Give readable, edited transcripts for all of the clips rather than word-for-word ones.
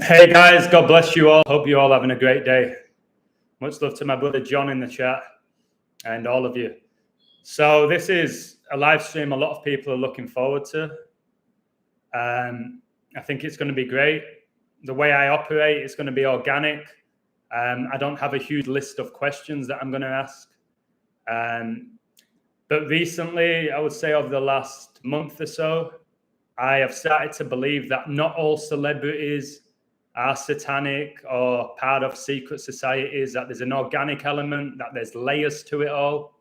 Hey guys, God bless you all. Hope you're all having a great day. Much love to my brother John in the chat and all of you. So this is a live stream a lot of people are looking forward to. I think it's going to be great. The way I operate is going to be organic. I don't have a huge list of questions that I'm going to ask. But recently, I would say over the last month or so, I have started to believe that not all celebrities are satanic or part of secret societies, that there's an organic element, that there's layers to it all.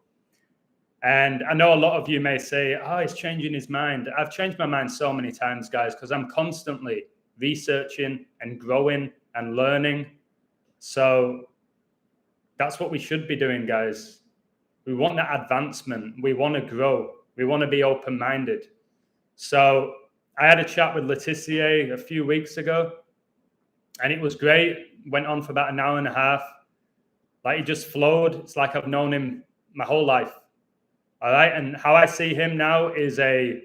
And I know a lot of you may say, oh, he's changing his mind. I've changed my mind so many times, guys, because I'm constantly researching and growing and learning. So that's what we should be doing, guys. We want that advancement. We want to grow. We want to be open-minded. So I had a chat with Tissier a few weeks ago, and it was great. Went on for about an hour and a half. Like, it just flowed. It's like I've known him my whole life. All right. And how I see him now is a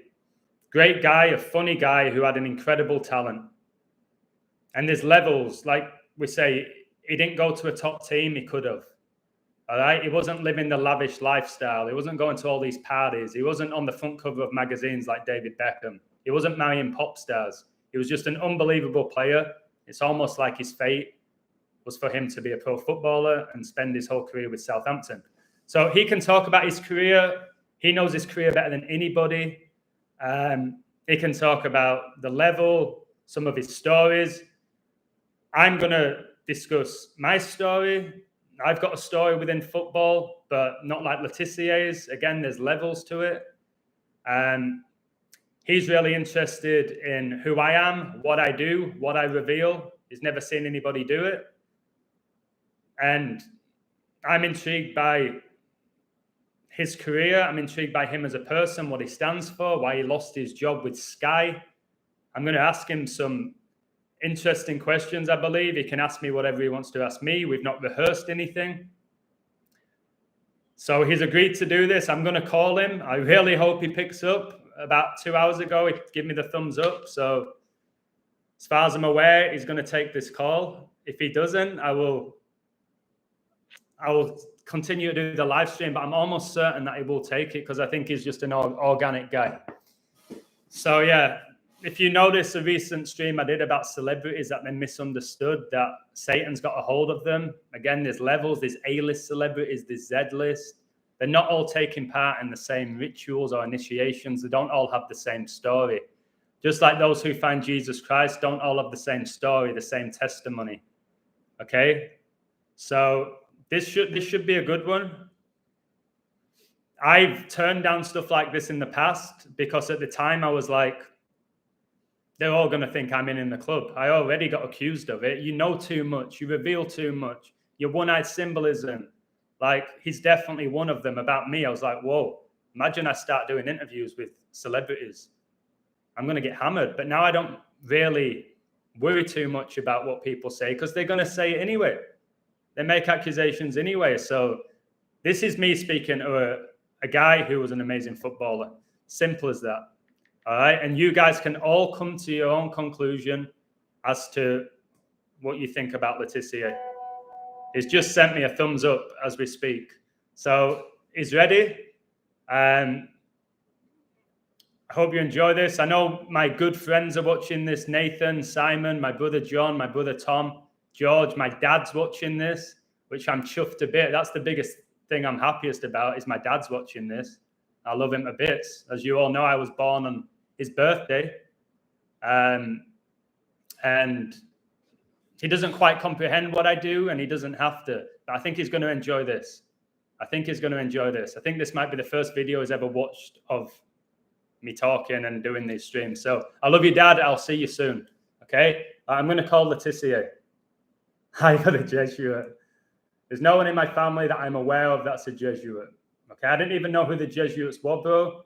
great guy, a funny guy who had an incredible talent. And there's levels. Like we say, he didn't go to a top team. He could have. All right. He wasn't living the lavish lifestyle. He wasn't going to all these parties. He wasn't on the front cover of magazines like David Beckham. He wasn't marrying pop stars. He was just an unbelievable player. It's almost like his fate was for him to be a pro footballer and spend his whole career with Southampton. So he can talk about his career. He knows his career better than anybody. He can talk about the level, some of his stories. I'm going to discuss my story. I've got a story within football, but not like Letissier's. Again, there's levels to it. He's really interested in who I am, what I do, what I reveal. He's never seen anybody do it. And I'm intrigued by his career. I'm intrigued by him as a person, what he stands for, why he lost his job with Sky. I'm going to ask him some interesting questions, I believe. He can ask me whatever he wants to ask me. We've not rehearsed anything. So he's agreed to do this. I'm going to call him. I really hope he picks up. About 2 hours ago, he gave me the thumbs up. So as far as I'm aware, he's going to take this call. If he doesn't, I will continue to do the live stream, but I'm almost certain that he will take it because I think he's just an organic guy. So yeah, if you notice a recent stream I did about celebrities that they misunderstood, that Satan's got a hold of them. Again, there's levels, there's A-list celebrities, there's Z-list. They're not all taking part in the same rituals or initiations. They don't all have the same story. Just like those who find Jesus Christ don't all have the same story, the same testimony. Okay? So this should be a good one. I've turned down stuff like this in the past because at the time I was like, they're all going to think I'm in the club. I already got accused of it. You know too much. You reveal too much. Your one-eyed symbolism. Like, he's definitely one of them about me. I was like, whoa, imagine I start doing interviews with celebrities. I'm going to get hammered. But now I don't really worry too much about what people say because they're going to say it anyway. They make accusations anyway. So this is me speaking to a guy who was an amazing footballer. Simple as that. All right. And you guys can all come to your own conclusion as to what you think about Tissier. He's just sent me a thumbs up as we speak. So he's ready. I hope you enjoy this. I know my good friends are watching this. Nathan, Simon, my brother John, my brother Tom, George, my dad's watching this, which I'm chuffed a bit. That's the biggest thing I'm happiest about is my dad's watching this. I love him to bits. As you all know, I was born on his birthday. And he doesn't quite comprehend what I do, and he doesn't have to. But I think he's going to enjoy this. I think he's going to enjoy this. I think this might be the first video he's ever watched of me talking and doing these streams. So I love you, Dad. I'll see you soon. Okay? I'm going to call Tissier. Hi, got a Jesuit. There's no one in my family that I'm aware of that's a Jesuit. Okay? I didn't even know who the Jesuits were, bro,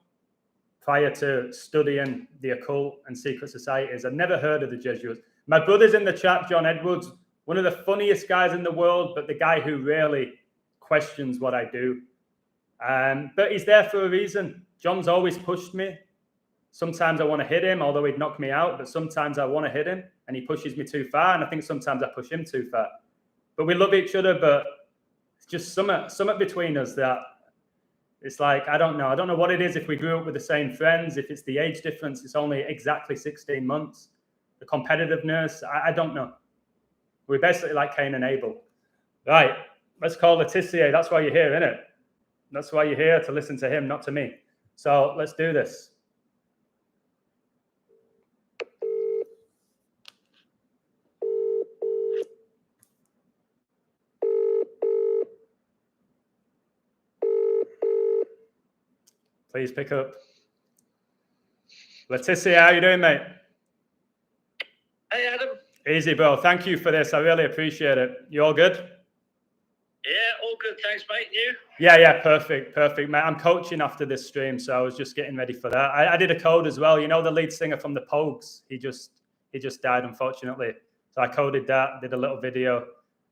prior to studying the occult and secret societies. I've never heard of the Jesuits. My brother's in the chat, John Edwards, one of the funniest guys in the world, but the guy who really questions what I do. But he's there for a reason. John's always pushed me. Sometimes I want to hit him, although he'd knock me out, but sometimes I want to hit him and he pushes me too far. And I think sometimes I push him too far. But we love each other, but it's just something between us that it's like, I don't know what it is. If we grew up with the same friends, if it's the age difference, it's only exactly 16 months. The competitiveness, I don't know. We're basically like Cain and Abel. Right, let's call the Tissier. That's why you're here, isn't it? That's why you're here, to listen to him, not to me. So let's do this. Please pick up. Tissier, how you doing, mate? Hey, Adam. Easy, bro. Thank you for this. I really appreciate it. You all good? Yeah, all good. Thanks, mate. You? Yeah. Perfect, mate. I'm coaching after this stream, so I was just getting ready for that. I did a code as well. You know, the lead singer from the Pogues, he just died, unfortunately. So I coded that, did a little video,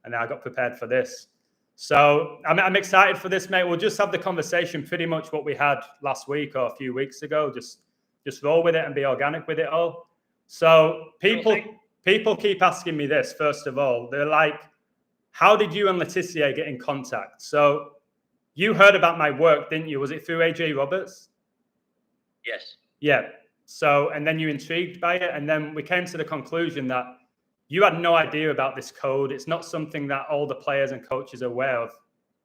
and then I got prepared for this. So I'm excited for this, mate. We'll just have the conversation pretty much what we had last week or a few weeks ago. Just roll with it and be organic with it all. So people keep asking me this, first of all. They're like, how did you and Tissier get in contact? So you heard about my work, didn't you? Was it through AJ Roberts? Yes. Yeah. So, and then you intrigued by it. And then we came to the conclusion that you had no idea about this code. It's not something that all the players and coaches are aware of.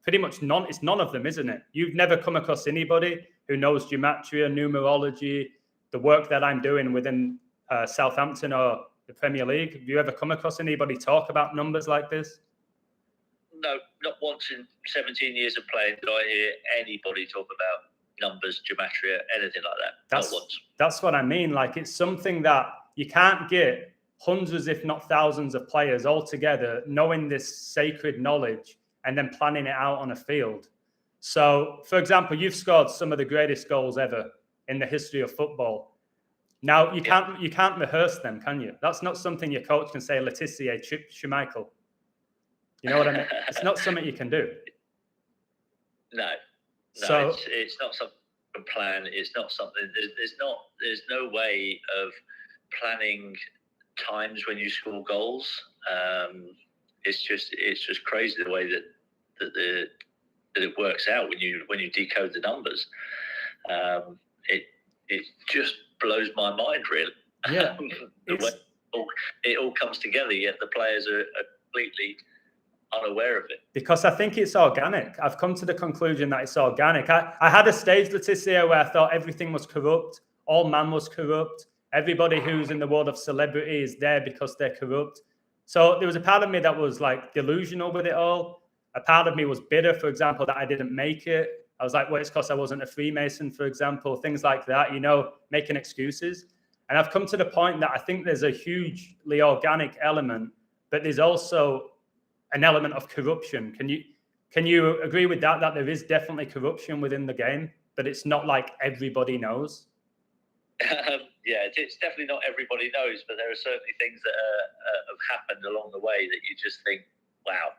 Pretty much it's none of them, isn't it? You've never come across anybody who knows gematria, numerology, the work that I'm doing within Southampton or the Premier League. Have you ever come across anybody talk about numbers like this? No, not once in 17 years of playing did I hear anybody talk about numbers, gematria, anything like that. Not once. That's what I mean. Like, it's something that you can't get hundreds, if not thousands of players all together knowing this sacred knowledge and then planning it out on a field. So, for example, you've scored some of the greatest goals ever in the history of football. Now, you can't rehearse them, can you? That's not something your coach can say, Tissier, Schmeichel. You know what I mean? It's not something you can do. No, so it's not something to plan. It's not something. There's no way of planning times when you score goals. It's just crazy the way that it works out when you decode the numbers. It just blows my mind, really. Yeah, the way it all comes together, yet the players are completely unaware of it. Because I think it's organic. I've come to the conclusion that it's organic. I had a stage, Tissier, where I thought everything was corrupt. All man was corrupt. Everybody who's in the world of celebrity is there because they're corrupt. So there was a part of me that was like delusional with it all. A part of me was bitter, for example, that I didn't make it. I was like, well, it's because I wasn't a Freemason, for example, things like that, making excuses. And I've come to the point that I think there's a hugely organic element, but there's also an element of corruption. Can you agree with that there is definitely corruption within the game, but it's not like everybody knows? Yeah, it's definitely not everybody knows, but there are certainly things that have happened along the way that you just think, wow,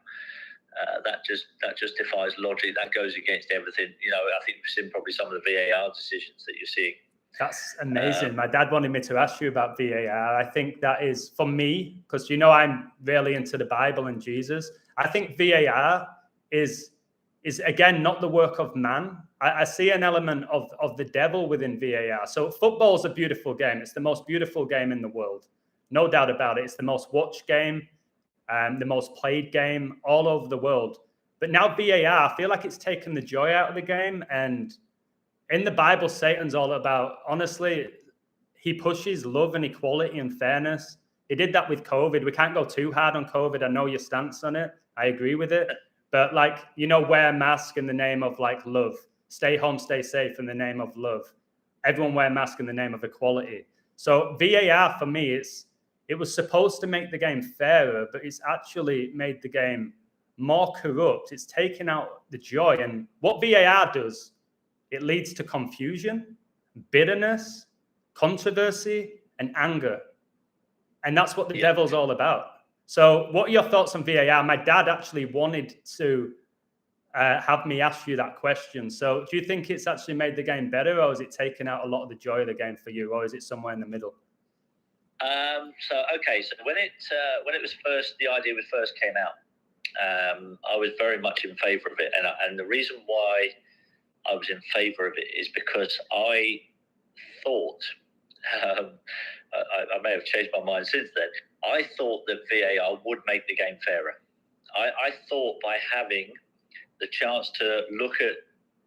that just defies logic. That goes against everything. I think we've seen probably some of the VAR decisions that you're seeing. That's amazing. My dad wanted me to ask you about VAR. I think that is, for me, because I'm really into the Bible and Jesus. I think VAR is again not the work of man. I see an element of the devil within VAR. So football's a beautiful game. It's the most beautiful game in the world. No doubt about it. It's the most watched game, the most played game all over the world. But now VAR, I feel like it's taken the joy out of the game. And in the Bible, Satan's all about, honestly, he pushes love and equality and fairness. He did that with COVID. We can't go too hard on COVID. I know your stance on it. I agree with it. But wear a mask in the name of love. Stay home, stay safe in the name of love. Everyone wear a mask in the name of equality. So VAR for me, it was supposed to make the game fairer, but it's actually made the game more corrupt. It's taken out the joy. And what VAR does, it leads to confusion, bitterness, controversy, and anger. And that's what the devil's all about. So what are your thoughts on VAR? My dad actually wanted to have me ask you that question. So do you think it's actually made the game better, or has it taken out a lot of the joy of the game for you, or is it somewhere in the middle? So when it was first, the idea first came out, I was very much in favour of it, and the reason why I was in favour of it is because I thought, I may have changed my mind since then, I thought that VAR would make the game fairer. I thought by having the chance to look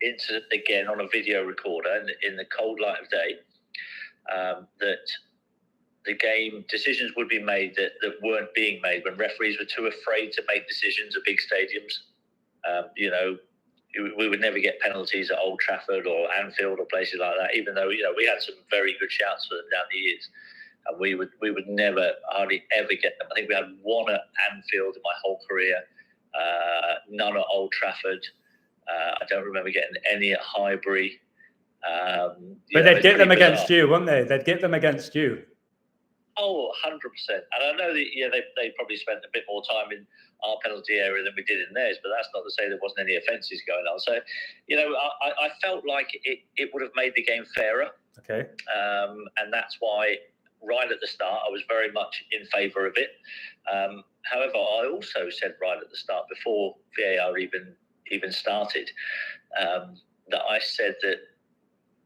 into it again on a video recorder in the cold light of day, that the game decisions would be made that weren't being made when referees were too afraid to make decisions at big stadiums. We would never get penalties at Old Trafford or Anfield or places like that, even though we had some very good shouts for them down the years, and we would never hardly ever get them. I think we had one at Anfield in my whole career, none at Old Trafford. I don't remember getting any at Highbury. But they'd get them against you, wouldn't they? They'd get them against you. Oh, 100%. And I know that they probably spent a bit more time in our penalty area than we did in theirs, but that's not to say there wasn't any offences going on. So, I felt like it would have made the game fairer. Okay. And that's why right at the start I was very much in favour of it. However, I also said right at the start, before VAR even started, that I said that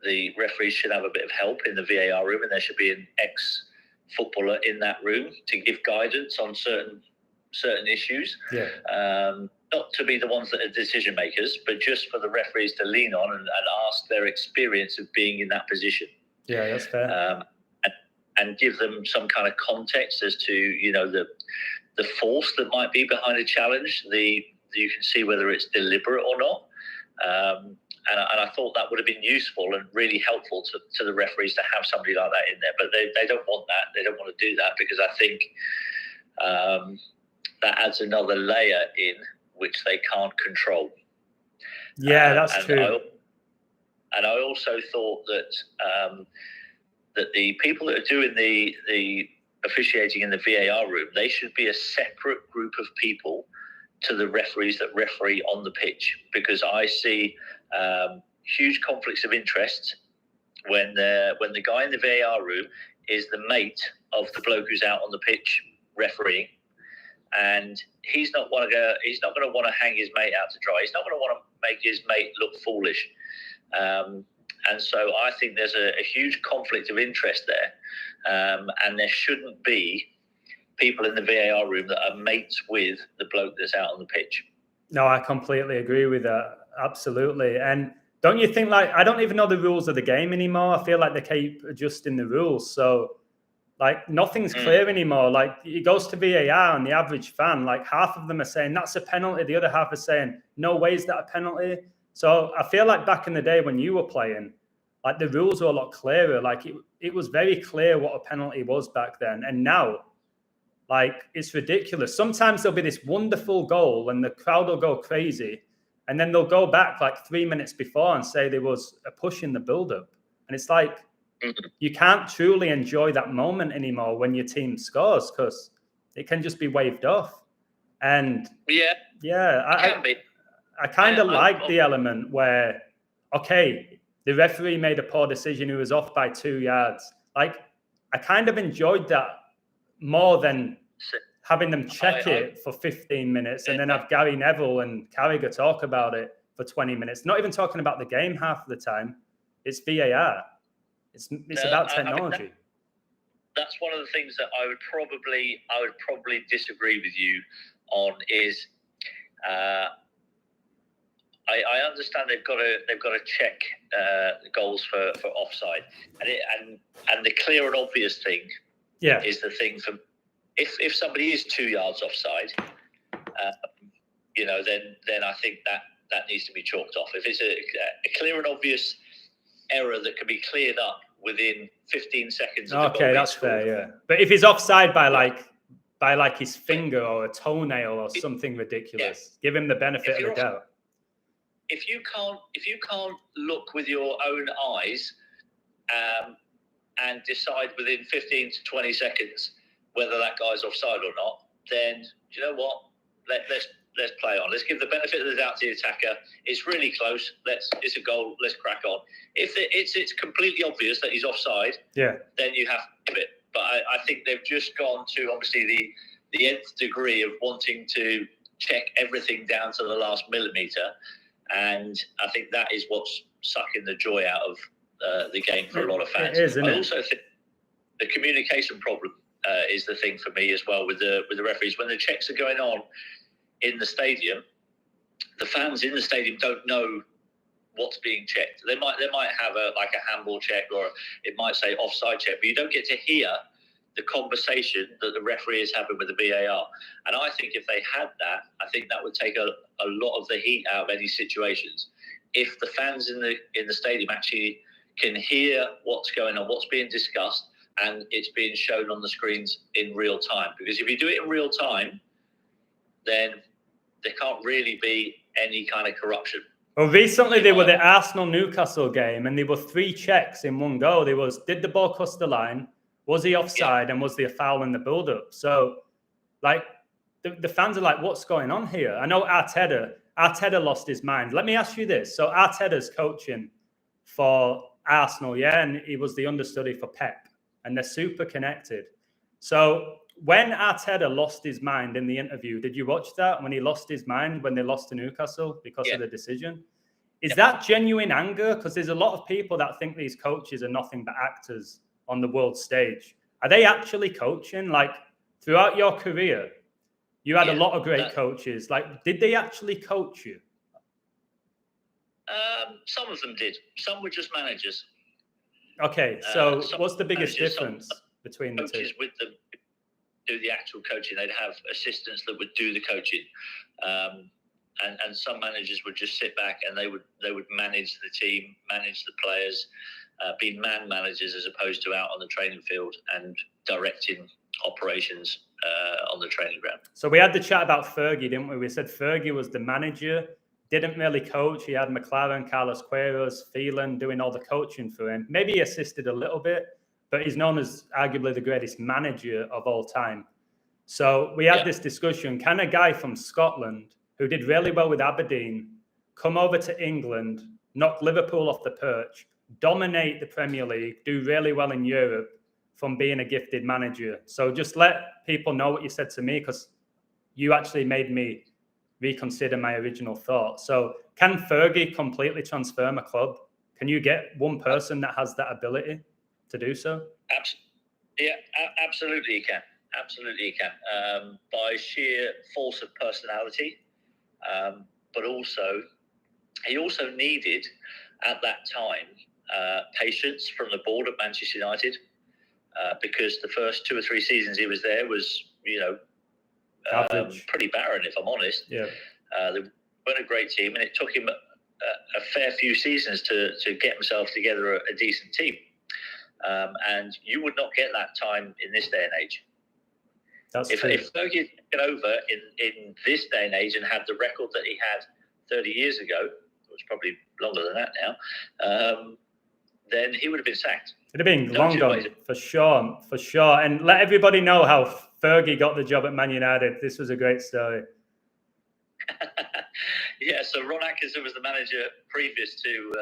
the referees should have a bit of help in the VAR room, and there should be an ex-footballer in that room to give guidance on certain issues. Yeah. Not to be the ones that are decision makers, but just for the referees to lean on and ask their experience of being in that position. Yeah, that's fair. And give them some kind of context as to the force that might be behind a challenge. You can see whether it's deliberate or not. And I thought that would have been useful and really helpful to the referees to have somebody like that in there. But they don't want that. They don't want to do that, because I think that adds another layer in which they can't control. Yeah, that's true. And I also thought that that the people that are doing the officiating in the VAR room, they should be a separate group of people to the referees that referee on the pitch, because I see huge conflicts of interest when the guy in the VAR room is the mate of the bloke who's out on the pitch refereeing, and he's not going to want to hang his mate out to dry. He's not going to want to make his mate look foolish. And so I think there's a huge conflict of interest there, and there shouldn't be people in the VAR room that are mates with the bloke that's out on the pitch. No, I completely agree with that. Absolutely. And don't you think, I don't even know the rules of the game anymore. I feel like they keep adjusting the rules. So, nothing's clear anymore. It goes to VAR, and the average fan, half of them are saying that's a penalty. The other half are saying, no way is that a penalty. So I feel like back in the day when you were playing, the rules were a lot clearer. It was very clear what a penalty was back then. And now, it's ridiculous. Sometimes there'll be this wonderful goal and the crowd will go crazy. And then they'll go back 3 minutes before and say there was a push in the build-up. And it's you can't truly enjoy that moment anymore when your team scores, because it can just be waved off. And I kind of like the element where, okay, the referee made a poor decision, who was off by 2 yards. I kind of enjoyed that more than having them check it for 15 minutes and then have Gary Neville and Carragher talk about it for 20 minutes. Not even talking about the game half of the time. It's VAR. It's about technology. That's one of the things that I would probably disagree with you on. Is I understand they've got to check the goals for offside, and the clear and obvious thing is the thing for if somebody is 2 yards offside, then I think that needs to be chalked off. If it's a clear and obvious error that can be cleared up within 15 seconds. Okay, that's fair. Yeah, but if he's offside by his finger or a toenail or something ridiculous, give him the benefit of the doubt. If you can't look with your own eyes and decide within 15 to 20 seconds whether that guy's offside or not, then do you know what? Let's play on. Let's give the benefit of the doubt to the attacker. It's really close. It's a goal. Let's crack on. If it's completely obvious that he's offside, then you have to do it. But I think they've just gone to obviously the nth degree of wanting to check everything down to the last millimetre, and I think that is what's sucking the joy out of the game for a lot of fans. I also think the communication problem is the thing for me as well with the referees. When the checks are going on in the stadium, the fans in the stadium don't know what's being checked. They might have a handball check, or it might say offside check, but you don't get to hear the conversation that the referee is having with the VAR. And I think if they had that, I think that would take a lot of the heat out of any situations. If the fans in the stadium actually can hear what's going on, what's being discussed, and it's being shown on the screens in real time. Because if you do it in real time, then there can't really be any kind of corruption. Well, recently they were the Arsenal-Newcastle game, and there were 3 checks in one go. There was, did the ball cross the line? Was he offside? And was there a foul in the build-up? So, like, the fans are like, what's going on here? I know Arteta lost his mind. Let me ask you this. So Arteta's coaching for Arsenal, and he was the understudy for Pep, and they're super connected. So when Arteta lost his mind in the interview, did you watch that when he lost his mind when they lost to Newcastle because of the decision? Is that genuine anger? Because there's a lot of people that think these coaches are nothing but actors on the world stage. Are they actually coaching? Like, throughout your career, you had a lot of great coaches. Like, did they actually coach you? Some of them did. Some were just managers. Okay, so what's the biggest difference between the two? Coaches with them do the actual coaching. They'd have assistants that would do the coaching, and some managers would just sit back and they would manage the team, manage the players, be man managers as opposed to out on the training field and directing operations on the training ground. So we had the chat about Fergie, didn't we? We said Fergie was the manager, didn't really coach. He had McLaren, Carlos Queiroz, Phelan doing all the coaching for him. Maybe he assisted a little bit, but he's known as arguably the greatest manager of all time. So we had this discussion. Can a guy from Scotland who did really well with Aberdeen come over to England, knock Liverpool off the perch, dominate the Premier League, do really well in Europe from being a gifted manager? So just let people know what you said to me, because you actually made me reconsider my original thought. So can Fergie completely transform a club? Can you get one person that has that ability to do so? Absolutely you can. Absolutely you can. By sheer force of personality, but also he also needed at that time patience from the board of Manchester United, because the first 2 or 3 seasons he was there was, pretty barren, if I'm honest. They weren't a great team, and it took him a fair few seasons to get himself together a decent team. And you would not get that time in this day and age. If Fergie had taken over in this day and age and had the record that he had 30 years ago, it was probably longer than that now, then he would have been sacked. It'd have been long gone, for sure. And let everybody know how Fergie got the job at Man United. This was a great story. So Ron Atkinson was the manager previous to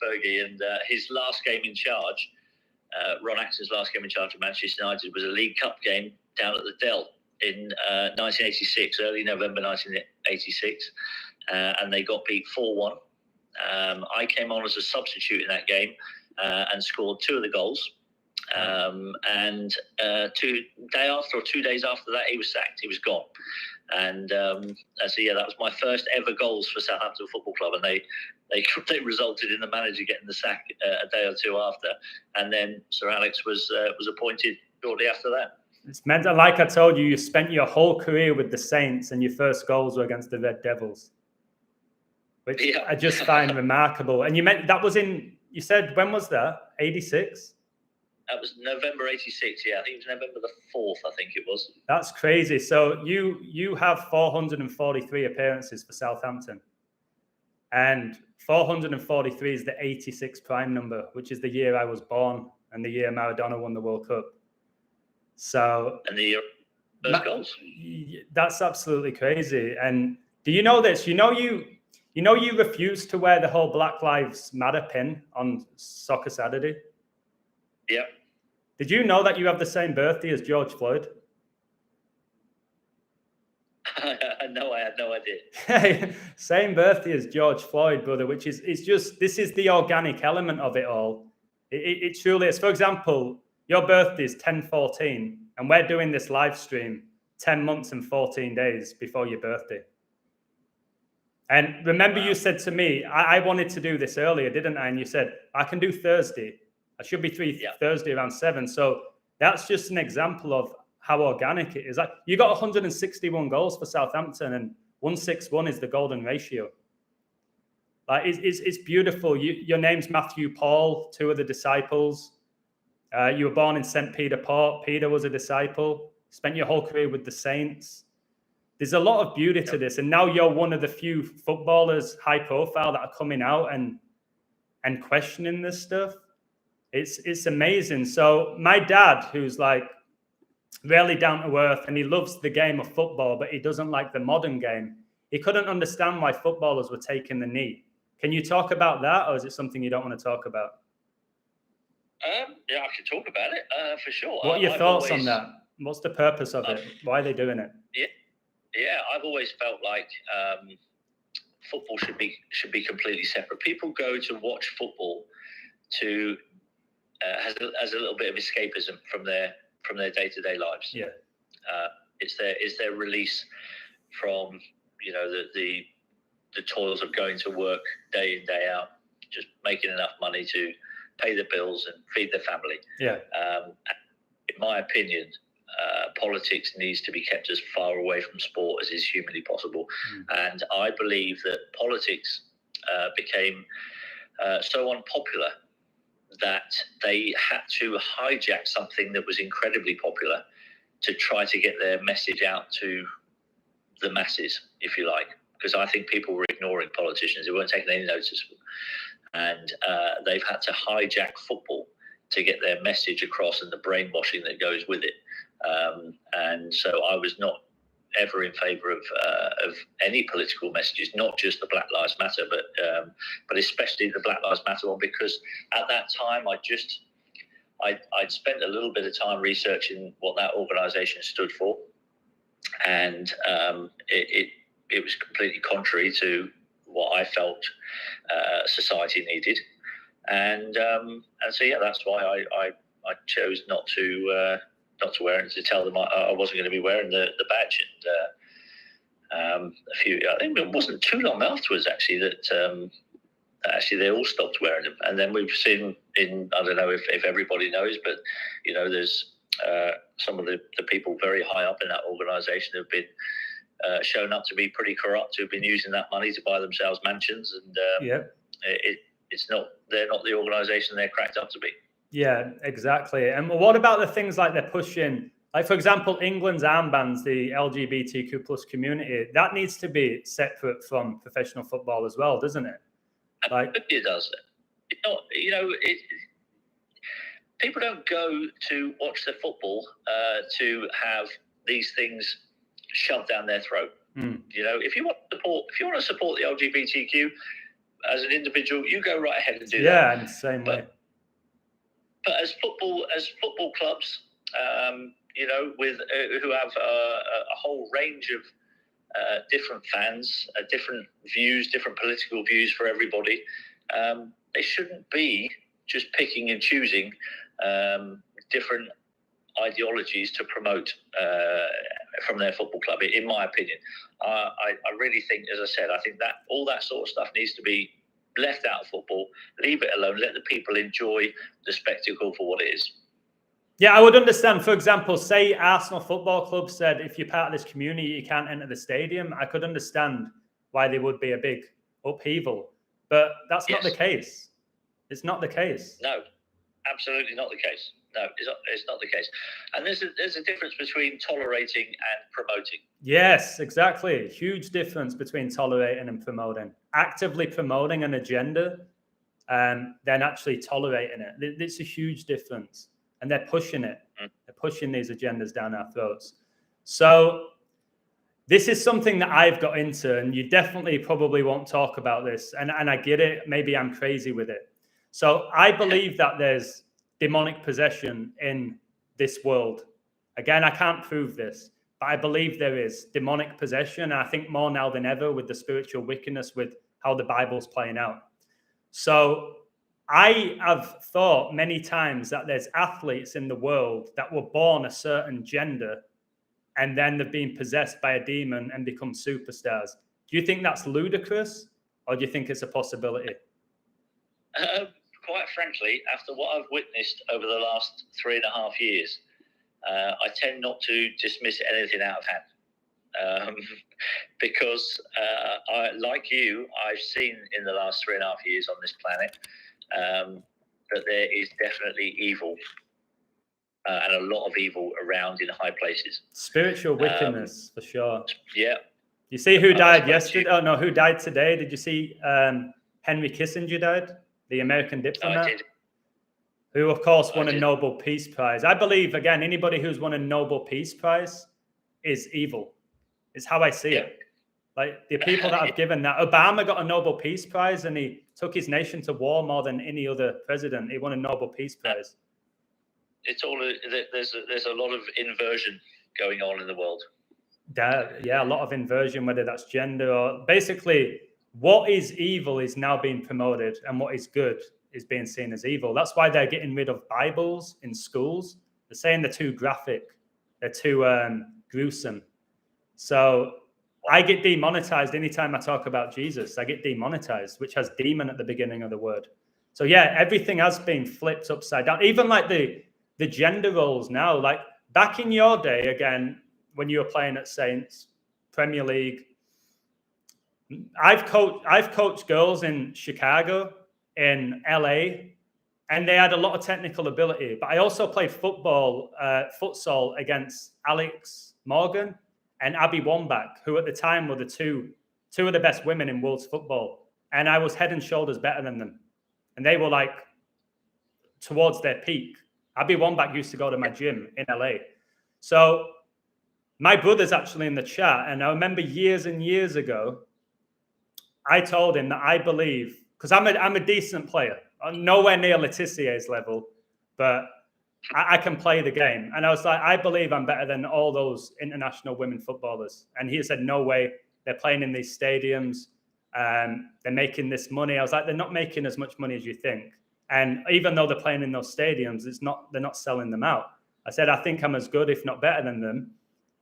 Fergie, and his last game in charge, Ron Atkinson's last game in charge of Manchester United, was a League Cup game down at the Dell in 1986, early November 1986, and they got beat 4-1. I came on as a substitute in that game and scored 2 of the goals. And 2 days after that, he was sacked. He was gone. And that was my first ever goals for Southampton Football Club, and they resulted in the manager getting the sack a day or 2 after, and then Sir Alex was appointed shortly after that. It's meant, like I told you, you spent your whole career with the Saints, and your first goals were against the Red Devils, which I just find remarkable. And you meant that was you said, when was that? 86? That was November 86, I think it was November the 4th, I think it was. That's crazy. So you have 443 appearances for Southampton. And 443 is the 86 prime number, which is the year I was born and the year Maradona won the World Cup. So... And the year first goals. That's absolutely crazy. And do you know this? You refused to wear the whole Black Lives Matter pin on Soccer Saturday. Yeah. Did you know that you have the same birthday as George Floyd? No, I had no idea. Same birthday as George Floyd, brother, which is, this is the organic element of it all. It truly is. For example, your birthday is 10/14, and we're doing this live stream 10 months and 14 days before your birthday. And remember, wow. You said to me, I wanted to do this earlier, didn't I? And you said, I can do Thursday. I should be Thursday around 7. So that's just an example of how organic it is. Like, you got 161 goals for Southampton, and 161 is the golden ratio. Like, it's beautiful. Your name's Matthew Paul, 2 of the disciples. You were born in St. Peter Port. Peter was a disciple. Spent your whole career with the Saints. There's a lot of beauty to this. And now you're one of the few footballers, high profile, that are coming out and questioning this stuff. It's amazing. So my dad, who's like really down to earth, and he loves the game of football, but he doesn't like the modern game. He couldn't understand why footballers were taking the knee. Can you talk about that, or is it something you don't want to talk about? Yeah, I can talk about it for sure. What are your thoughts on that? What's the purpose of it? Why are they doing it? Yeah, I've always felt like football should be completely separate. People go to watch football to as a little bit of escapism from their day-to-day lives. Yeah, it's their release from the toils of going to work day in, day out, just making enough money to pay the bills and feed their family. Yeah. In my opinion, politics needs to be kept as far away from sport as is humanly possible. And I believe that politics became so unpopular that they had to hijack something that was incredibly popular to try to get their message out to the masses, if you like. Because I think people were ignoring politicians. They weren't taking any notice of them. And they've had to hijack football to get their message across and the brainwashing that goes with it. And so I was not ever in favour of any political messages, not just the Black Lives Matter, but especially the Black Lives Matter one, because at that time I'd spent a little bit of time researching what that organisation stood for, and it was completely contrary to what I felt society needed, and so yeah, that's why I chose not to wear it, to tell them I wasn't going to be wearing the badge. And I think it wasn't too long afterwards actually that actually they all stopped wearing them. And then we've seen I don't know if everybody knows, but there's some of the people very high up in that organisation have been shown up to be pretty corrupt, who've been using that money to buy themselves mansions, and they're not the organisation they're cracked up to be. Yeah, exactly. And what about the things like they're pushing, like, for example, England's armbands, the LGBTQ plus community, that needs to be separate from professional football as well, doesn't it? Like, it does. People don't go to watch the football to have these things shoved down their throat. If you want to support the LGBTQ as an individual, you go right ahead and do that. Yeah, in the same way. But as football clubs, with who have a whole range of different fans, different views, different political views for everybody, they shouldn't be just picking and choosing different ideologies to promote from their football club. In my opinion, I really think, as I said, I think that all that sort of stuff needs to be left out of football. Leave it alone. Let the people enjoy the spectacle for what it is. Yeah, I would understand. For example, say Arsenal Football Club said, if you're part of this community, you can't enter the stadium. I could understand why there would be a big upheaval, but that's not the case. It's not the case. No, absolutely not the case. No, it's not the case. And there's a difference between tolerating and promoting. Yes, exactly. Huge difference between tolerating and promoting. Actively promoting an agenda, then actually tolerating it. It's a huge difference. And they're pushing it. They're pushing these agendas down our throats. So this is something that I've got into, and you definitely probably won't talk about this. And I get it. Maybe I'm crazy with it. So I believe that there's demonic possession in this world. Again, I can't prove this, but I believe there is demonic possession. And I think more now than ever with the spiritual wickedness, with how the Bible's playing out. So I have thought many times that there's athletes in the world that were born a certain gender and then they've been possessed by a demon and become superstars. Do you think that's ludicrous, or do you think it's a possibility? Quite frankly, after what I've witnessed over the last 3.5 years, I tend not to dismiss anything out of hand. Because like you, I've seen in the last 3.5 years on this planet that there is definitely evil and a lot of evil around in high places. Spiritual wickedness, for sure. Yeah. You see who died yesterday? Oh, no, who died today? Did you see Henry Kissinger died? The American diplomat? I did. Who, of course, won a Nobel Peace Prize. I believe, again, anybody who's won a Nobel Peace Prize is evil. It's how I see it. Like the people that have given that. Obama got a Nobel Peace Prize and he took his nation to war more than any other president. He won a Nobel Peace Prize. It's all there's a lot of inversion going on in the world. Yeah, a lot of inversion, whether that's gender or basically what is evil is now being promoted and what is good is being seen as evil. That's why they're getting rid of Bibles in schools. They're saying they're too graphic. They're too gruesome. So I get demonetized anytime I talk about Jesus. I get demonetized, which has demon at the beginning of the word. So yeah, everything has been flipped upside down. Even like the gender roles now, like back in your day, again, when you were playing at Saints, Premier League, I've coached girls in Chicago, in LA, and they had a lot of technical ability. But I also played futsal against Alex Morgan and Abby Wambach, who at the time were the two of the best women in world football. And I was head and shoulders better than them. And they were like towards their peak. Abby Wambach used to go to my gym in LA. So my brother's actually in the chat. And I remember years and years ago, I told him that I believe, because I'm a decent player. I'm nowhere near Tissier's level, but I can play the game. And I was like, I believe I'm better than all those international women footballers. And he said, no way. They're playing in these stadiums. They're making this money. I was like, they're not making as much money as you think. And even though they're playing in those stadiums, they're not selling them out. I said, I think I'm as good, if not better than them.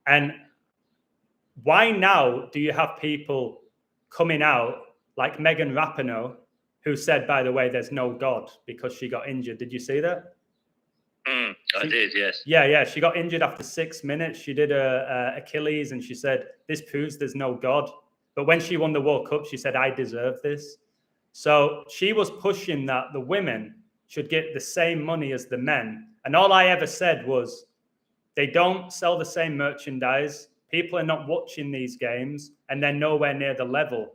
And why now do you have people coming out like Megan Rapinoe, who said, by the way, there's no God because she got injured? Did you see that? I did, yes. Yeah. She got injured after 6 minutes. She did a Achilles and she said, this proves there's no God. But when she won the World Cup, she said, I deserve this. So she was pushing that the women should get the same money as the men. And all I ever said was, they don't sell the same merchandise. People are not watching these games and they're nowhere near the level.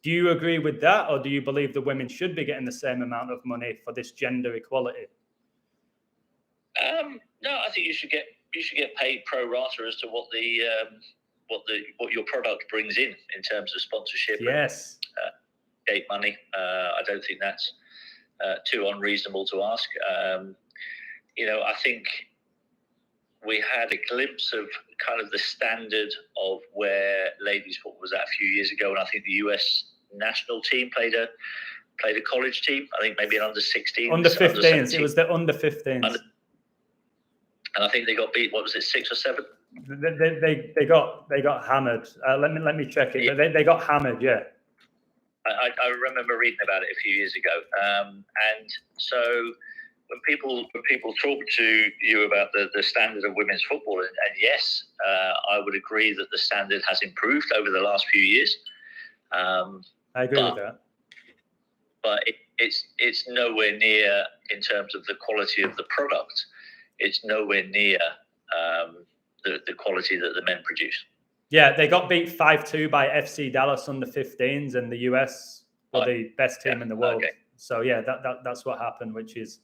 Do you agree with that? Or do you believe the women should be getting the same amount of money for this gender equality? No, I think you should get paid pro rata as to what your product brings in terms of sponsorship. Yes. And, gate money. I don't think that's too unreasonable to ask. I think we had a glimpse of kind of the standard of where ladies football was at a few years ago, and I think the US national team played a college team. I think maybe an under 16s, under 15s. It was the under 15s. And I think they got beat. What was it, 6 or 7? They got hammered. Let me check it. Yeah. They got hammered. Yeah. I remember reading about it a few years ago. And so when people talk to you about the standard of women's football, and yes, I would agree that the standard has improved over the last few years. I agree with that. But it's nowhere near, in terms of the quality of the product, it's nowhere near the quality that the men produce. Yeah, they got beat 5-2 by FC Dallas under 15s, and the US were the best team in the world. Okay. So yeah, that's what happened, which is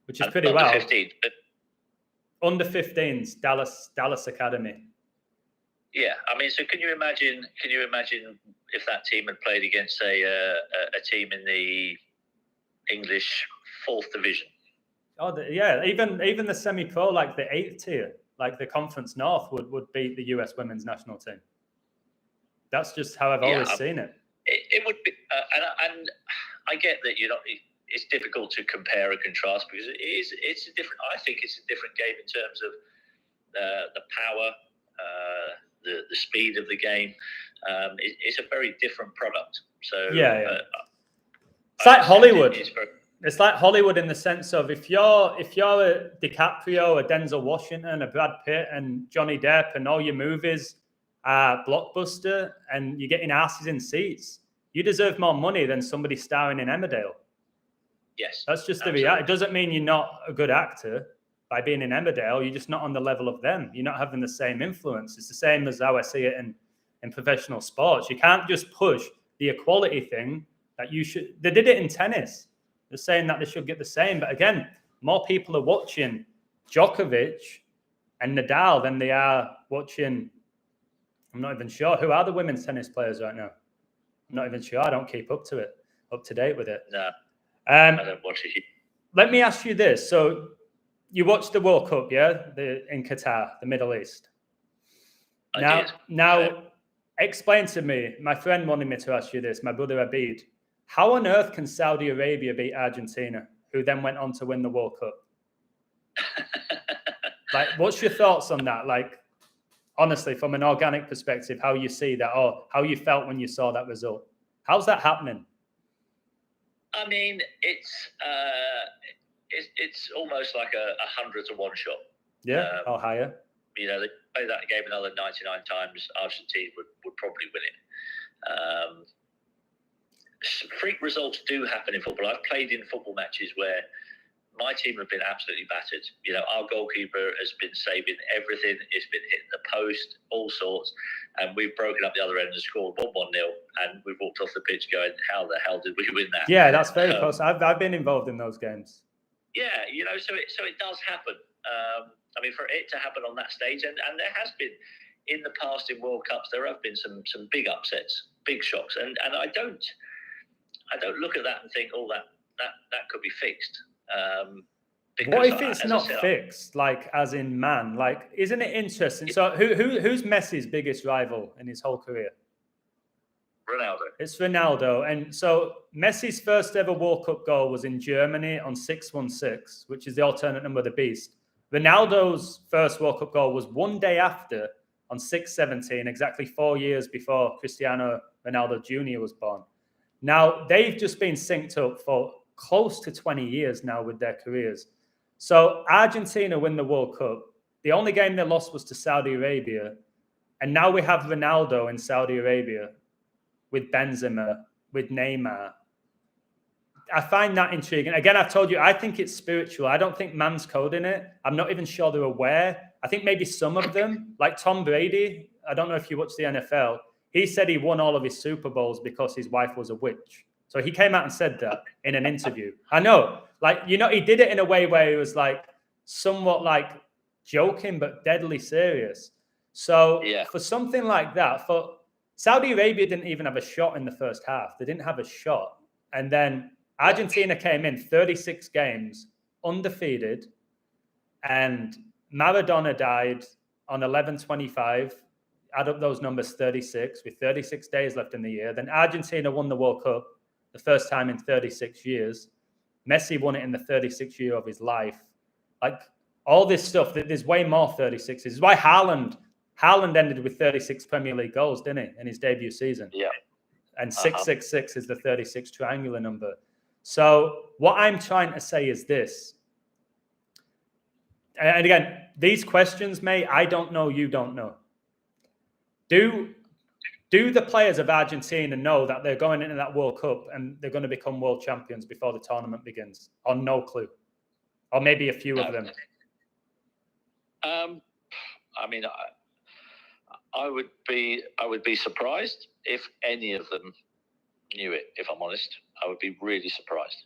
pretty under well. 15, but... Under 15s, Dallas Academy. Yeah, I mean, so can you imagine if that team had played against a team in the English 4th division? Oh, yeah, even the semi-pro, like the 8th tier, like the Conference North, would beat the US women's national team. That's just how I've always seen it. It would be, and I get that it's difficult to compare and contrast because it's a different. I think it's a different game in terms of the power, the speed of the game. It's a very different product. So yeah. It's like Hollywood. It's like Hollywood in the sense of if you're a DiCaprio, a Denzel Washington, a Brad Pitt, and Johnny Depp, and all your movies are blockbuster, and you're getting asses in seats, you deserve more money than somebody starring in Emmerdale. Yes, that's just the reality. It doesn't mean you're not a good actor by being in Emmerdale. You're just not on the level of them. You're not having the same influence. It's the same as how I see it in professional sports. You can't just push the equality thing that you should. They did it in tennis. They're saying that they should get the same. But again, more people are watching Djokovic and Nadal than they are watching, I'm not even sure. Who are the women's tennis players right now? I'm not even sure. I don't keep up to date with it. No, I don't watch it. Let me ask you this. So you watched the World Cup, yeah? In Qatar, the Middle East. I did. Now, explain to me, my friend wanted me to ask you this, my brother Abid. How on earth can Saudi Arabia beat Argentina, who then went on to win the World Cup? Like, what's your thoughts on that? Like, honestly, from an organic perspective, how you see that, or how you felt when you saw that result? How's that happening? I mean, it's almost like a 100-to-1 shot. Yeah, or higher. They play that game another 99 times. Argentina would probably win it. Freak results do happen in football. I've played in football matches where my team have been absolutely battered. Our goalkeeper has been saving everything. It's been hitting the post, all sorts. And we've broken up the other end and scored 1-0. And we've walked off the pitch going, how the hell did we win that? Yeah, that's very close. I've been involved in those games. Yeah, so it does happen. I mean, for it to happen on that stage, and there has been, in the past in World Cups, there have been some big upsets, big shocks. And I don't look at that and think, oh, that could be fixed. What if it's not fixed, like as in man? Like, isn't it interesting? So who's Messi's biggest rival in his whole career? Ronaldo. It's Ronaldo. And so Messi's first ever World Cup goal was in Germany on 616, which is the alternate number of the beast. Ronaldo's first World Cup goal was one day after on 617, exactly 4 years before Cristiano Ronaldo Jr. was born. Now, they've just been synced up for close to 20 years now with their careers. So Argentina win the World Cup. The only game they lost was to Saudi Arabia. And now we have Ronaldo in Saudi Arabia with Benzema, with Neymar. I find that intriguing. Again, I've told you, I think it's spiritual. I don't think man's coding it. I'm not even sure they're aware. I think maybe some of them, like Tom Brady, I don't know if you watch the NFL, he said he won all of his Super Bowls because his wife was a witch. So he came out and said that in an interview. I know, he did it in a way where he was somewhat joking, but deadly serious. So for something like that, for Saudi Arabia didn't even have a shot in the first half. They didn't have a shot. And then Argentina came in 36 games, undefeated, and Maradona died on 11/25. Add up those numbers, 36, with 36 days left in the year. Then Argentina won the World Cup the first time in 36 years. Messi won it in the 36th year of his life. All this stuff, there's way more 36s. This is why Haaland ended with 36 Premier League goals, didn't he, in his debut season? Yeah. And 666 is the 36 triangular number. So what I'm trying to say is this. And again, these questions, mate, I don't know, you don't know. Do the players of Argentina know that they're going into that World Cup and they're going to become world champions before the tournament begins? Or no clue? Or maybe a few of them? I mean, I would be surprised if any of them knew it, if I'm honest. I would be really surprised.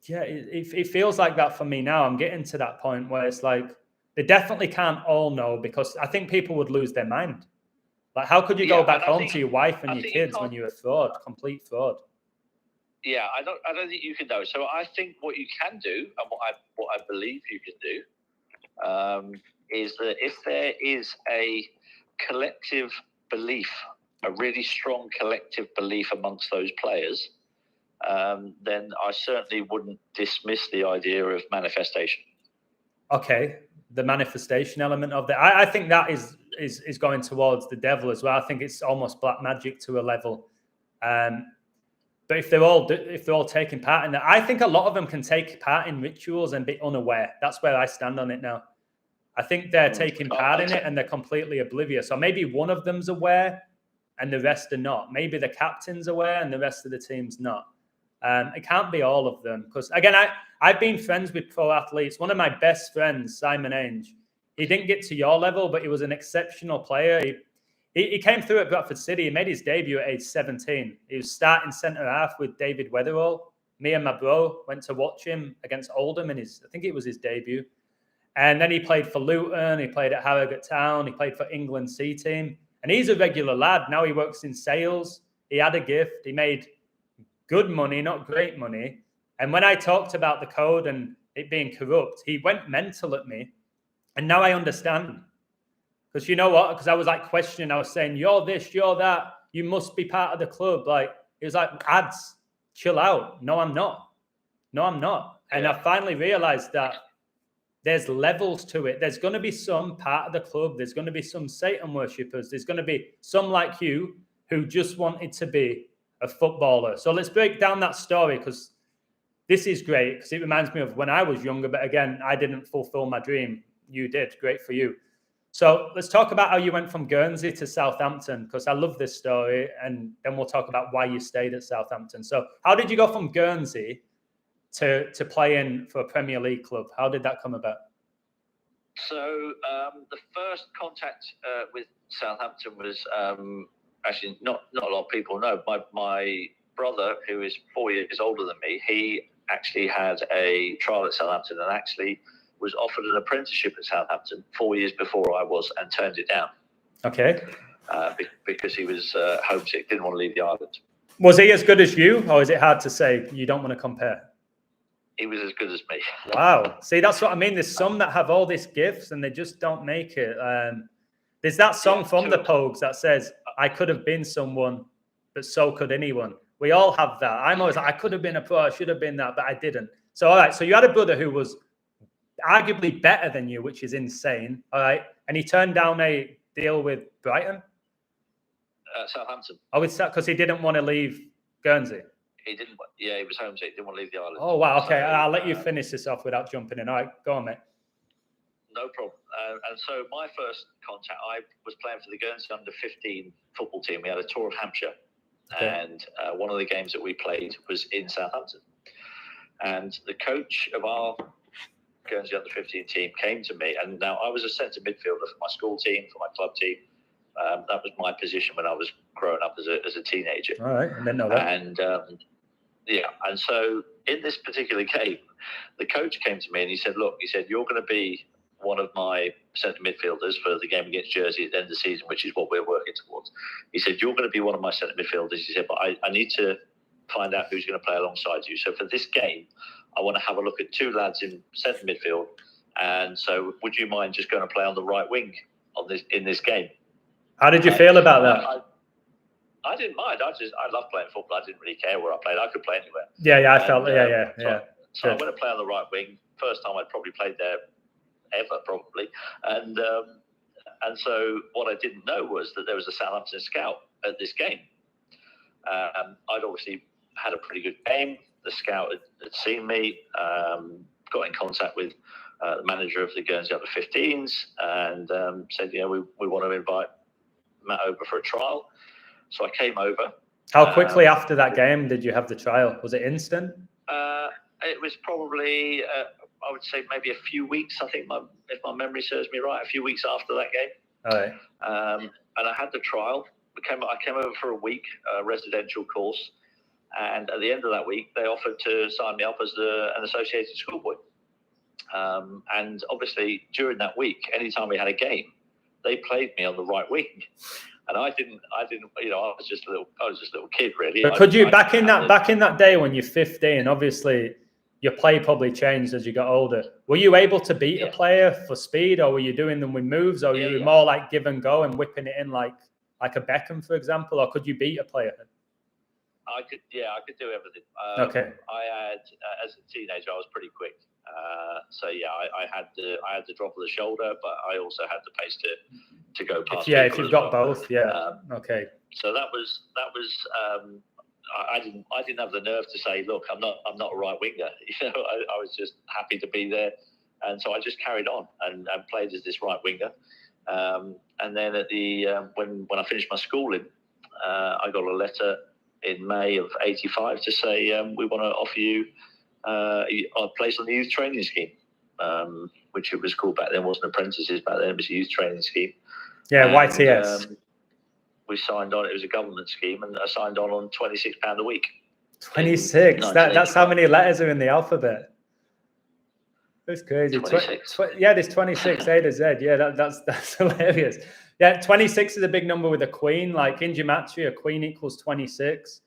Yeah, it feels like that for me now. I'm getting to that point where it's like they definitely can't all know, because I think people would lose their mind. Like, how could you go back home to your wife and your kids when you're a fraud, complete fraud? Yeah, I don't think you can know. So I think what you can do, and what I believe you can do, is that if there is a collective belief, a really strong collective belief amongst those players, then I certainly wouldn't dismiss the idea of manifestation. Okay, the manifestation element of that, I think that is going towards the devil as well. I think it's almost black magic to a level. But if they're all taking part in that, I think a lot of them can take part in rituals and be unaware. That's where I stand on it now. I think they're taking part in it and they're completely oblivious. Or maybe one of them's aware and the rest are not. Maybe the captain's aware and the rest of the team's not. It can't be all of them. Because, again, I've been friends with pro athletes. One of my best friends, Simon Ainge, he didn't get to your level, but he was an exceptional player. He came through at Bradford City. He made his debut at age 17. He was starting centre-half with David Weatherall. Me and my bro went to watch him against Oldham, I think it was his debut. And then he played for Luton. He played at Harrogate Town. He played for England C team. And he's a regular lad. Now he works in sales. He had a gift. He made good money, not great money. And when I talked about the code and it being corrupt, he went mental at me. And now I understand. Because you know what? Because I was like questioning. I was saying, you're this, you're that. You must be part of the club. Like, he was like, ads, chill out. No, I'm not. No, I'm not. And I finally realized that there's levels to it. There's going to be some part of the club. There's going to be some Satan worshippers. There's going to be some like you who just wanted to be a footballer. So let's break down that story, because this is great, because it reminds me of when I was younger. But again, I didn't fulfill my dream. You did. Great for you. So let's talk about how you went from Guernsey to Southampton, because I love this story. And then we'll talk about why you stayed at Southampton. So how did you go from Guernsey to playing for a Premier League club? How did that come about? So the first contact with Southampton was actually not a lot of people know. My brother, who is 4 years older than me, he actually had a trial at Southampton and actually was offered an apprenticeship at Southampton 4 years before I was, and turned it down. Okay. Because he was homesick, didn't want to leave the island. Was he as good as you, or is it hard to say? You don't want to compare? He was as good as me. Wow. See, that's what I mean. There's some that have all these gifts and they just don't make it. There's that song from the Pogues that says, I could have been someone, but so could anyone. We all have that. I'm always like, I could have been a pro, I should have been that, but I didn't. So, all right. So you had a brother who was arguably better than you, which is insane. All right. And he turned down a deal with Brighton? Southampton. Oh, it's because he didn't want to leave Guernsey. He didn't. Yeah, he was homesick. Didn't want to leave the island. Oh wow. Okay, so, I'll let you finish this off without jumping in. All right, go on, mate. No problem. And so my first contact, I was playing for the Guernsey under-15 football team. We had a tour of Hampshire, and one of the games that we played was in Southampton. And the coach of our Guernsey under-15 team came to me, and now I was a centre midfielder for my school team, for my club team. That was my position when I was growing up as a teenager. All right, I didn't know that. And and so in this particular game, the coach came to me and he said, "Look," he said, "you're going to be one of my centre midfielders for the game against Jersey at the end of the season, which is what we're working towards." He said, "You're going to be one of my centre midfielders." He said, "But I need to find out who's going to play alongside you. So for this game, I want to have a look at two lads in centre midfield. And so would you mind just going to play on the right wing in this game?" How did you feel about that? I didn't mind. I love playing football. I didn't really care where I played. I could play anywhere. Yeah, I felt. Yeah. So I went to play on the right wing. First time I'd probably played there ever, probably. And so what I didn't know was that there was a Southampton scout at this game. I'd obviously had a pretty good game. The scout had seen me, got in contact with the manager of the Guernsey under-15s, and said, we want to invite Matt over for a trial. So I came over. How quickly after that game did you have the trial? Was it instant? It was probably, I would say, maybe a few weeks. I think, if my memory serves me right, a few weeks after that game. All right. And I had the trial. I came over for a week, residential course. And at the end of that week, they offered to sign me up as an associated schoolboy. And obviously, during that week, anytime we had a game, they played me on the right wing. And I didn't, you know, I was just a little kid, really. But could you, back in that day when you're 15, obviously your play probably changed as you got older. Were you able to beat a player for speed, or were you doing them with moves, or you were more like give and go and whipping it in like a Beckham, for example, or could you beat a player? I could do everything. Okay. I had, as a teenager, I was pretty quick. So I had the drop of the shoulder, but I also had the pace to go past. If you've got both, okay. So that was I didn't have the nerve to say, look, I'm not a right winger. You know, I was just happy to be there, and so I just carried on and played as this right winger. And then at the when I finished my schooling, I got a letter in May of '85 to say we want to offer you a place on the youth training scheme, which it was called back then. It wasn't apprentices back then; it was a youth training scheme. Yeah, YTS. We signed on. It was a government scheme, and I signed on £26 a week. 26. That's how many letters are in the alphabet. That's crazy. 26. There's 26 A to Z. Yeah, that's hilarious. Yeah, 26 is a big number with a queen. Like in gematria, a queen equals 26.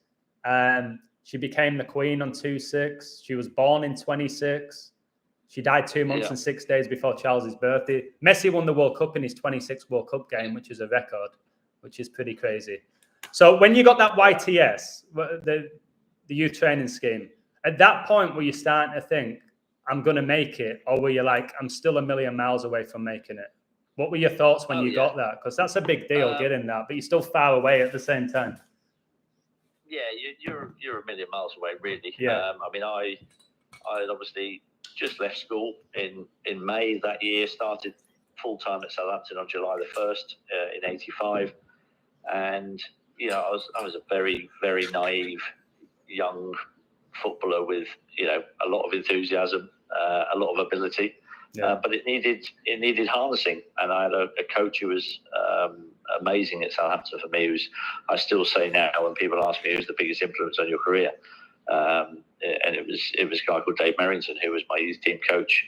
She became the queen on 2/6. She was born in 26. She died 2 months and 6 days before Charles's birthday. Messi won the World Cup in his 26th World Cup game, which is a record, which is pretty crazy. So when you got that YTS, the youth training scheme, at that point were you starting to think, I'm going to make it? Or were you like, I'm still a million miles away from making it? What were your thoughts when you got that? Because that's a big deal getting that, but you're still far away at the same time. Yeah, you're a million miles away, really. Yeah. I mean, I had obviously just left school in May that year, started full-time at Southampton on July the 1st in '85. And, you know, I was a very, very naive young footballer with, you know, a lot of enthusiasm, a lot of ability. Yeah. But it needed harnessing. And I had a coach who was amazing at Southampton for me, who's, I still say now when people ask me who's the biggest influence on your career, and it was a guy called Dave Merrington, who was my youth team coach,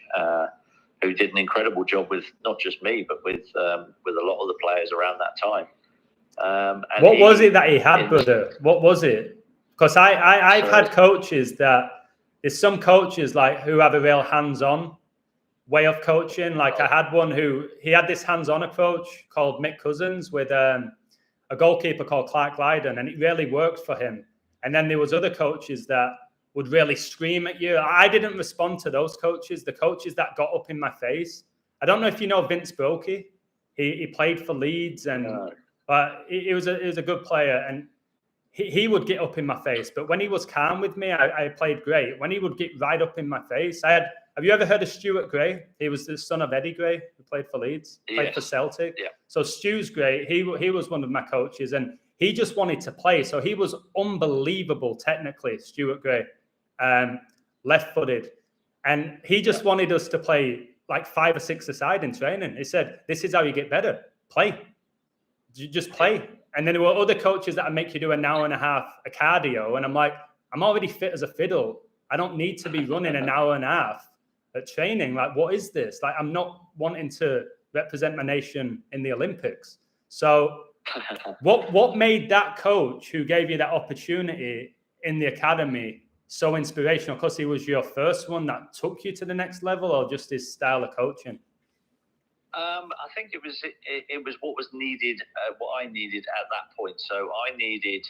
who did an incredible job with not just me, but with a lot of the players around that time. What was it that he had, brother? What was it? Because I've had coaches there's some coaches like who have a real hands-on way of coaching. Like I had one he had this hands-on approach called Mick Cousins with a goalkeeper called Clark Lydon, and it really worked for him. And then there was other coaches that would really scream at you. I didn't respond to those coaches. The coaches that got up in my face. I don't know if you know Vince Brokey. He played for Leeds, and he was a good player, and he would get up in my face. But when he was calm with me, I played great. When he would get right up in my face, have you ever heard of Stuart Gray? He was the son of Eddie Gray, who played for Leeds, played for Celtic. Yeah. So Stu's great. He was one of my coaches, and he just wanted to play. So he was unbelievable technically, Stuart Gray, left-footed. And he just wanted us to play like 5 or 6 aside in training. He said, this is how you get better. Play. You just play. And then there were other coaches that would make you do an hour and a half of cardio. And I'm like, I'm already fit as a fiddle. I don't need to be running an hour and a half at training. Like, what is this? Like, I'm not wanting to represent my nation in the Olympics. So what made that coach who gave you that opportunity in the academy so inspirational? Because he was your first one that took you to the next level, or just his style of coaching? I think it was what was needed, what I needed at that point. So I needed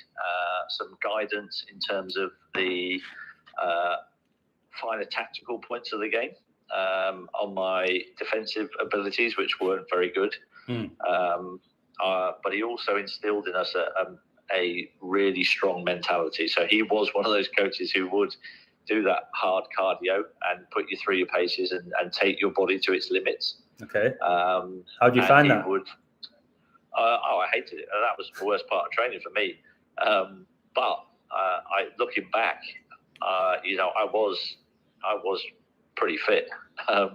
some guidance in terms of the finer tactical points of the game, on my defensive abilities, which weren't very good. But he also instilled in us a really strong mentality. So he was one of those coaches who would do that hard cardio and put you through your paces and take your body to its limits. Okay. How do you find that? I hated it. That was the worst part of training for me. But looking back, you know, I was pretty fit. I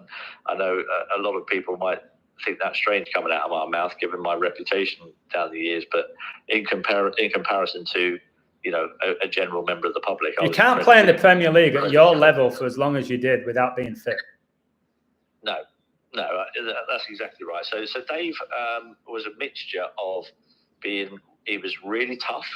know a lot of people might think that's strange coming out of my mouth, given my reputation down the years. But in comparison to, you know, a general member of the public, you can't play in the Premier League at your level for as long as you did without being fit. No, that's exactly right. So Dave was a mixture of was really tough,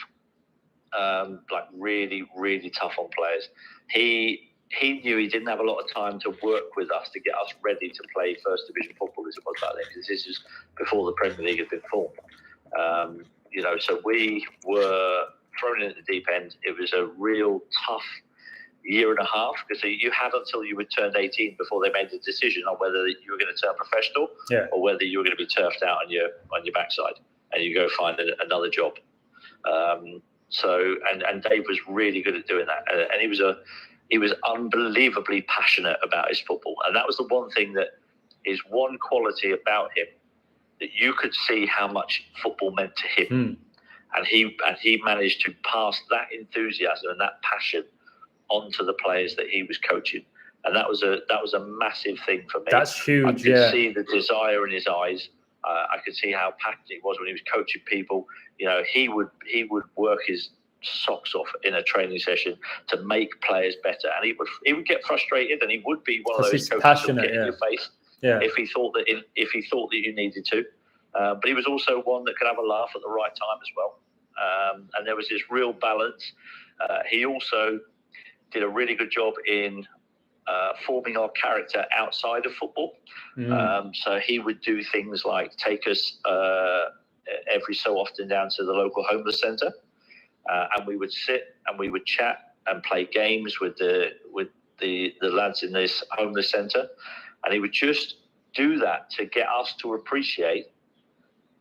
like really, really tough on players. He knew he didn't have a lot of time to work with us to get us ready to play first division football as it was back then, because this is before the Premier League had been formed. So we were thrown in at the deep end. It was a real tough year and a half, because you had until you had turned 18 before they made the decision on whether you were going to turn professional or whether you were going to be turfed out on your backside and you go find another job. And Dave was really good at doing that, and he was unbelievably passionate about his football, and that was the one thing that is one quality about him, that you could see how much football meant to him, and he managed to pass that enthusiasm and that passion onto the players that he was coaching, and that was a massive thing for me. That's huge. I could see the desire in his eyes. I could see how passionate he was when he was coaching people. He would work his socks off in a training session to make players better, and he would get frustrated, and he would be one of those coaches that would get in your face if he thought that you needed to. But he was also one that could have a laugh at the right time as well. And there was this real balance. He also did a really good job in forming our character outside of football. So he would do things like take us every so often down to the local homeless centre, and we would sit and we would chat and play games with the lads in this homeless centre, and he would just do that to get us to appreciate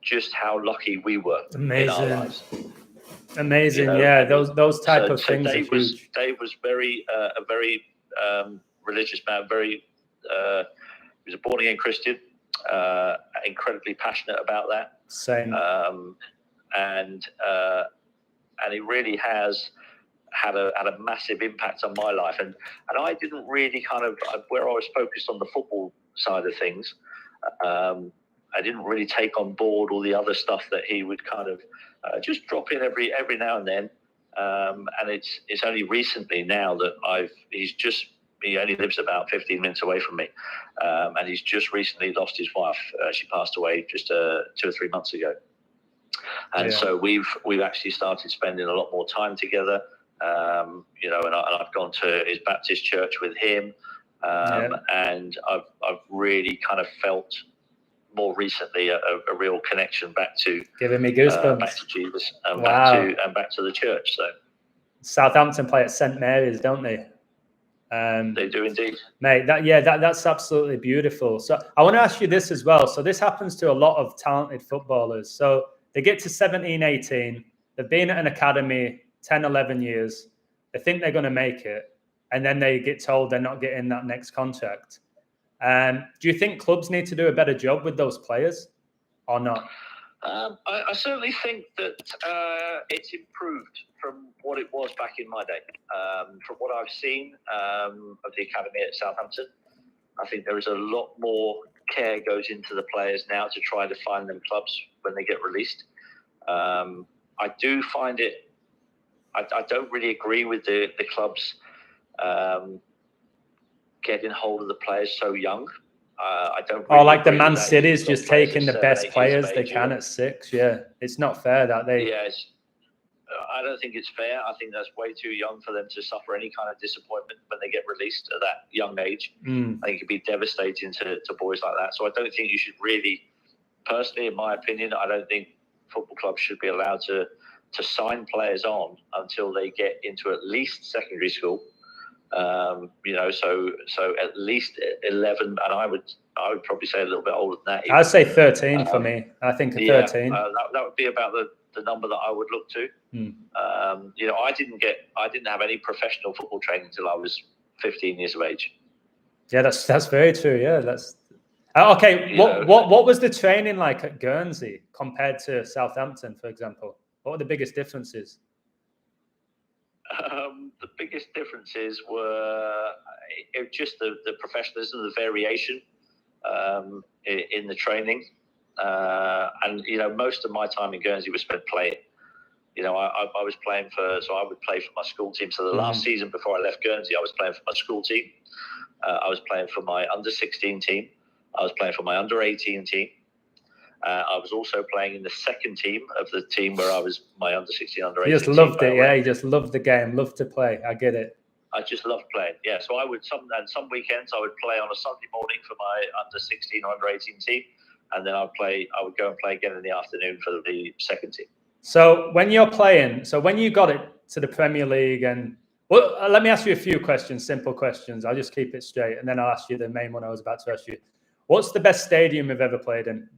just how lucky we were in our lives. Amazing, those type of things. Dave was a very religious man. He was a born again Christian, incredibly passionate about that. Same. And he really has had a massive impact on my life. And I didn't really where I was focused on the football side of things, I didn't really take on board all the other stuff that he would just drop in every now and then. And it's only recently now that he only lives about 15 minutes away from me. And he's just recently lost his wife. She passed away just 2 or 3 months ago. And so we've actually started spending a lot more time together. And I've gone to his Baptist church with him. And I've really felt more recently a real connection back to giving me goosebumps, back to Jesus and back to the church. So Southampton play at St Mary's, don't they? They do indeed, mate. That's absolutely beautiful. So I want to ask you this as well. So this happens to a lot of talented footballers. So they get to 17, 18. They've been at an academy 10, 11 years. They think they're going to make it, and then they get told they're not getting that next contract. Do you think clubs need to do a better job with those players or not? I certainly think that it's improved from what it was back in my day. From what I've seen of the academy at Southampton, I think there is a lot more care goes into the players now to try to find them clubs when they get released. I do find it, I don't really agree with the clubs getting hold of the players so young. I don't. Really like the Man City's just taking the best players they can at 6. Yeah, it's not fair that they. Yeah, I don't think it's fair. I think that's way too young for them to suffer any kind of disappointment when they get released at that young age. I think it could be devastating to boys like that. So I don't think you should really, personally, in my opinion, I don't think football clubs should be allowed to sign players on until they get into at least secondary school. So at least 11, and I would probably say a little bit older than that. I'd say 13 for me. I think 13. That would be about the number that I would look to. I didn't have any professional football training until I was 15 years of age. Yeah, that's very true. Yeah, that's okay. What was the training like at Guernsey compared to Southampton, for example? What were the biggest differences? The biggest differences were just the professionalism, the variation in the training. And most of my time in Guernsey was spent playing. I was playing I would play for my school team. So the last season before I left Guernsey, I was playing for my school team. I was playing for my under-16 team. I was playing for my under-18 team. I was also playing in the second team of the team where I was my under-16, under-18. You just loved it, yeah. You just loved the game, loved to play. I get it. I just loved playing, yeah. So I would some weekends I would play on a Sunday morning for my under-16 or under-18 team, and then I would go and play again in the afternoon for the second team. So when you're playing, when you got it to the Premier League, and well, let me ask you a few questions, simple questions. I'll just keep it straight, and then I'll ask you the main one I was about to ask you. What's the best stadium you've ever played in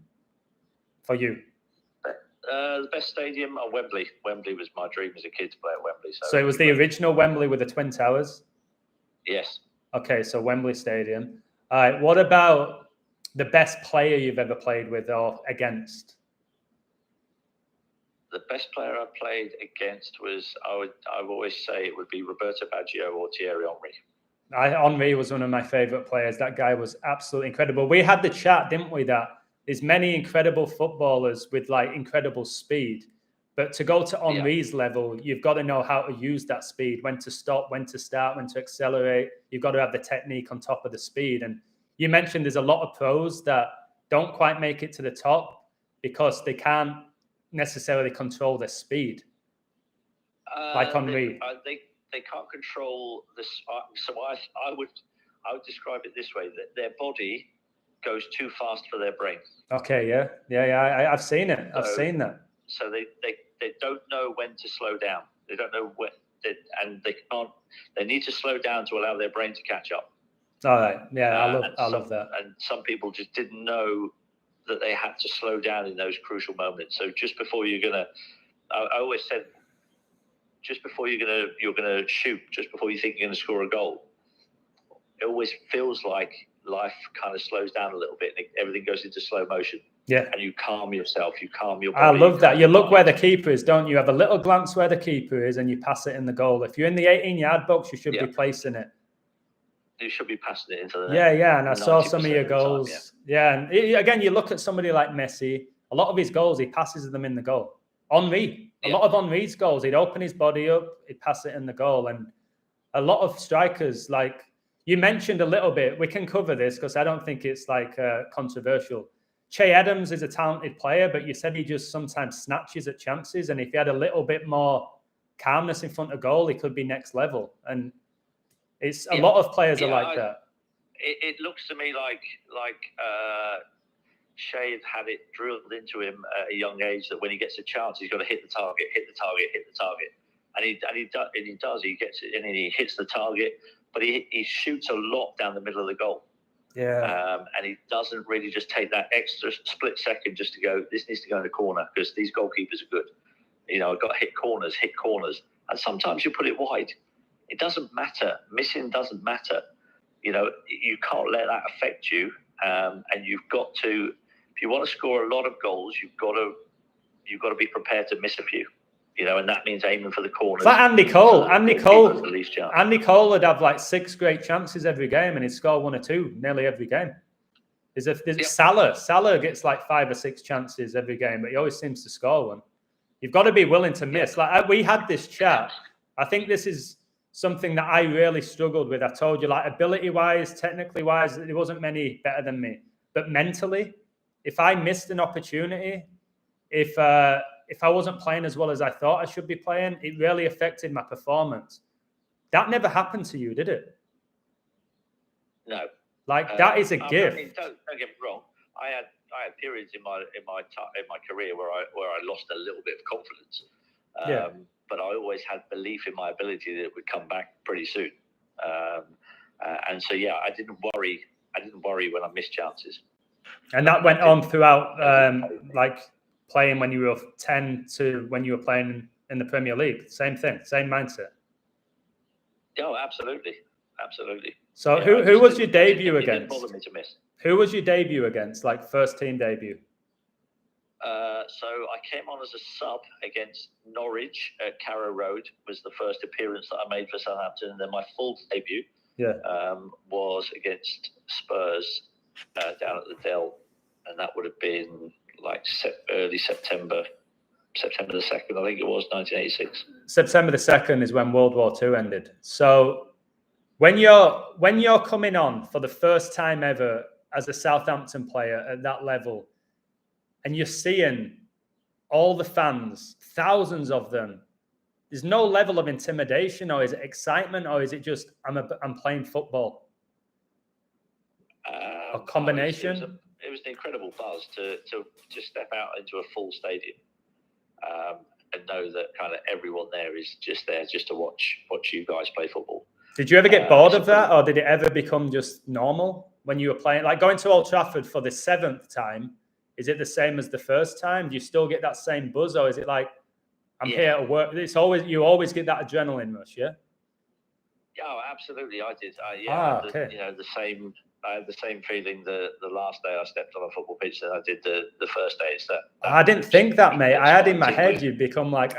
for you? The best stadium, Wembley. Wembley was my dream as a kid to play at Wembley. So it was the original Wembley with the Twin Towers? Yes. Okay, so Wembley Stadium. All right, what about the best player you've ever played with or against? The best player I played against was, I would always say it would be Roberto Baggio or Thierry Henry. Henry was one of my favourite players. That guy was absolutely incredible. We had the chat, didn't we, that there's many incredible footballers with like incredible speed. But to go to Henry's level, you've got to know how to use that speed, when to stop, when to start, when to accelerate. You've got to have the technique on top of the speed. And you mentioned there's a lot of pros that don't quite make it to the top because they can't necessarily control their speed. Like Henry. They can't control this. So I would describe it this way, that their body goes too fast for their brain. Okay, yeah. I've seen it. I've seen that. So they don't know when to slow down. They don't know when, and they can't. They need to slow down to allow their brain to catch up. All right, yeah, I love that. And some people just didn't know that they had to slow down in those crucial moments. So just before you're gonna, I always said, just before you're gonna shoot, just before you think you're gonna score a goal, it always feels like life kind of slows down a little bit and everything goes into slow motion. Yeah. And you calm yourself, you calm your body. I love that. You look where the keeper is, don't you? Have a little glance where the keeper is and you pass it in the goal. If you're in the 18-yard box, you should be placing it. You should be passing it into the net. Yeah. And I saw some of your goals. And again, you look at somebody like Messi, a lot of his goals, he passes them in the goal. Henry, a lot of Henry's goals, he'd open his body up, he'd pass it in the goal. And a lot of strikers, like you mentioned a little bit, we can cover this because I don't think it's like controversial. Che Adams is a talented player, but you said he just sometimes snatches at chances. And if he had a little bit more calmness in front of goal, he could be next level. And it's a lot of players are like that. It looks to me like Che had it drilled into him at a young age that when he gets a chance, he's got to hit the target. And he does. He gets it and he hits the target, but he shoots a lot down the middle of the goal. Yeah. And he doesn't really just take that extra split second just to go, this needs to go in the corner because these goalkeepers are good. You know, I've got to hit corners. And sometimes you put it wide. It doesn't matter. Missing doesn't matter. You know, you can't let that affect you. And you've got to, if you want to score a lot of goals, you've got to be prepared to miss a few. You know, and that means aiming for the corners. It's like Andy Cole. Andy Cole would have like 6 great chances every game and he'd score 1 or 2 nearly every game. Salah gets like 5 or 6 chances every game, but he always seems to score 1. You've got to be willing to miss. Like we had this chat. I think this is something that I really struggled with. I told you, like ability-wise, technically-wise, there wasn't many better than me. But mentally, if I missed an opportunity, if I wasn't playing as well as I thought I should be playing, it really affected my performance. That never happened to you, did it? No. Like that is a gift. I mean, don't get me wrong. I had periods in my career where I lost a little bit of confidence. But I always had belief in my ability that it would come back pretty soon. And so I didn't worry. When I missed chances. And that went on throughout, like playing when you were 10 to when you were playing in the Premier League. Same thing, same mindset. Oh, absolutely. So who was your debut against? It didn't bother me to miss. Who was your debut against, like first team debut? So I came on as a sub against Norwich at Carrow Road, was the first appearance that I made for Southampton. And then my full debut was against Spurs down at the Dell. And that would have been like early September the 2nd, I think it was, 1986. September the 2nd is when World War II ended. So when you're coming on for the first time ever as a Southampton player at that level, and you're seeing all the fans, thousands of them. There's no level of intimidation, or is it excitement, or is it just I'm playing football? A combination. It was an incredible buzz to just step out into a full stadium and know that kind of everyone there is just there just to watch you guys play football. Did you ever get bored of that, or did it ever become just normal when you were playing? Like going to Old Trafford for the 7th time, is it the same as the first time? Do you still get that same buzz, or is it like I'm here at work? You always get that adrenaline rush, yeah? Yeah, absolutely. I did. Okay. I had the same feeling the last day I stepped on a football pitch than I did the first day. It's that I didn't think that, mate. I had in my head you'd become like,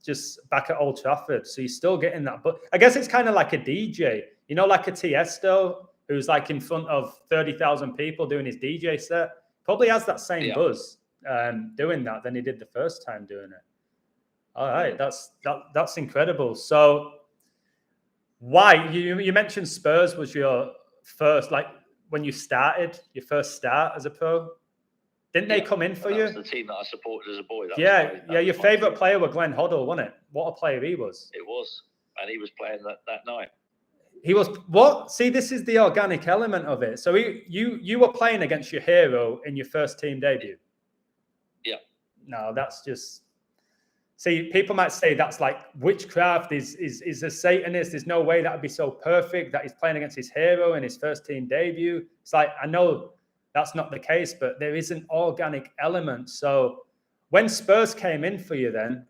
just back at Old Trafford. So you're still getting that. But I guess it's kind of like a DJ, you know, like a Tiesto who's like in front of 30,000 people doing his DJ set. Probably has that same buzz doing that than he did the first time doing it. All right, that's incredible. So why you mentioned Spurs was your first, like when you started your first start as a pro? Didn't they come in for you? That was the team that I supported as a boy. Your favourite player was Glenn Hoddle, wasn't it? What a player he was. It was, and he was playing that night. He was what? See, this is the organic element of it. So you were playing against your hero in your first team debut. Yeah. No, that's just. See, people might say that's like witchcraft. Is a Satanist. There's no way that would be so perfect that he's playing against his hero in his first team debut. It's like, I know that's not the case, but there is an organic element. So when Spurs came in for you then,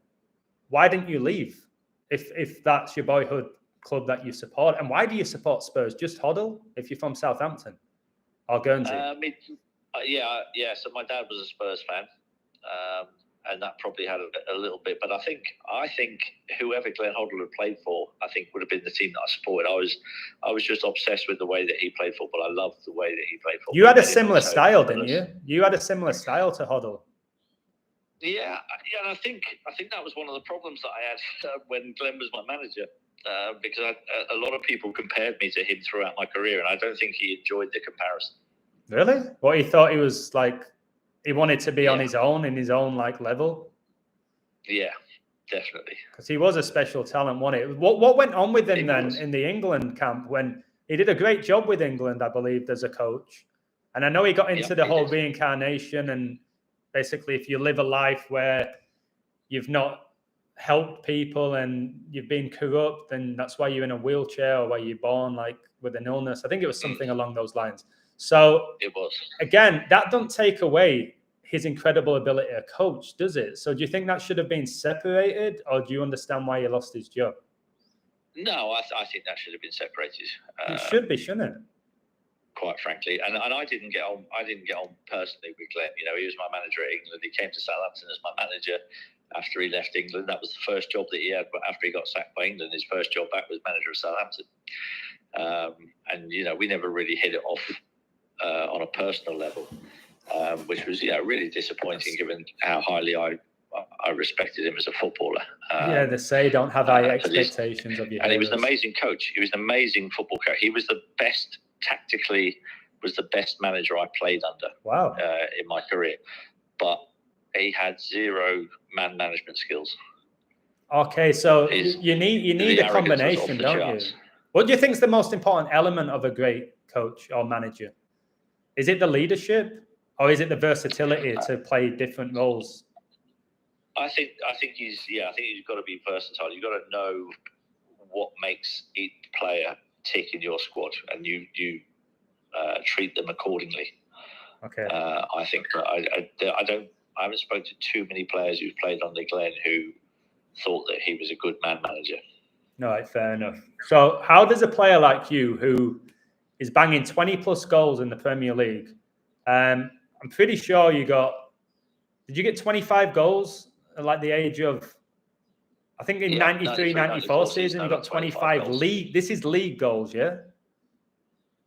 why didn't you leave? If that's your boyhood club that you support, and why do you support Spurs? Just Hoddle if you're from Southampton or Guernsey? So my dad was a Spurs fan. And that probably had a little bit, but I think whoever Glenn Hoddle had played for, I think would have been the team that I supported. I was just obsessed with the way that he played football. I loved the way that he played football. You had a similar style, didn't you? You had a similar style to Hoddle. Yeah, and I think that was one of the problems that I had when Glenn was my manager, because a lot of people compared me to him throughout my career, and I don't think he enjoyed the comparison. Really? What, he thought he was like? He wanted to be on his own, in his own like level. Yeah, definitely. Because he was a special talent, wasn't it? What went on with him then in the England camp when he did a great job with England, I believe, as a coach. And I know he got into the whole reincarnation, and basically if you live a life where you've not helped people and you've been corrupt, then that's why you're in a wheelchair or why you're born like with an illness. I think it was something along those lines. So it was. Again, that don't take away his incredible ability to coach, does it? So do you think that should have been separated, or do you understand why he lost his job? No, I think that should have been separated. It should be, shouldn't it? Quite frankly, and I didn't get on. I didn't get on personally with Glenn. You know, he was my manager at England. He came to Southampton as my manager after he left England. That was the first job that he had. But after he got sacked by England, his first job back was manager of Southampton. And you know, we never really hit it off on a personal level, which was really disappointing given how highly I respected him as a footballer. They say don't have high expectations of you. And he was an amazing coach. He was an amazing football coach. He was the best tactically. Was the best manager I played under. Wow. In my career, but he had zero man management skills. Okay, so you need a combination, don't you? What do you think is the most important element of a great coach or manager? Is it the leadership, or is it the versatility to play different roles? I think he's got to be versatile. You've got to know what makes each player tick in your squad, and you treat them accordingly. Okay. I think I haven't spoken to too many players who've played under Glenn who thought that he was a good man manager. No, right, fair enough. So how does a player like you, who is banging 20 plus goals in the Premier League, I'm pretty sure did you get 25 goals at like the age of, I think in 93, 94 season, you got 25 league. This is league goals, yeah?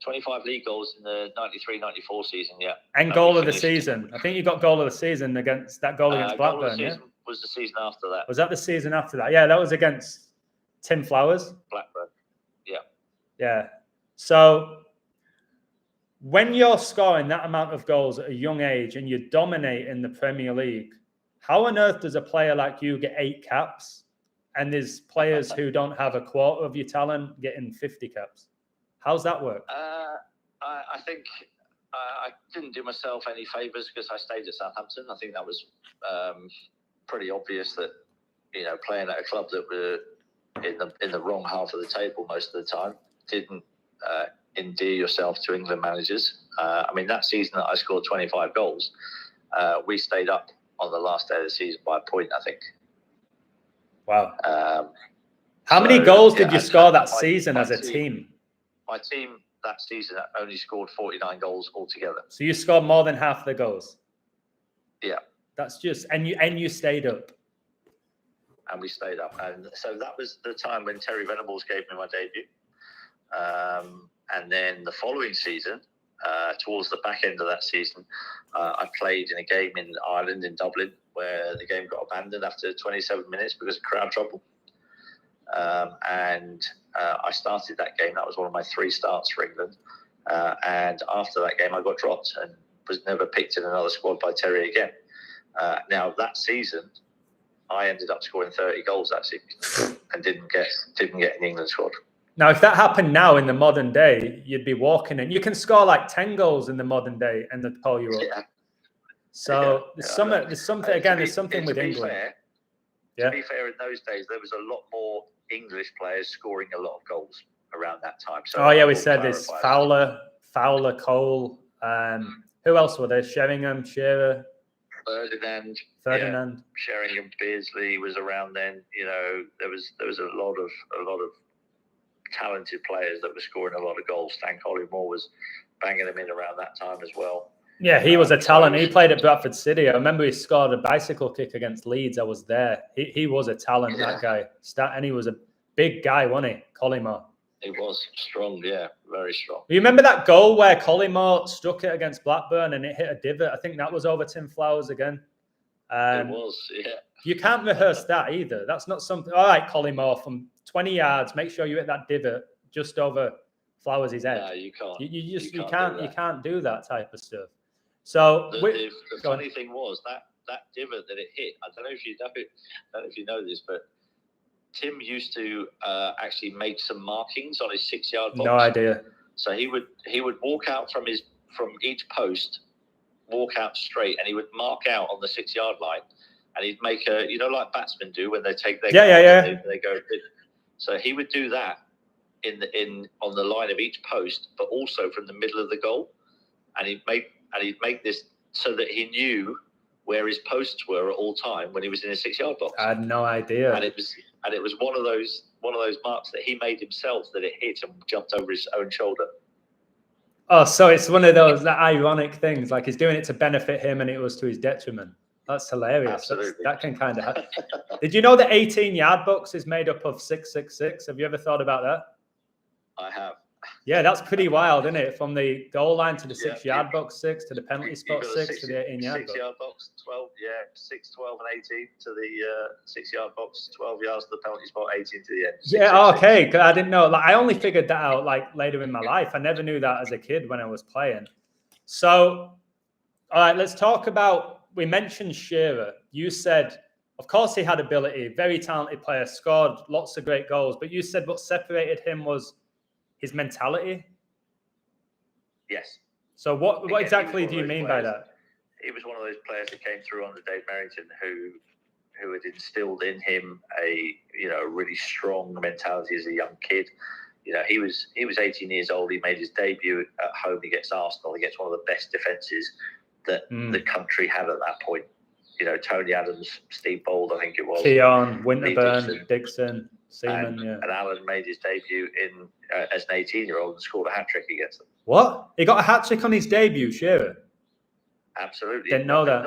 25 league goals in the 93-94 season, yeah. And goal of the season. I think you got goal of the season against Blackburn, goal of the season was the season after that. Was that the season after that? Yeah, that was against Tim Flowers. Blackburn, yeah. Yeah. So When you're scoring that amount of goals at a young age and you dominate in the Premier League, how on earth does a player like you get 8 caps? And there's players who don't have a quarter of your talent getting 50 caps. How's that work? I think I didn't do myself any favours because I stayed at Southampton. I think that was pretty obvious that, playing at a club that were in the wrong half of the table most of the time didn't endear yourself to England managers. That season that I scored 25 goals, we stayed up on the last day of the season by a point, I think. Wow. How many goals did you score that season as a team? My team that season only scored 49 goals altogether. So you scored more than half the goals? Yeah. That's just, and you stayed up. And we stayed up. And so that was the time when Terry Venables gave me my debut. And then the following season, towards the back end of that season, I played in a game in Ireland, in Dublin, where the game got abandoned after 27 minutes because of crowd trouble. And I started that game. That was one of my 3 starts for England. And after that game, I got dropped and was never picked in another squad by Terry again. Now, that season, I ended up scoring 30 goals that season and didn't get an England squad. Now, if that happened now in the modern day, you'd be walking in. You can score like 10 goals in the modern day and they'd call you up. Yeah. So there's something again. There's something with England. To be fair, in those days there was a lot more English players scoring a lot of goals around that time. So we said there's Fowler, Cole. Who else were there? Sheringham, Shearer, Ferdinand. Yeah. Sheringham, Beardsley was around then. There was a lot of talented players that were scoring a lot of goals. Stan Collymore was banging them in around that time as well. Yeah, he was a talent. He played at Bradford City. I remember he scored a bicycle kick against Leeds. I was there. He was a talent, that guy. And he was a big guy, wasn't he? Collymore. He was strong, yeah, very strong. You remember that goal where Collymore struck it against Blackburn and it hit a divot? I think that was over Tim Flowers again. It was, yeah. You can't rehearse that either. That's not something. All right, Collymore, from 20 yards, make sure you hit that divot just over Flowers' head. No, you can't. You can't do that type of stuff. So the funny thing was that divot that it hit. I don't know if you know this, but Tim used to actually make some markings on his 6-yard box. No idea. So he would walk out from each post, walk out straight, and he would mark out on the 6-yard line, and he'd make a like batsmen do when they take their they go. So he would do that on the line of each post, but also from the middle of the goal, and he'd make this so that he knew where his posts were at all time when he was in a 6-yard box. I had no idea. And it was one of those marks that he made himself that it hit and jumped over his own shoulder. Oh, so it's one of those ironic things, like he's doing it to benefit him and it was to his detriment. That's hilarious. Absolutely. That can kind of happen. Did you know the 18-yard box is made up of 666? Have you ever thought about that? I have. Yeah, that's pretty wild, isn't it? From the goal line to the 6-yard box 6 to the penalty spot 6 to the 18-yard box. 6-yard box 12, 6, 12, and 18 to the 6-yard box, 12 yards to the penalty spot, 18 to the end. 6, okay. Because I didn't know. Like, I only figured that out later in my life. I never knew that as a kid when I was playing. So, all right, let's talk about. We mentioned Shearer. You said, of course, he had ability, very talented player, scored lots of great goals. But you said what separated him was his mentality? Yes. So what exactly do you mean by that? He was one of those players that came through under Dave Merrington who had instilled in him a really strong mentality as a young kid. He was 18 years old. He made his debut at home against Arsenal, against one of the best defences that the country had at that point. Tony Adams, Steve Bold, I think it was. Keon, Winterburn, Dixon, Seaman, and Alan made his debut as an 18-year-old and scored a hat-trick against them. What? He got a hat-trick on his debut, Shearer? Absolutely. Didn't know that.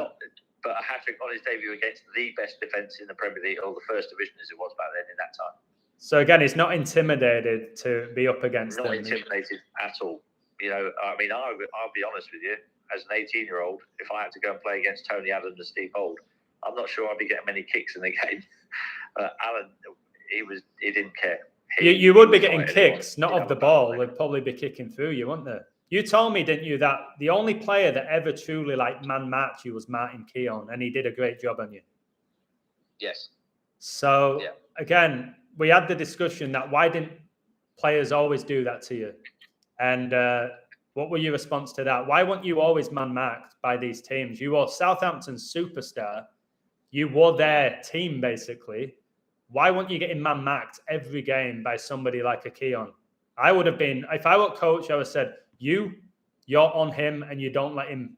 But a hat-trick on his debut against the best defence in the Premier League, or the First Division as it was back then in that time. So again, he's not intimidated to be up against them. Not intimidated at all. I'll be honest with you. As an 18-year-old, if I had to go and play against Tony Adams and Steve Bold, I'm not sure I'd be getting many kicks in the game. Alan, he didn't care. You would be getting kicks, not of the ball. They'd probably be kicking through you, wouldn't they? You told me, didn't you, that the only player that ever truly like man-marked you was Martin Keown, and he did a great job on you. Yes. So again, we had the discussion that why didn't players always do that to you? And what were your response to that? Why weren't you always man-marked by these teams? You were Southampton's superstar. You were their team, basically. Why weren't you getting man-marked every game by somebody like a Keown? I would have been, if I were coach, I would have said, you're on him and you don't let him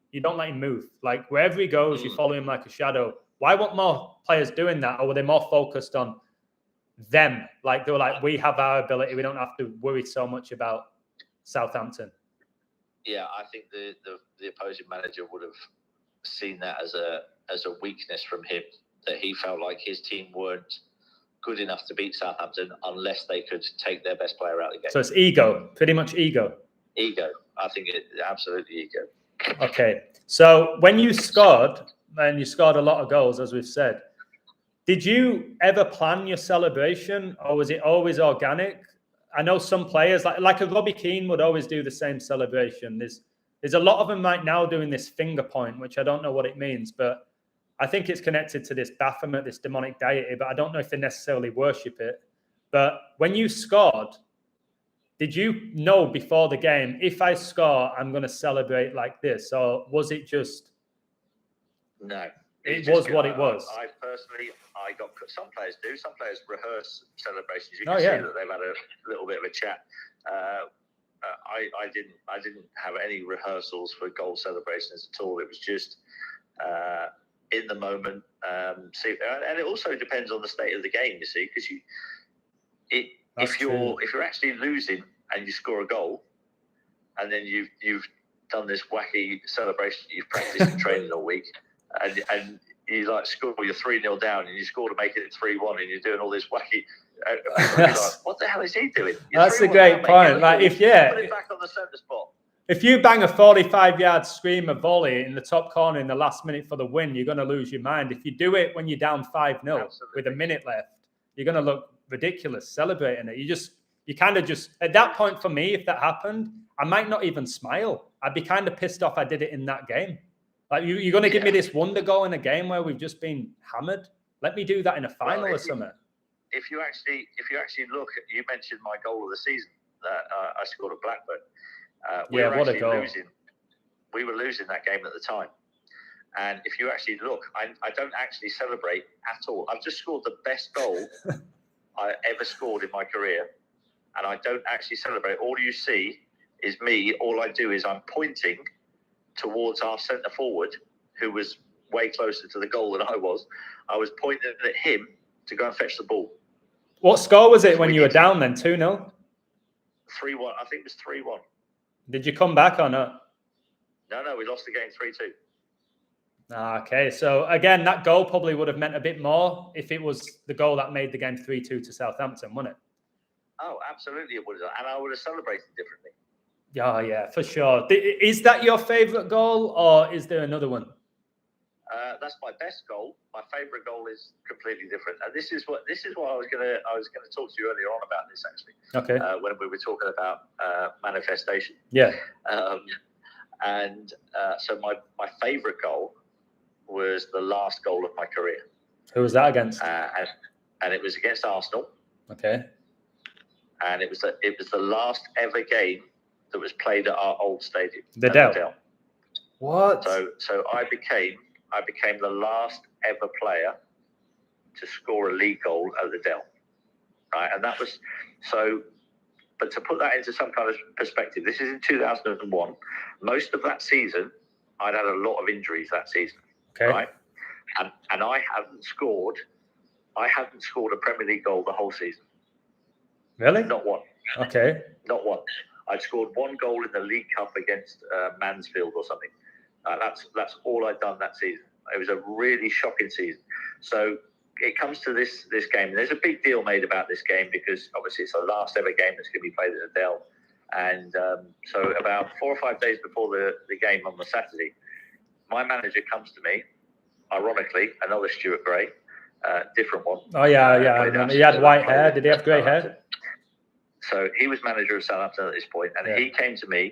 move. Like wherever he goes, you follow him like a shadow. Why weren't more players doing that? Or were they more focused on them? Like they were like, we have our ability. We don't have to worry so much about Southampton. Yeah, I think the opposing manager would have seen that as a weakness from him, that he felt like his team weren't good enough to beat Southampton unless they could take their best player out of the game. So it's ego, pretty much ego. Ego. I think it absolutely ego. Okay. So when you scored, and you scored a lot of goals, as we've said, did you ever plan your celebration or was it always organic? I know some players, like a Robbie Keane would always do the same celebration. There's a lot of them right now doing this finger point, which I don't know what it means, but I think it's connected to this Baphomet, this demonic deity, but I don't know if they necessarily worship it. But when you scored, did you know before the game, if I score, I'm going to celebrate like this? Or was it just... No. It was what it was. I personally got... Some players do. Some players rehearse celebrations. You can see that they've had a little bit of a chat. I didn't have any rehearsals for goal celebrations at all. It was just... in the moment, and it also depends on the state of the game. You see, because if you're actually losing and you score a goal, and then you've done this wacky celebration you've practiced in training all week, and you like score, you're 3-0 down, and you score to make it 3-1, and you're doing all this wacky. Like, what the hell is he doing? That's a great point. Like if put it back on the centre spot. If you bang a 45-yard screamer volley in the top corner in the last minute for the win, you're going to lose your mind. If you do it when you're down 5-0 with a minute left, you're going to look ridiculous celebrating it. You kind of just, at that point for me, if that happened, I might not even smile. I'd be kind of pissed off I did it in that game. Like you're going to give me this wonder goal in a game where we've just been hammered? Let me do that in a final or something. If you actually look, you mentioned my goal of the season that I scored at Blackburn. What a goal. We were losing that game at the time. And if you actually look, I don't actually celebrate at all. I've just scored the best goal I ever scored in my career. And I don't actually celebrate. All you see is me. All I do is I'm pointing towards our centre forward, who was way closer to the goal than I was. I was pointing at him to go and fetch the ball. What score was it when you were down then? 2-0? 3-1. I think it was 3-1. Did you come back or not? No, we lost the game 3-2. Okay, so again, that goal probably would have meant a bit more if it was the goal that made the game 3-2 to Southampton, wouldn't it? Oh, absolutely it would have. And I would have celebrated differently. Yeah, for sure. Is that your favourite goal or is there another one? That's my best goal. My favourite goal is completely different. And this is what I was gonna talk to you earlier on about this actually. Okay. When we were talking about manifestation. Yeah. So my favourite goal was the last goal of my career. Who was that against? And it was against Arsenal. Okay. And it was the last ever game that was played at our old stadium. The Dell. What? So I became the last ever player to score a league goal at the Dell. Right, and that was so. But to put that into some kind of perspective, this is in 2001. Most of that season, I'd had a lot of injuries that season. Okay. Right, and I hadn't scored a Premier League goal the whole season. Really? Not one. Okay. Not one. I'd scored one goal in the League Cup against Mansfield or something. That's all I'd done that season. It was a really shocking season. So it comes to this game. There's a big deal made about this game because obviously it's the last ever game that's going to be played at the Dell. And so about 4 or 5 days before the game on the Saturday, my manager comes to me, ironically, another Stuart Gray, different one. Oh, yeah. He had white hair. Did he have grey hair? So he was manager of Southampton at this point, and he came to me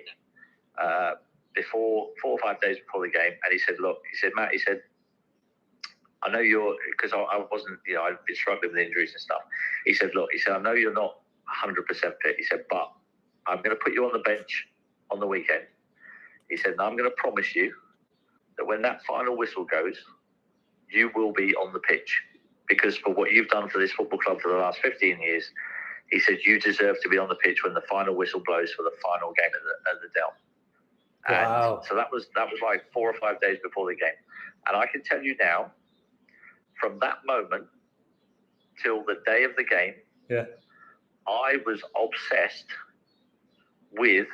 before 4 or 5 days before the game, and he said, "Look," he said, "Matt," he said, "I know you're," because I wasn't, I've been struggling with injuries and stuff. He said, "Look," he said, "I know you're not 100% fit." He said, "But I'm going to put you on the bench on the weekend." He said, "And I'm going to promise you that when that final whistle goes, you will be on the pitch, because for what you've done for this football club for the last 15 years, he said, you deserve to be on the pitch when the final whistle blows for the final game at the Dell." Wow. And so that was like 4 or 5 days before the game. And I can tell you now, from that moment till the day of the game, I was obsessed with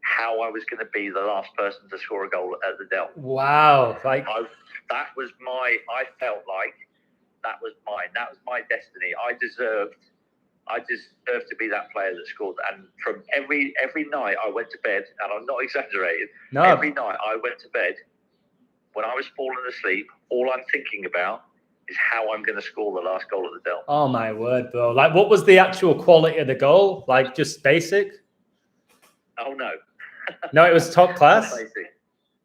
how I was going to be the last person to score a goal at the Dell. Wow. I felt like that was mine. That was my destiny. I deserved to be that player that scored. And from every night I went to bed, and I'm not exaggerating, every night I went to bed, when I was falling asleep, all I'm thinking about is how I'm going to score the last goal at the Dell. Oh my word, bro. Like, what was the actual quality of the goal? Like, just basic? Oh, no. No, it was top class?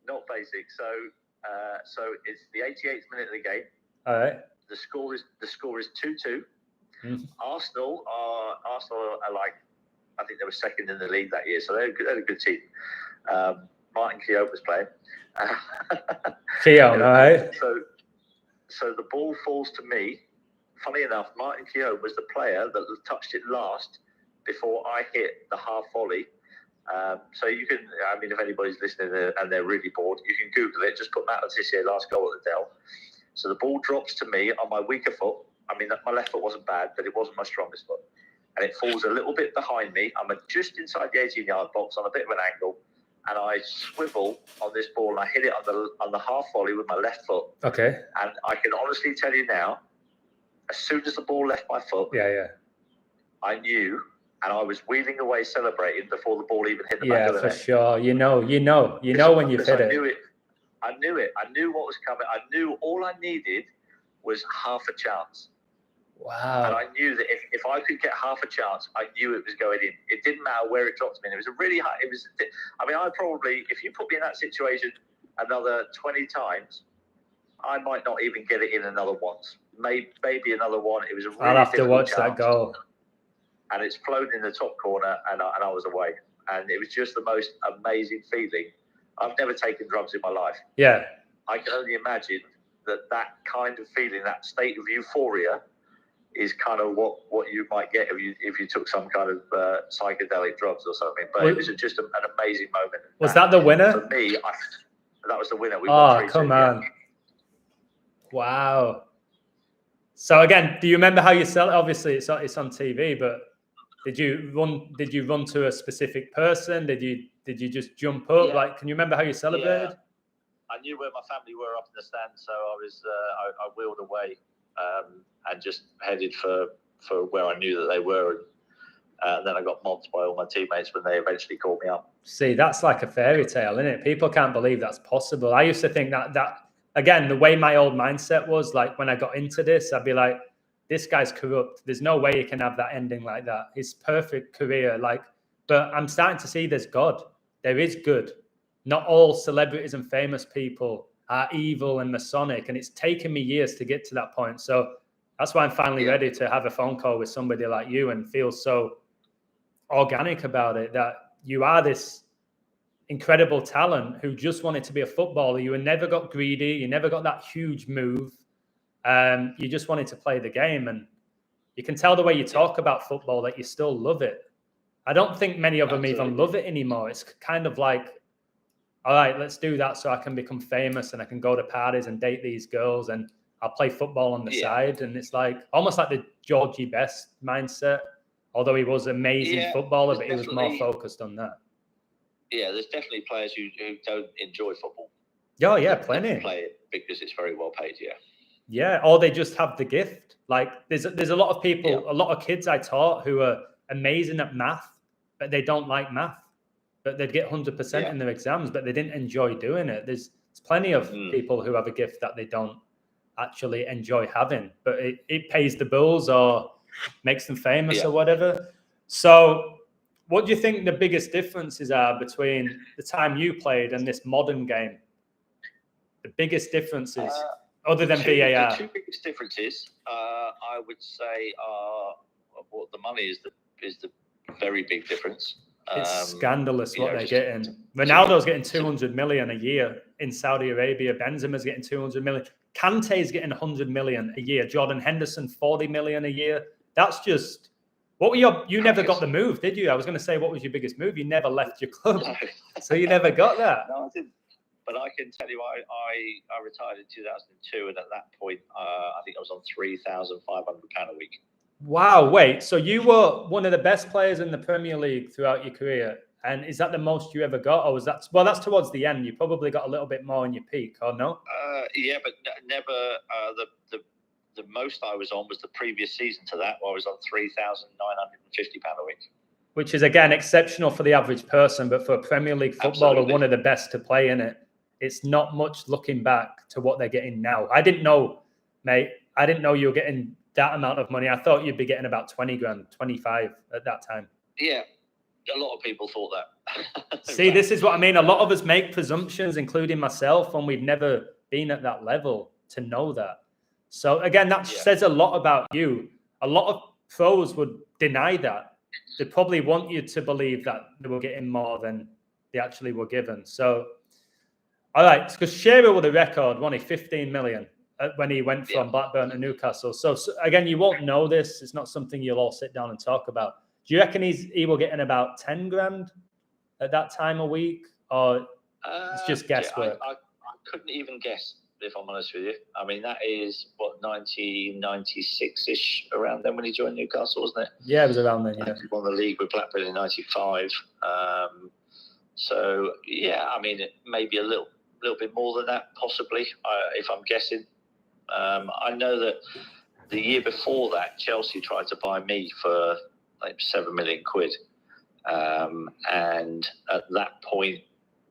Not basic. So it's the 88th minute of the game. All right. The score is 2-2. Mm. Arsenal are like, I think they were second in the league that year, so they're a good team. Martin Keown was playing. Keown, all right. So the ball falls to me. Funny enough, Martin Keown was the player that touched it last before I hit the half volley. So you can, I mean, if anybody's listening and they're really bored, you can Google it. Just put Matt Tissier last goal at the Dell. So the ball drops to me on my weaker foot. I mean, my left foot wasn't bad, but it wasn't my strongest foot. And it falls a little bit behind me. I'm just inside the 18-yard box on a bit of an angle. And I swivel on this ball and I hit it on the half volley with my left foot. Okay. And I can honestly tell you now, as soon as the ball left my foot, I knew, and I was wheeling away celebrating before the ball even hit the back of the net. Yeah, for sure. You know when you've hit it. I knew it. I knew what was coming. I knew all I needed was half a chance. Wow. And I knew that if I could get half a chance, I knew it was going in. It didn't matter where it dropped me. And it was a really high. I probably, if you put me in that situation another 20 times, I might not even get it in another once. Maybe another one. It was a really I'll have to watch chance. that goal. And it's flown in the top corner, and I was away. And it was just the most amazing feeling. I've never taken drugs in my life. Yeah. I can only imagine that kind of feeling, that state of euphoria, is kind of what you might get if you took some kind of psychedelic drugs or something. But it was just an amazing moment. Was that the winner? For me, that was the winner. We won 3-2, come on. Yeah. Wow. So again, do you remember how you celebrated? Obviously, it's on TV, but did you run to a specific person? Did you just jump up? Yeah. Like, can you remember how you celebrated? Yeah. I knew where my family were up in the stand, so I wheeled away and just headed for where I knew that they were, and then I got mobbed by all my teammates when they eventually called me up. See, that's like a fairy tale, isn't it? People can't believe that's possible. I used to think that again, the way my old mindset was, like when I got into this, I'd be like, this guy's corrupt. There's no way he can have that ending like that. His perfect career, but I'm starting to see there's God. There is good. Not all celebrities and famous people are evil and Masonic, and it's taken me years to get to that point. So that's why I'm finally ready to have a phone call with somebody like you and feel so organic about it, that you are this incredible talent who just wanted to be a footballer. You never got greedy. You never got that huge move. You just wanted to play the game, and you can tell the way you talk about football that you still love it. I don't think many of them even love it anymore. It's kind of like, all right, let's do that so I can become famous and I can go to parties and date these girls and I'll play football on the side. And it's like almost like the Georgie Best mindset, although he was an amazing footballer, but he was more focused on that. Yeah, there's definitely players who don't enjoy football. Oh, yeah, plenty. They play it because it's very well paid, Yeah, or they just have the gift. Like there's a lot of people, a lot of kids I taught who are amazing at math, but they don't like math. But they'd get 100% in their exams, but they didn't enjoy doing it. There's plenty of people who have a gift that they don't actually enjoy having, but it pays the bills or makes them famous or whatever. So what do you think the biggest differences are between the time you played and this modern game? The biggest differences, other than VAR. The two biggest differences, I would say, are the money is the very big difference. It's scandalous what they're getting. Ronaldo's getting 200 million a year in Saudi Arabia. Benzema's getting 200 million. Kante's getting 100 million a year. Jordan Henderson, 40 million a year. That's just, what were you never got the move, did you? I was going to say, what was your biggest move? You never left your club. No. So you never got that. No, I didn't. But I can tell you, I retired in 2002, and at that point, I think I was on £3,500 a week. Wow, wait. So you were one of the best players in the Premier League throughout your career. And is that the most you ever got? Or was that, well, that's towards the end. You probably got a little bit more in your peak, or no? Yeah, but never, the most I was on was the previous season to that, where I was on £3,950 a week. Which is, again, exceptional for the average person, but for a Premier League footballer, one of the best to play in it. It's not much looking back to what they're getting now. I didn't know, mate. I didn't know you were getting that amount of money. I thought you'd be getting about 20 grand, 25 at that time. Yeah, a lot of people thought that. See, this is what I mean. A lot of us make presumptions, including myself, when we've never been at that level to know that. So again, that says a lot about you. A lot of pros would deny that. They probably want you to believe that they were getting more than they actually were given. So, all right, because Shearer with a record, won 15 million when he went from Blackburn to Newcastle. So again, you won't know this. It's not something you'll all sit down and talk about. Do you reckon he will getting about 10 grand at that time a week, or it's just guesswork? I couldn't even guess, if I'm honest with you. I mean, that is, 1996-ish, around then when he joined Newcastle, wasn't it? Yeah, it was around then, yeah. He won the league with Blackburn in 95. So, yeah, I mean, it may be a little bit more than that, possibly, if I'm guessing. I know that the year before that, Chelsea tried to buy me for like 7 million quid. And at that point,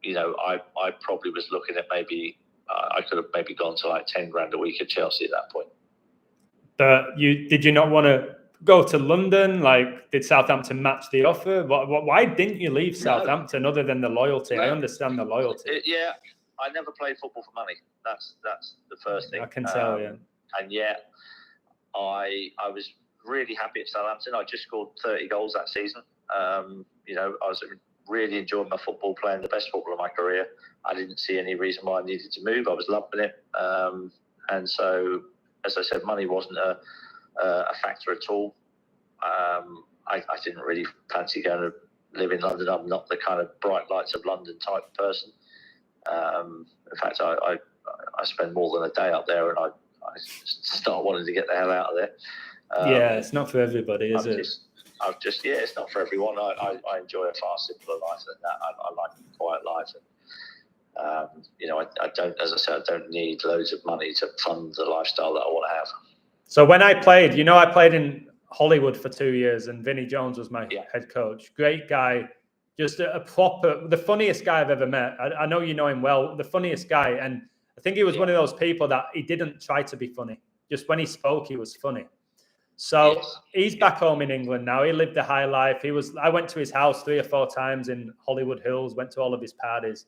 you know, I probably was looking at maybe, I could have maybe gone to like 10 grand a week at Chelsea at that point. But did you not want to go to London? Like, did Southampton match the offer? Why didn't you leave Southampton other than the loyalty? I understand the loyalty. Yeah, I never played football for money. That's the first thing. I can tell, yeah. And yet, I was really happy at Southampton. I just scored 30 goals that season. You know, I was really enjoying my football, playing the best football of my career. I didn't see any reason why I needed to move. I was loving it. And so, as I said, money wasn't a factor at all. I didn't really fancy going to live in London. I'm not the kind of bright lights of London type of person. In fact, I spend more than a day up there, and I start wanting to get the hell out of there. Yeah, it's not for everybody, is it? It's not for everyone. I enjoy a far simpler life than that. I like a quiet life. And, you know, I don't, as I said, I don't need loads of money to fund the lifestyle that I want to have. So when I played, you know, I played in Hollywood for 2 years, and Vinnie Jones was my head coach. Great guy. Just a proper, the funniest guy I've ever met. I know you know him well, the funniest guy. And I think he was one of those people that he didn't try to be funny. Just when he spoke, he was funny. So he's back home in England now. He lived a high life. I went to his house 3 or 4 times in Hollywood Hills, went to all of his parties.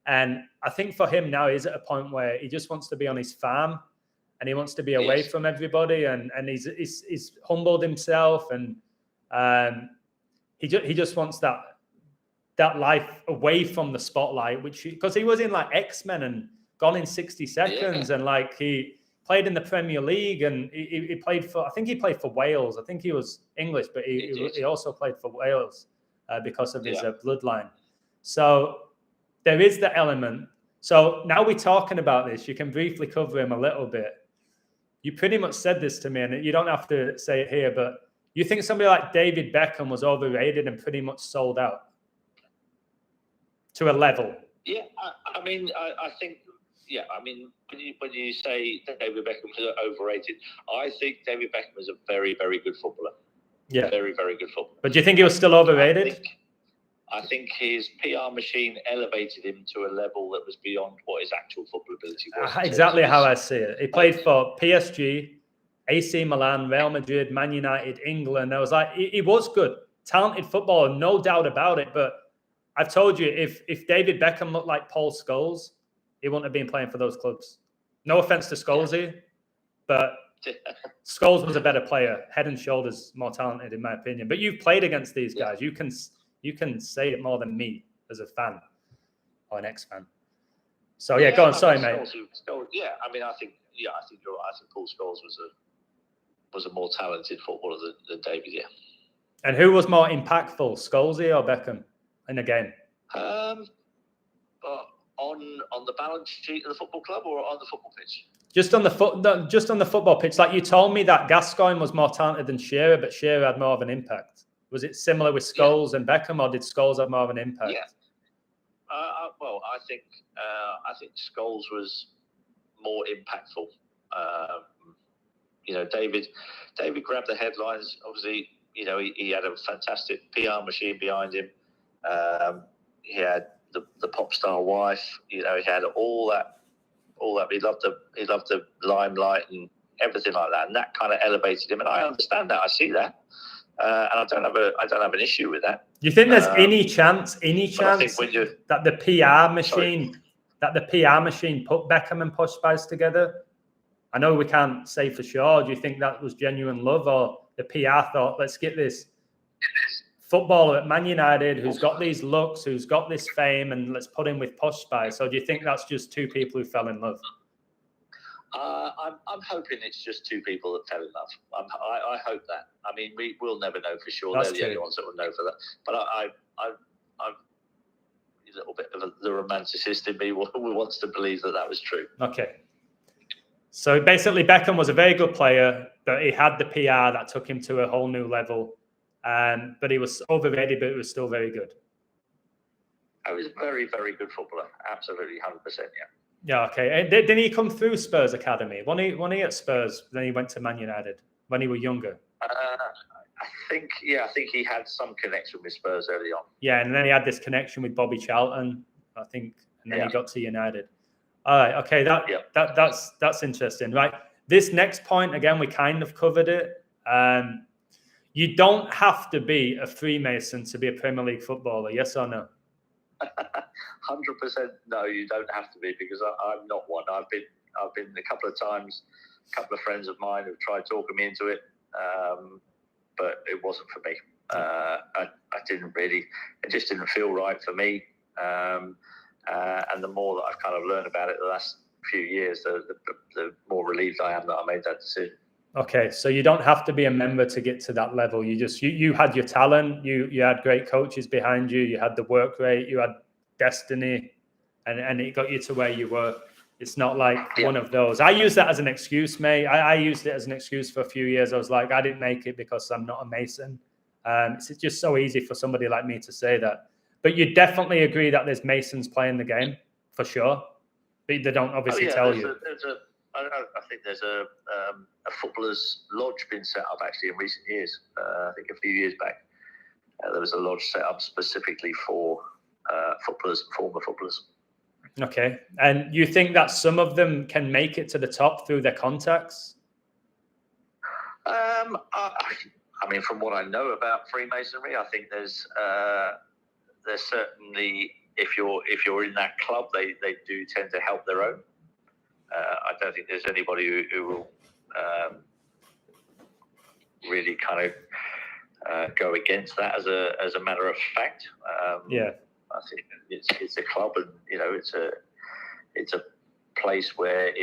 And I think for him now, he's at a point where he just wants to be on his farm, and he wants to be away from everybody. And he's humbled himself, and he just wants that life away from the spotlight, because he was in like X-Men and Gone in 60 Seconds, and like he played in the Premier League, and he played for, I think he played for Wales. I think he was English, but he also played for Wales because of his bloodline. So there is the element. So now we're talking about this, you can briefly cover him a little bit. You pretty much said this to me, and you don't have to say it here, but you think somebody like David Beckham was overrated and pretty much sold out to a level? Yeah, I mean, I think, I mean, when you say that David Beckham was overrated, I think David Beckham was a very, very good footballer. Yeah. Very, very good footballer. But do you think he was still overrated? I think his PR machine elevated him to a level that was beyond what his actual football ability was. Exactly how I see it. He played for PSG, AC Milan, Real Madrid, Man United, England. I was like, he was good. talented footballer, no doubt about it. But I've told you, if David Beckham looked like Paul Scholes, he wouldn't have been playing for those clubs. No offense to Scholesy, but Scholes was a better player, head and shoulders more talented, in my opinion. But you've played against these guys. You can say it more than me as a fan or an ex-fan. So go on. Sorry, mate. Scholes, I think you're right. I think Paul Scholes was a more talented footballer than David. Yeah. And who was more impactful, Scholesy or Beckham in a game? On the balance sheet of the football club or on the football pitch? Just on the football pitch. Like you told me that Gascoigne was more talented than Shearer, but Shearer had more of an impact. Was it similar with Scholes and Beckham, or did Scholes have more of an impact? Yeah. Well, I think Scholes was more impactful. David grabbed the headlines. Obviously, he had a fantastic PR machine behind him. He had the pop star wife. He had all that. He loved the limelight and everything like that, and that kind of elevated him. And I understand that. I see that, and I don't have an issue with that. Do you think there's any chance that the PR machine put Beckham and Posh Spice together? I know we can't say for sure. Do you think that was genuine love, or the PR thought, let's get this footballer at Man United who's got these looks, who's got this fame, and let's put him with Posh Spice? Or do you think that's just two people who fell in love? I'm hoping it's just two people that fell in love. I hope that. I mean, we'll never know for sure. That's They're the only ones that will know for that. But I'm a little bit of the romanticist in me who wants to believe that was true. Okay. So basically, Beckham was a very good player, but he had the PR that took him to a whole new level. But he was overrated, but he was still very good. I was a very, very good footballer. Absolutely, 100%, yeah. Yeah, okay. And didn't he come through Spurs Academy? When he at Spurs, then he went to Man United when he was younger? I think he had some connection with Spurs early on. Yeah, and then he had this connection with Bobby Charlton, I think, and then he got to United. All right, okay, that's interesting, right? This next point, again, we kind of covered it. You don't have to be a Freemason to be a Premier League footballer, yes or no? 100% no, you don't have to be, because I'm not one. I've been a couple of times. A couple of friends of mine have tried talking me into it, but it wasn't for me. It just didn't feel right for me. And the more that I've kind of learned about it the last few years, the more relieved I am that I made that decision. Okay, so you don't have to be a member to get to that level. You had your talent, you had great coaches behind you, you had the work rate, you had destiny, and it got you to where you were. It's not like one of those. I use that as an excuse, mate. I used it as an excuse for a few years. I was like, I didn't make it because I'm not a Mason. It's just so easy for somebody like me to say that. But you definitely agree that there's Masons playing the game, for sure. But they don't obviously tell you. I think there's a footballers' lodge been set up actually in recent years. I think a few years back, there was a lodge set up specifically for footballers and former footballers. Okay, and you think that some of them can make it to the top through their contacts? I mean, from what I know about Freemasonry, I think there's certainly, if you're in that club, they do tend to help their own. I don't think there's anybody who will really kind of go against that as a matter of fact. I think it's a club, and it's a place where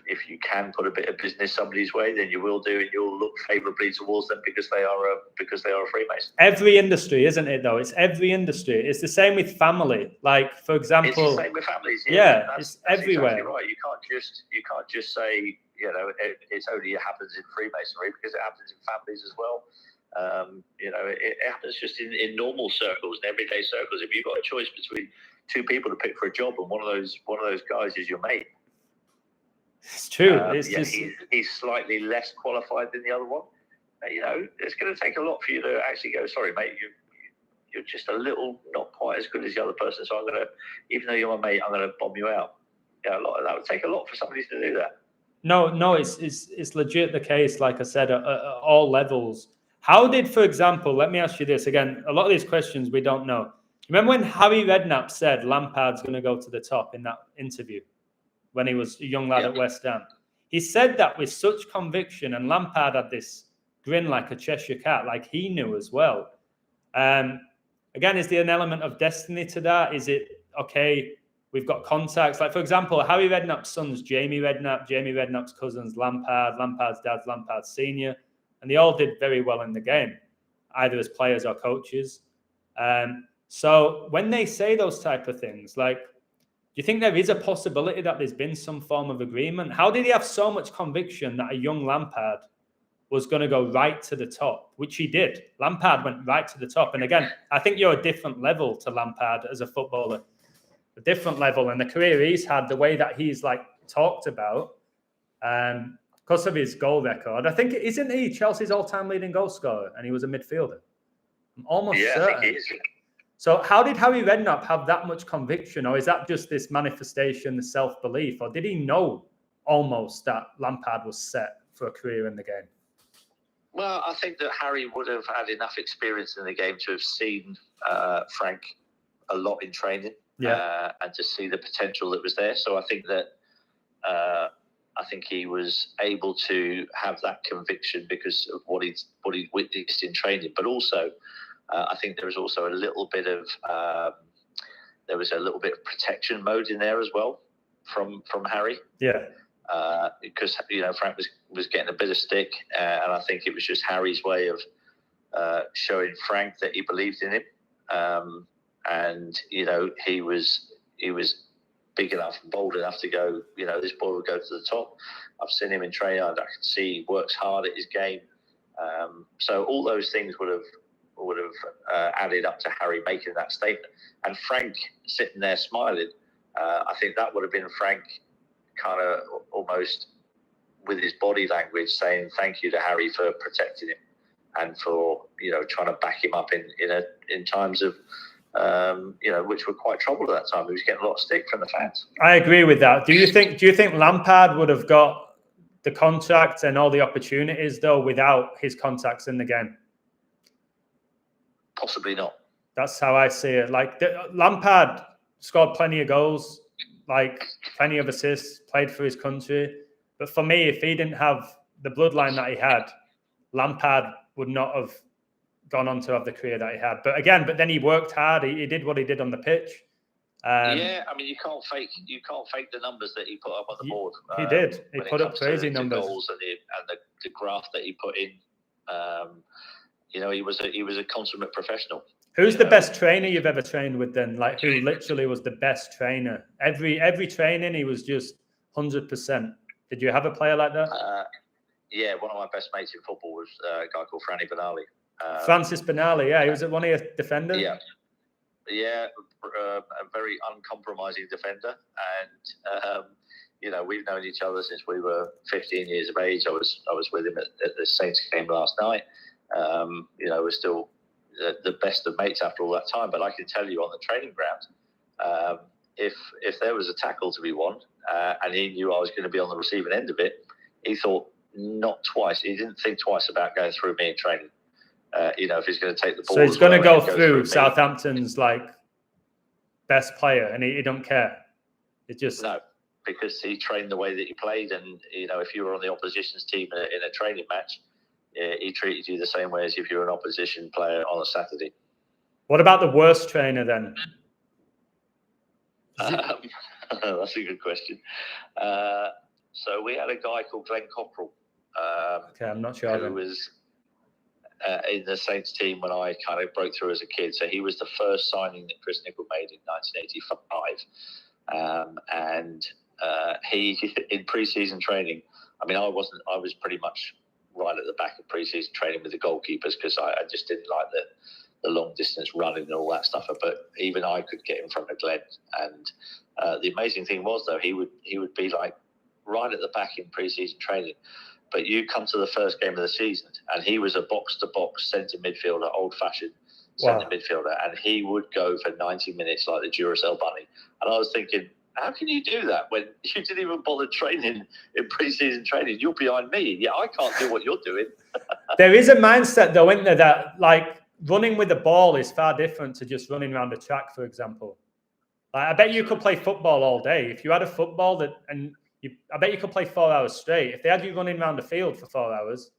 if you can put a bit of business somebody's way, then you will do, and you'll look favourably towards them because they are a Freemason. Every industry, isn't it? Though it's every industry. It's the same with family. Like, for example, it's the same with families. It's everywhere. Exactly right. You can't just say it only happens in Freemasonry, because it happens in families as well. It happens just in normal circles and everyday circles. If you've got a choice between two people to pick for a job, and one of those guys is your mate, it's true. He's slightly less qualified than the other one. It's going to take a lot for you to actually go, sorry, mate, you're just a little not quite as good as the other person. So I'm going to, even though you're my mate, I'm going to bomb you out. A lot of that would take a lot for somebody to do that. No, it's legit the case. Like I said, at all levels. How did, for example, let me ask you this again, a lot of these questions we don't know. Remember when Harry Redknapp said Lampard's going to go to the top in that interview when he was a young lad at West Ham? He said that with such conviction, and Lampard had this grin like a Cheshire cat, like he knew as well. Again, is there an element of destiny to that? Is it, okay, we've got contacts? Like, for example, Harry Redknapp's son's Jamie Redknapp, Jamie Redknapp's cousin's Lampard, Lampard's dad's Lampard Senior, and they all did very well in the game, either as players or coaches. So when they say those type of things, like, do you think there is a possibility that there's been some form of agreement? How did he have so much conviction that a young Lampard was going to go right to the top, which he did? Lampard went right to the top. And again, I think you're a different level to Lampard as a footballer, a different level. And the career he's had, the way that he's like talked about, because of his goal record. I think, isn't he Chelsea's all-time leading goal scorer? And he was a midfielder. I'm almost certain. I think he is. So how did Harry Redknapp have that much conviction? Or is that just this manifestation, the self-belief? Or did he know almost that Lampard was set for a career in the game? Well, I think that Harry would have had enough experience in the game to have seen Frank a lot in training, and to see the potential that was there. So I think that he was able to have that conviction because of what he witnessed in training. But also, I think there was also a little bit of protection mode in there as well from Harry. Yeah. Because Frank was getting a bit of stick, and I think it was just Harry's way of showing Frank that he believed in him, and he was big enough and bold enough to go. This boy will go to the top. I've seen him in training. I can see he works hard at his game. So all those things would have added up to Harry making that statement, and Frank sitting there smiling. I think that would have been Frank kind of almost with his body language saying thank you to Harry for protecting him and for trying to back him up in times of which were quite troubled at that time. He was getting a lot of stick from the fans. I agree with that. Do you think Lampard would have got the contract and all the opportunities though without his contacts in the game? Possibly not. That's how I see it. Like Lampard scored plenty of goals, like plenty of assists, played for his country. But for me, if he didn't have the bloodline that he had, Lampard would not have gone on to have the career that he had. But then he worked hard. He did what he did on the pitch. I mean, you can't fake the numbers that he put up on the board. He did. He put up crazy numbers. Goals and the graph that he put in. He was a consummate professional. Who's the best trainer you've ever trained with then? Like, who literally was the best trainer? Every training, he was just 100%. Did you have a player like that? One of my best mates in football was a guy called Franny Benali. Francis Benali, he was one of your defenders? Yeah, a very uncompromising defender. And, we've known each other since we were 15 years of age. I was with him at the Saints game last night. We're still the best of mates after all that time. But I can tell you on the training ground, if there was a tackle to be won and he knew I was going to be on the receiving end of it, he thought not twice. He didn't think twice about going through me in training. If he's going to take the ball. So he's going to go through Southampton's best player, and he don't care. It just no, because he trained the way that he played, and if you were on the opposition's team in a training match, he treated you the same way as if you were an opposition player on a Saturday. What about the worst trainer then? That's a good question. So we had a guy called Glenn Cockrell. Okay, I'm not sure. Who was in the Saints team when I kind of broke through as a kid. So he was the first signing that Chris Nicholl made in 1985. And he, in pre-season training, I mean, I was pretty much right at the back of pre-season training with the goalkeepers because I just didn't like the long distance running and all that stuff. But even I could get in front of Glenn. And the amazing thing was, though, he would be right at the back in pre-season training. But you come to the first game of the season, and he was a box-to-box centre midfielder, old-fashioned centre midfielder, and he would go for 90 minutes like the Duracell bunny. And I was thinking, how can you do that when you didn't even bother training in pre-season training? You're behind me. Yeah, I can't do what you're doing. There is a mindset, though, isn't there, that like running with the ball is far different to just running around the track, for example. Like, I bet you could play football all day. If you had a football I bet you could play 4 hours straight. If they had you running around the field for 4 hours,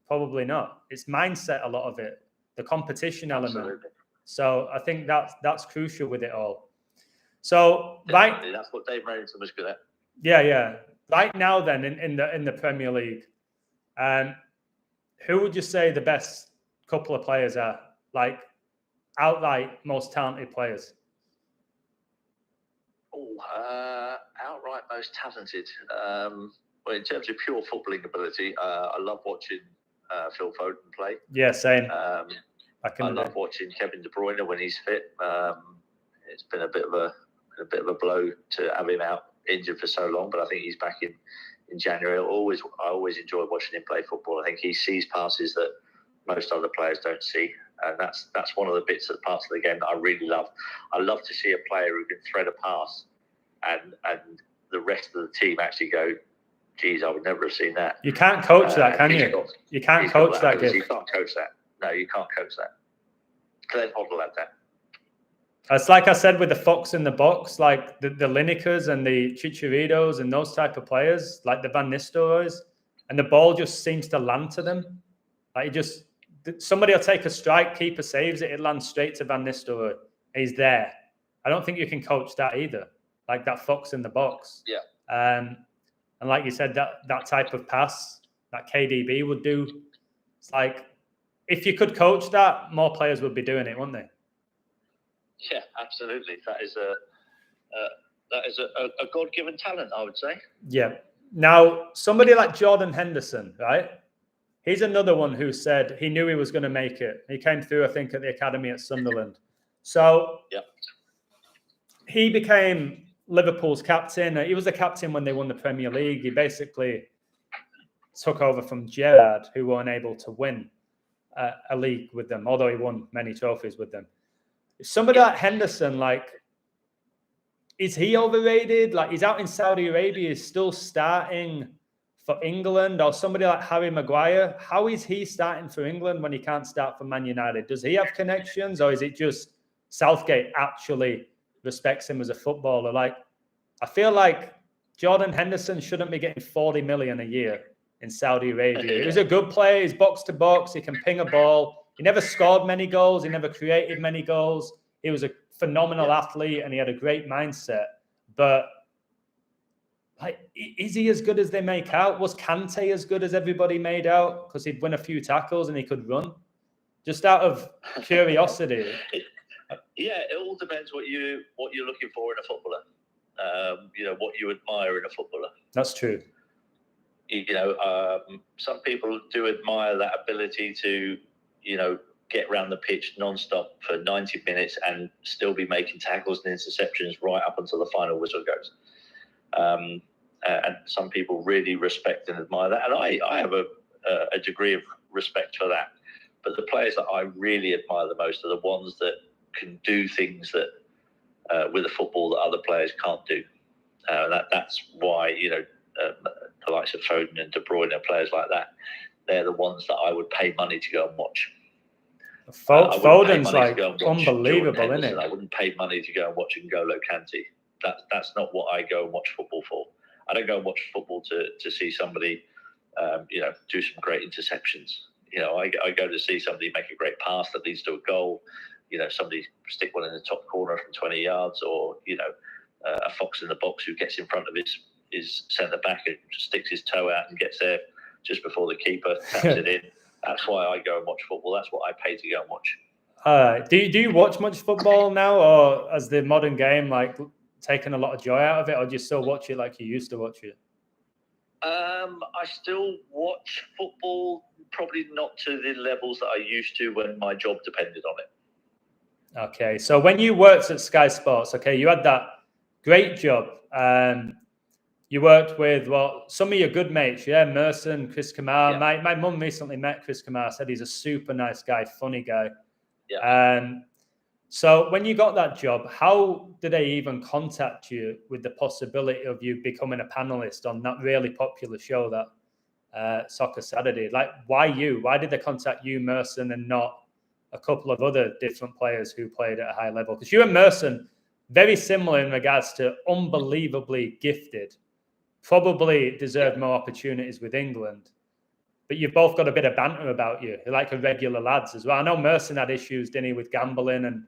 probably not. It's mindset, a lot of it, the competition element. So I think that's crucial with it all. So definitely, that's what Dave Merrington was good at. Yeah. Right now, then in the Premier League, who would you say the best couple of players are? Like outright most talented players. Outright most talented. Well, in terms of pure footballing ability, I love watching Phil Foden play. Yeah, same. I love watching Kevin De Bruyne when he's fit. It's been a bit of a blow to have him out injured for so long, but I think he's back in January. I always enjoy watching him play football. I think he sees passes that most other players don't see, and that's one of the parts of the game that I really love. I love to see a player who can thread a pass, and the rest of the team actually go, "Geez, I would never have seen that." You can't coach that, can you? You can't coach that. You can't coach that. No, you can't coach that. Glenn Hoddle had that. It's like I said with the Fox in the box, like the Linekers and the Chicharitos and those type of players, like the Van Nistelrooys, and the ball just seems to land to them. Like somebody will take a strike, keeper saves it, it lands straight to Van Nistelrooy. He's there. I don't think you can coach that either. Like that Fox in the box. Yeah. And like you said, that type of pass that KDB would do. It's like if you could coach that, more players would be doing it, wouldn't they? Yeah, absolutely. That is a God-given talent, I would say. Yeah. Now, somebody like Jordan Henderson, right? He's another one who said he knew he was going to make it. He came through, I think, at the academy at Sunderland. So he became Liverpool's captain. He was the captain when they won the Premier League. He basically took over from Gerrard, who weren't able to win a league with them, although he won many trophies with them. Somebody like Henderson, like, is he overrated? Like, he's out in Saudi Arabia, he's still starting for England, or somebody like Harry Maguire. How is he starting for England when he can't start for Man United? Does he have connections, or is it just Southgate actually respects him as a footballer? Like, I feel like Jordan Henderson shouldn't be getting 40 million a year in Saudi Arabia. He's a good player. He's box to box. He can ping a ball. He never scored many goals. He never created many goals. He was a phenomenal athlete and he had a great mindset. But like, is he as good as they make out? Was Kante as good as everybody made out? Because he'd win a few tackles and he could run. Just out of curiosity. Yeah, it all depends what you're looking for in a footballer. What you admire in a footballer. That's true. Some people do admire that ability to, get around the pitch non-stop for 90 minutes and still be making tackles and interceptions right up until the final whistle goes. And some people really respect and admire that. And I have a degree of respect for that. But the players that I really admire the most are the ones that can do things that with a football that other players can't do. That's why, the likes of Foden and De Bruyne and players like that, they're the ones that I would pay money to go and watch. Foden's like unbelievable, isn't it? I wouldn't pay money to go and watch N'Golo Kante. That's not what I go and watch football for. I don't go and watch football to see somebody, do some great interceptions. I go to see somebody make a great pass that leads to a goal. Somebody stick one in the top corner from 20 yards, or a fox in the box who gets in front of his centre back and sticks his toe out and gets there just before the keeper taps it in. That's why I go and watch football. That's what I pay to go and watch. Do you watch much football now, or has the modern game like taken a lot of joy out of it, or do you still watch it like you used to watch it? I still watch football, probably not to the levels that I used to when my job depended on it. Okay, so when you worked at Sky Sports, you had that great job. You worked with, some of your good mates, Merson, Chris Kamar. Yeah. My mum recently met Chris Kamar, said he's a super nice guy, funny guy. Yeah. So when you got that job, how did they even contact you with the possibility of you becoming a panelist on that really popular show that Soccer Saturday. Like, why you? Why did they contact you, Merson, and not a couple of other different players who played at a high level? Because you and Merson, very similar in regards to unbelievably gifted, probably deserved more opportunities with England. But you've both got a bit of banter about you. You're like a regular lads as well. I know Merson had issues, didn't he, with gambling and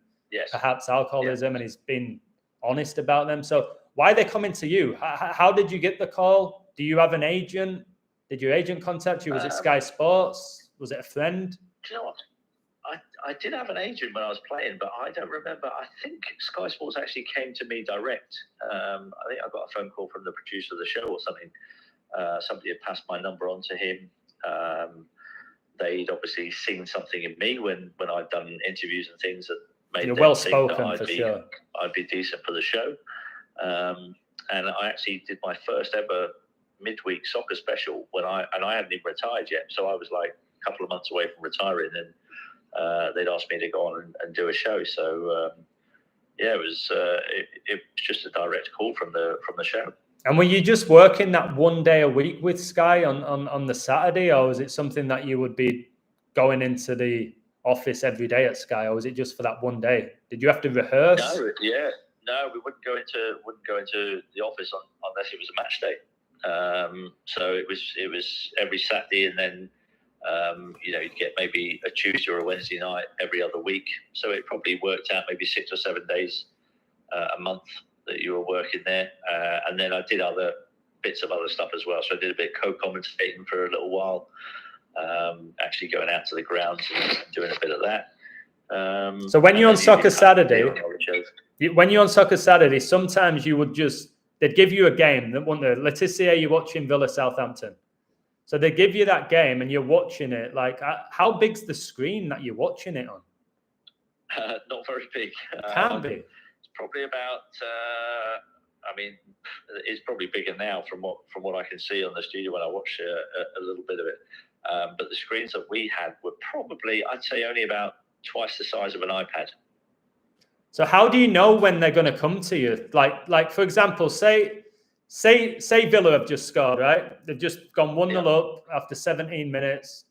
perhaps alcoholism, and he's been honest about them. So why are they coming to you? How did you get the call? Do you have an agent? Did your agent contact you? Was it Sky Sports? Was it a friend? Do you know what? I did have an agent when I was playing, but I don't remember. I think Sky Sports actually came to me direct. I think I got a phone call from the producer of the show or something. Somebody had passed my number on to him. They'd obviously seen something in me when I'd done interviews and things that made You're them well think that spoken for sure. I'd be decent for the show. And I actually did my first ever midweek soccer special and I hadn't even retired yet. So I was like a couple of months away from retiring, and they'd asked me to go on and do a show. So it was just a direct call from the show. And were you just working that one day a week with Sky on the Saturday, or was it something that you would be going into the office every day at Sky, or was it just for that one day? Did you have to rehearse? No, we wouldn't go into the office unless it was a match day. So it was every Saturday, and then you'd get maybe a Tuesday or a Wednesday night every other week. So it probably worked out maybe 6 or 7 days a month that you were working there. And then I did other bits of other stuff as well. So I did a bit of co-commentating for a little while, actually going out to the grounds and doing a bit of that. So when you're on Soccer Saturday, sometimes you would they'd give you a game that won the Tissier, you're watching Villa Southampton. So they give you that game and you're watching it. Like, how big's the screen that you're watching it on? Not very big. It can be. It's probably about. It's probably bigger now from what I can see on the studio when I watch a little bit of it. But the screens that we had were probably, I'd say, only about twice the size of an iPad. So how do you know when they're going to come to you? Like for example, say Villa have just scored, right? They've just gone 1-0 up after 17 minutes.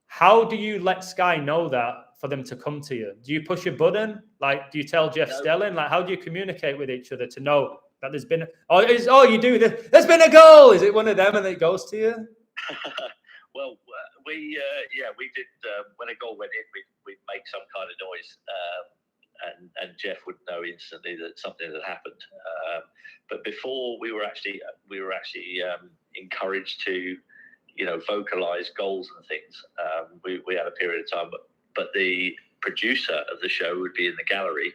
How do you let Sky know that for them to come to you? Do you push a button? Like, do you tell Jeff Stelling? Like, how do you communicate with each other to know that there's been? You do this. There's been a goal. Is it one of them and it goes to you? Well, we did. When a goal went in, we'd make some kind of noise. And Jeff would know instantly that something had happened. But before we were actually encouraged to, vocalize goals and things. We had a period of time, but the producer of the show would be in the gallery.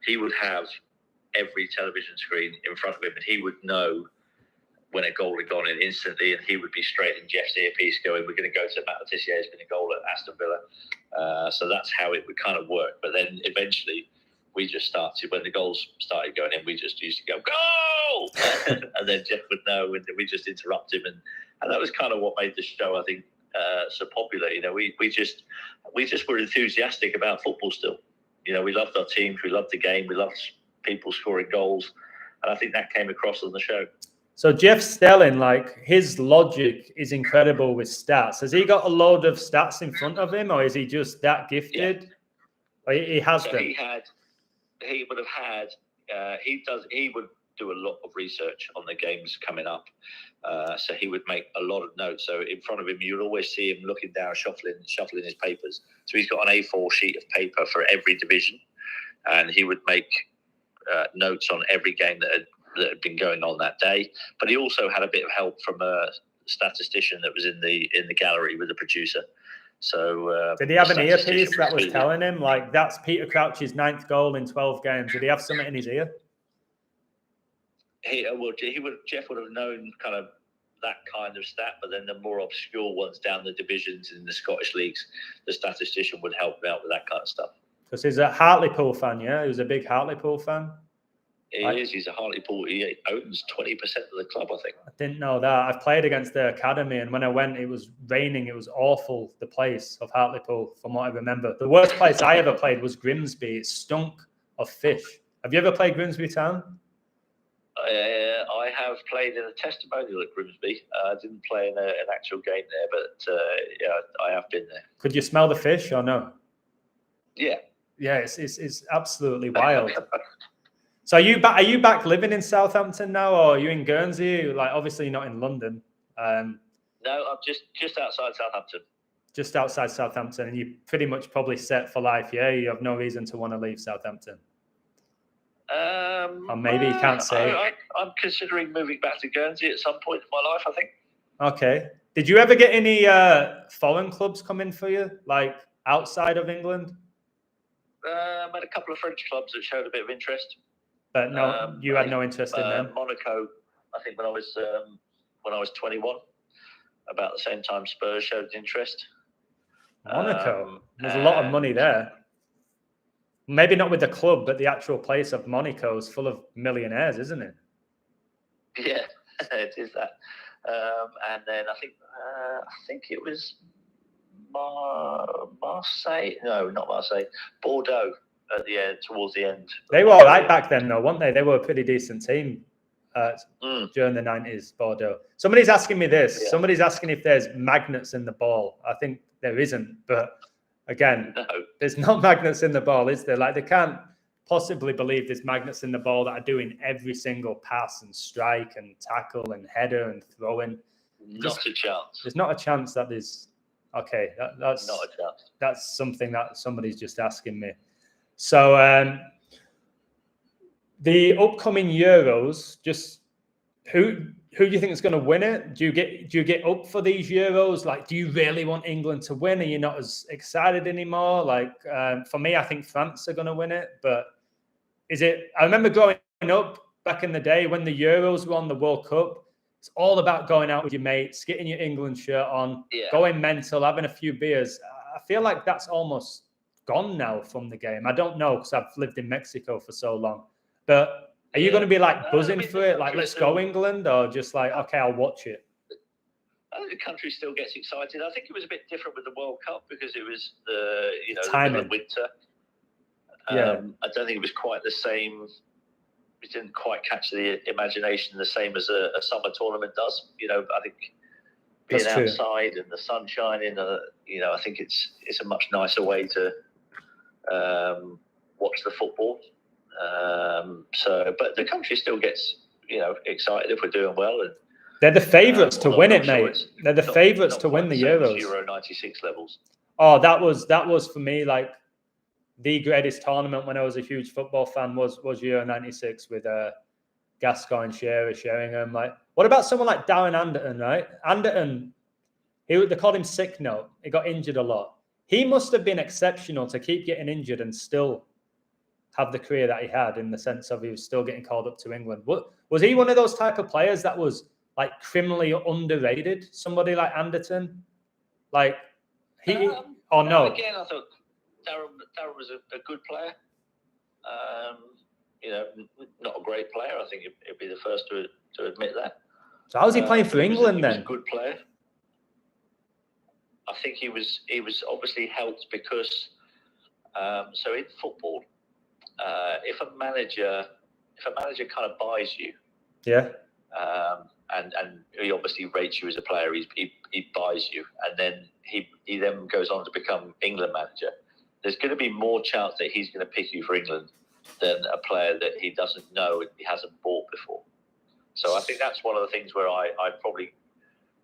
He would have every television screen in front of him, and he would know when a goal had gone in instantly, and he would be straight in Jeff's earpiece going, "We're going to go to Tissier has been a goal at Aston Villa." So that's how it would kind of work. But then eventually we just started, when the goals started going in, we just used to go, "Goal!" And then Jeff would know, and we just interrupt him. And that was kind of what made the show, I think, so popular. We just were enthusiastic about football still. We loved our teams, we loved the game, we loved people scoring goals. And I think that came across on the show. So Jeff Stelling, like, his logic is incredible with stats. Has he got a load of stats in front of him, or is he just that gifted? Yeah. Or he has them. He would do a lot of research on the games coming up. So he would make a lot of notes. So in front of him, you'd always see him looking down, shuffling his papers. So he's got an A4 sheet of paper for every division, and he would make notes on every game that had been going on that day. But he also had a bit of help from a statistician that was in the gallery with the producer. So did he have an earpiece that was telling him, like, that's Peter Crouch's 9th goal in 12 games? Did he have something in his ear? Jeff would have known kind of that kind of stat, but then the more obscure ones down the divisions in the Scottish leagues, the statistician would help him out with that kind of stuff. Because he's a Hartlepool fan, yeah? He was a big Hartlepool fan. He is. He's a Hartlepool. He owns 20% of the club, I think. I didn't know that. I've played against their academy, and when I went, it was raining. It was awful, the place of Hartlepool, from what I remember. The worst place I ever played was Grimsby. It stunk of fish. Have you ever played Grimsby Town? I have played in a testimonial at Grimsby. I didn't play in an actual game there, but I have been there. Could you smell the fish or no? Yeah. Yeah, it's absolutely wild. So are you back living in Southampton now, or are you in Guernsey? Like, obviously not in London. No, I'm just outside Southampton. Just outside Southampton, and you're pretty much probably set for life, yeah? You have no reason to want to leave Southampton. Or maybe you can't say. I'm considering moving back to Guernsey at some point in my life, I think. Okay. Did you ever get any foreign clubs coming for you, like outside of England? I had a couple of French clubs that showed a bit of interest. But no, you had no interest in them? Monaco, I think when I was 21, about the same time Spurs showed interest. Monaco? There's a lot of money there. Maybe not with the club, but the actual place of Monaco is full of millionaires, isn't it? Yeah, it is that. And then I think it was Marseille. No, not Marseille. Bordeaux at the end, towards the end. They were all right back then, though, weren't they? They were a pretty decent team during the 90s, Bordeaux. Somebody's asking me this. Yeah. Somebody's asking if there's magnets in the ball. I think there isn't, but again, no. There's not magnets in the ball, is there? Like, they can't possibly believe there's magnets in the ball that are doing every single pass and strike and tackle and header and throwing. Not a chance. There's not a chance that there's... Okay, that's not a chance. That's something that somebody's just asking me. So the upcoming Euros, just who do you think is going to win it? Do you get up for these Euros? Like, do you really want England to win? Are you not as excited anymore? Like, for me, I think France are going to win it. But is it? I remember growing up back in the day when the Euros were on, the World Cup. It's all about going out with your mates, getting your England shirt on, going mental, having a few beers. I feel like that's almost gone now from the game. I don't know because I've lived in Mexico for so long. But are you going to be like buzzing for it? Like, let's go England, or just like, okay, I'll watch it? I think the country still gets excited. I think it was a bit different with the World Cup because it was the winter. I don't think it was quite the same. It didn't quite catch the imagination the same as a summer tournament does. I think being outside and the sun shining, I think it's a much nicer way to watch the football. But the country still gets, excited if we're doing well. And they're the favourites to win it, mate. They're the favourites to win the Euros. Euro 96 levels. Oh, that was for me like the greatest tournament when I was a huge football fan was Euro 96 with Gascoigne, Shearer, Sheringham. Like, what about someone like Darren Anderton, right? Anderton, they called him sick note. He got injured a lot. He must have been exceptional to keep getting injured and still have the career that he had, in the sense of he was still getting called up to England. Was he one of those type of players that was like criminally underrated? Somebody like Anderton? Like, or no? Again, I thought Darren was a good player. Not a great player. I think he'd be the first to admit that. So how was he playing for England then? He was a good player. I think he was obviously helped because so in football, if a manager kind of buys you, and he obviously rates you as a player, he buys you, and then he then goes on to become England manager. There's going to be more chance that he's going to pick you for England than a player that he doesn't know and he hasn't bought before. So I think that's one of the things where I probably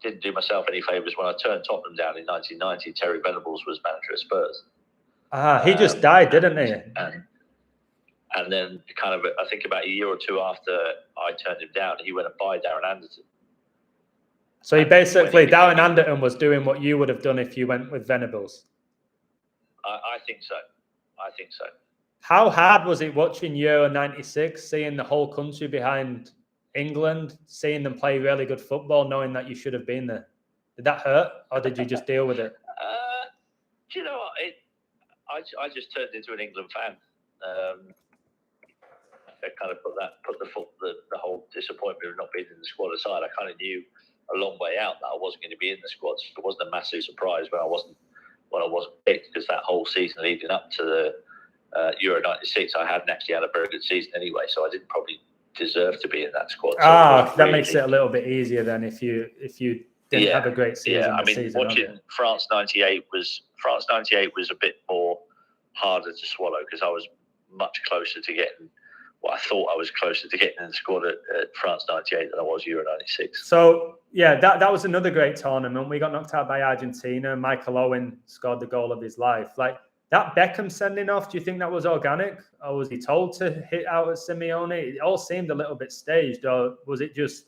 didn't do myself any favours when I turned Tottenham down in 1990. Terry Venables was manager at Spurs. He just died, didn't he? And then kind of, I think about a year or two after I turned him down, he went and buy Darren Anderton. So Darren Anderton was doing what you would have done if you went with Venables. I think so. How hard was it watching Euro 96, seeing the whole country behind England, seeing them play really good football, knowing that you should have been there? Did that hurt, or did you just deal with it? Do you know what? I just turned into an England fan. I kind of put the whole disappointment of not being in the squad aside. I kind of knew a long way out that I wasn't going to be in the squad. So it wasn't a massive surprise when I wasn't picked, because that whole season leading up to the Euro 96, I hadn't actually had a very good season anyway. So I didn't deserve to be in that squad. So that really, makes it a little bit easier then if you didn't have a great season. Yeah, I mean, watching France '98 was a bit more harder to swallow because I was much closer to getting. Well, I thought I was closer to getting in the squad at France '98 than I was Euro '96. So yeah, that was another great tournament. We got knocked out by Argentina. Michael Owen scored the goal of his life. Like that Beckham sending off, do you think that was organic, or was he told to hit out at Simeone? It all seemed a little bit staged, or was it just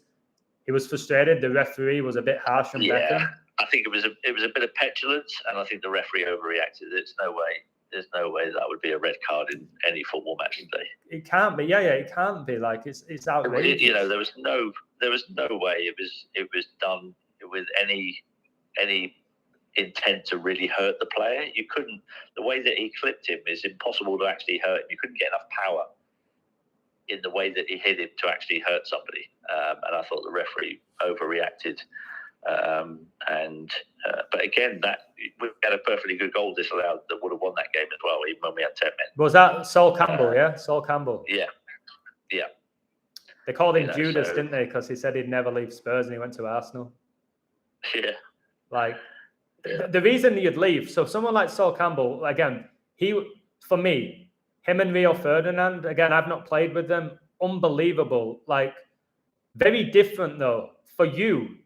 he was frustrated? The referee was a bit harsh on Beckham. I think it was a bit of petulance, and I think the referee overreacted. There's no way that would be a red card in any football match today. It can't be. Yeah, it can't be. Like it's outrageous. There was no way it was done with any intent to really hurt the player. You couldn't. The way that he clipped him is impossible to actually hurt him. You couldn't get enough power in the way that he hit him to actually hurt somebody. And I thought the referee overreacted. But again, we had a perfectly good goal disallowed that would have won that game as well, even when we had 10 men. Was that Sol Campbell? Sol Campbell. Yeah. They called him Judas, didn't they? Because he said he'd never leave Spurs and he went to Arsenal. Yeah. Like the reason you'd leave. So someone like Sol Campbell, again, for me, him and Rio Ferdinand. Again, I've not played with them. Unbelievable. Like very different though. For you,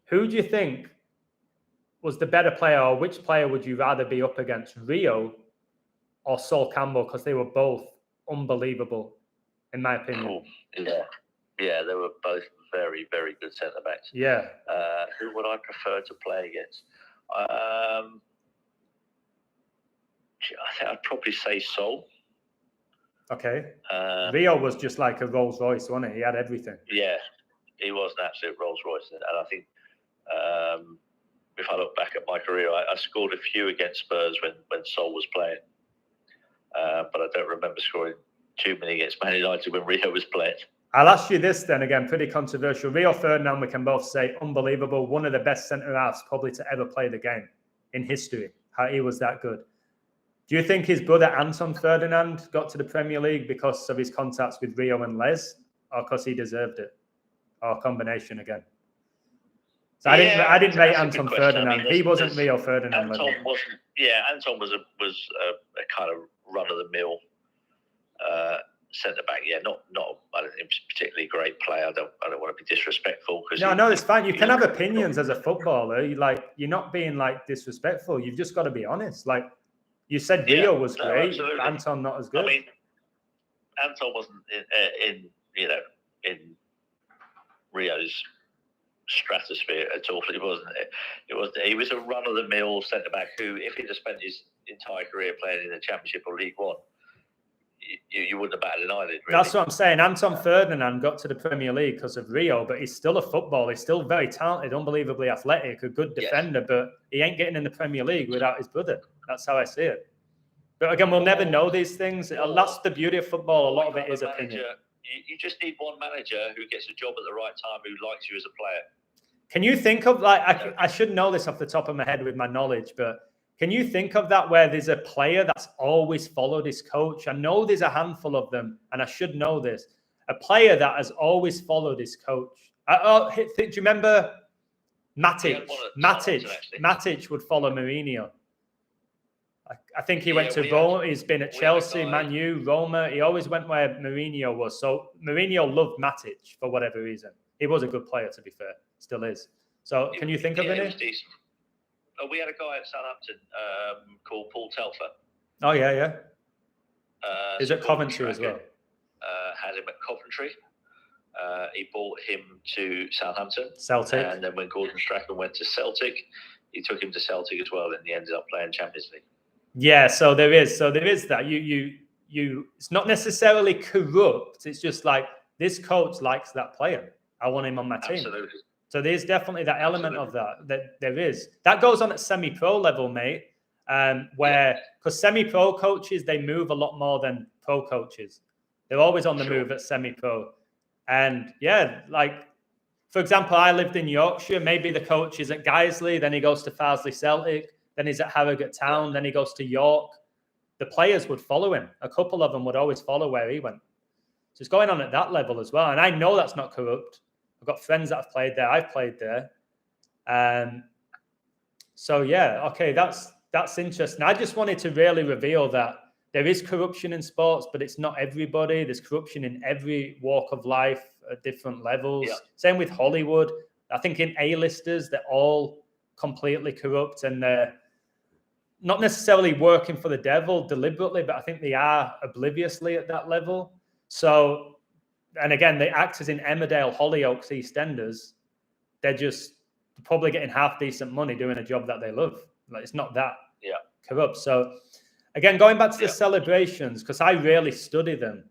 who do you think was the better player, or which player would you rather be up against, Rio or Sol Campbell? Because they were both unbelievable, in my opinion. Cool. Yeah, they were both very, very good centre backs. Yeah. Who would I prefer to play against? I think I'd probably say Sol. Okay. Rio was just like a Rolls Royce, wasn't he? He had everything. Yeah, he was an absolute Rolls Royce, and I think. If I look back at my career, I scored a few against Spurs when Sol was playing, but I don't remember scoring too many against Man United when Rio was playing. I'll ask you this then, again, pretty controversial. Rio Ferdinand, we can both say, unbelievable. One of the best centre-halves probably to ever play the game in history. How he was that good. Do you think his brother Anton Ferdinand got to the Premier League because of his contacts with Rio and Les, or because he deserved it? Or a combination again? So I didn't rate Anton Ferdinand. I mean, he wasn't Rio Ferdinand. Anton wasn't. Yeah, Anton was a kind of run-of-the-mill centre back. Yeah, not. I don't think he's a particularly great player. I don't want to be disrespectful because. No, it's fine. You can have opinions as a footballer. You're not being like disrespectful. You've just got to be honest. Like you said, Rio was great. Absolutely. Anton not as good. I mean, Anton wasn't in Rio's stratosphere at all. It wasn't. He was a run-of-the-mill centre back who, if he'd have spent his entire career playing in the Championship or League One, you wouldn't have batted an eyelid. Really. That's what I'm saying. Anton Ferdinand got to the Premier League because of Rio, but he's still a footballer. He's still very talented, unbelievably athletic, a good defender, but he ain't getting in the Premier League without his brother. That's how I see it. But again, we'll never know these things. That's the beauty of football. A lot of it is opinion. You just need one manager who gets a job at the right time, who likes you as a player. Can you think of, like, I should know this off the top of my head with my knowledge, but can you think of that where there's a player that's always followed his coach? I know there's a handful of them, and I should know this. A player that has always followed his coach. Do you remember Matic? Matic would follow Mourinho. I think he went to Roma. He's been at Chelsea, Man U, Roma. He always went where Mourinho was. So Mourinho loved Matic for whatever reason. He was a good player, to be fair. Still is. So can you think of any? We had a guy at Southampton called Paul Telfer. Oh, yeah. He's at Coventry as well. Had him at Coventry. He brought him to Southampton. Celtic. And then when Gordon Strachan went to Celtic, he took him to Celtic as well, and he ended up playing Champions League. Yeah, so there is that. You it's not necessarily corrupt. It's just like this coach likes that player. I want him on my team. Absolutely. So there's definitely that element of that there is. That goes on at semi-pro level, mate, because semi-pro coaches, they move a lot more than pro coaches. They're always on the move at semi-pro. And for example, I lived in Yorkshire. Maybe the coach is at Guiseley, then he goes to Farsley Celtic, then he's at Harrogate Town, then he goes to York. The players would follow him. A couple of them would always follow where he went. So it's going on at that level as well. And I know that's not corrupt. I've got friends that have played there. I've played there. So yeah, okay, that's interesting. I just wanted to really reveal that there is corruption in sports, but it's not everybody. There's corruption in every walk of life at different levels. Yeah. Same with Hollywood. I think in A-listers, they're all completely corrupt, and they're not necessarily working for the devil deliberately, but I think they are obliviously at that level. So, and again, the actors in Emmerdale, Hollyoaks, EastEnders, they're just probably getting half decent money doing a job that they love. Like, it's not that corrupt. So again, going back to the celebrations, because I rarely study them.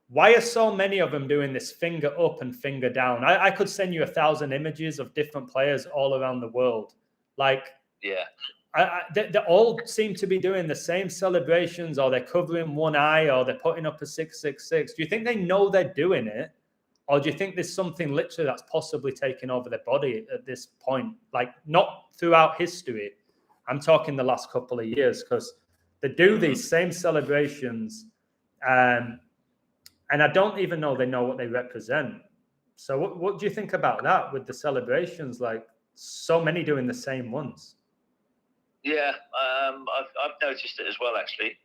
Why are so many of them doing this finger up and finger down? I could send you 1,000 images of different players all around the world. Like, they all seem to be doing the same celebrations, or they're covering one eye, or they're putting up a 666. Do you think they know they're doing it? Or do you think there's something literally that's possibly taken over their body at this point? Like, not throughout history. I'm talking the last couple of years, because they do these same celebrations, and I don't even know they know what they represent. So what do you think about that with the celebrations? Like, so many doing the same ones. Yeah, I've noticed it as well, actually.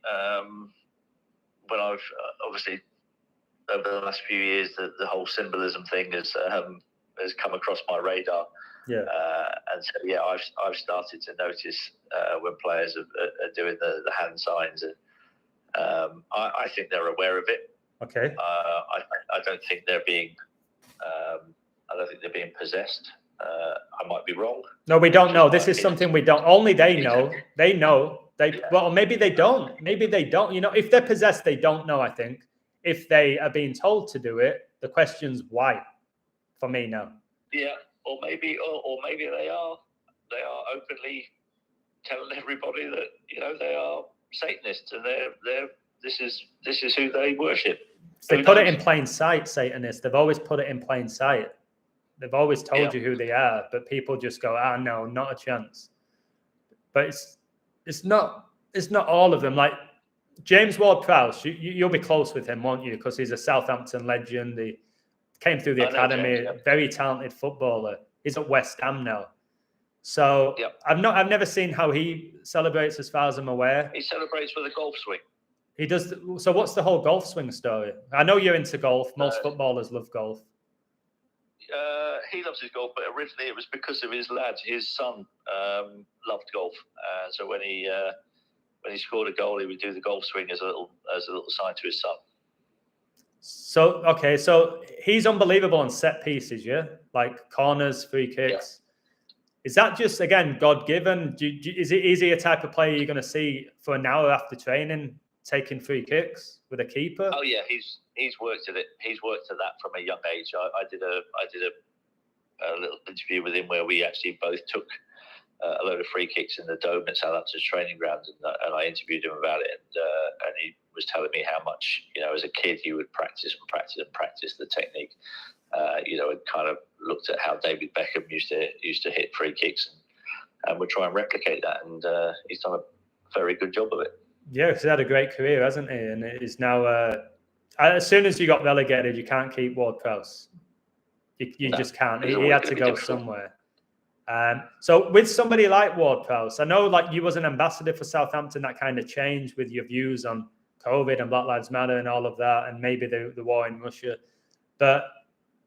When I've obviously over the last few years, the whole symbolism thing has come across my radar. Yeah, and so I've started to notice when players are doing the hand signs, and I think they're aware of it. Okay. I don't think they're being possessed. I might be wrong. No, we don't know. This is something we don't. Only they know. They know. Well, maybe they don't. Maybe they don't. You know, if they're possessed, they don't know. I think if they are being told to do it, the question's why. For me, no. Yeah, or maybe they are openly telling everybody that they are Satanists, and this is who they worship. They put it in plain sight, Satanists. They've always put it in plain sight. They've always told you who they are, but people just go, no, not a chance. But it's not all of them. Like James Ward-Prowse, you'll be close with him, won't you? Because he's a Southampton legend. He came through the academy, James, very talented footballer. He's at West Ham now. So I've never seen how he celebrates, as far as I'm aware. He celebrates with a golf swing. He does. So what's the whole golf swing story? I know you're into golf. Most footballers love golf. He loves his golf, but originally it was because of his lad. His son loved golf, so when he scored a goal, he would do the golf swing as a little sign to his son. So okay, so he's unbelievable on set pieces, like corners, free kicks. Yeah. Is that just again God given? Is he a type of player you're going to see for an hour after training taking free kicks with a keeper? Oh yeah, he's worked at it. He's worked at that from a young age. I did a little interview with him where we actually both took a load of free kicks in the Dome at Southampton's training grounds, and I interviewed him about it, and he was telling me how much, as a kid he would practice the technique, and kind of looked at how David Beckham used to hit free kicks, and would try and replicate that, and he's done a very good job of it. Yeah, he's had a great career, hasn't he? And it is now, as soon as you got relegated, you can't keep Ward-Prowse. You just can't. He had to go somewhere. So with somebody like Ward-Prowse, I know like you was an ambassador for Southampton, that kind of changed with your views on COVID and Black Lives Matter and all of that, and maybe the war in Russia. But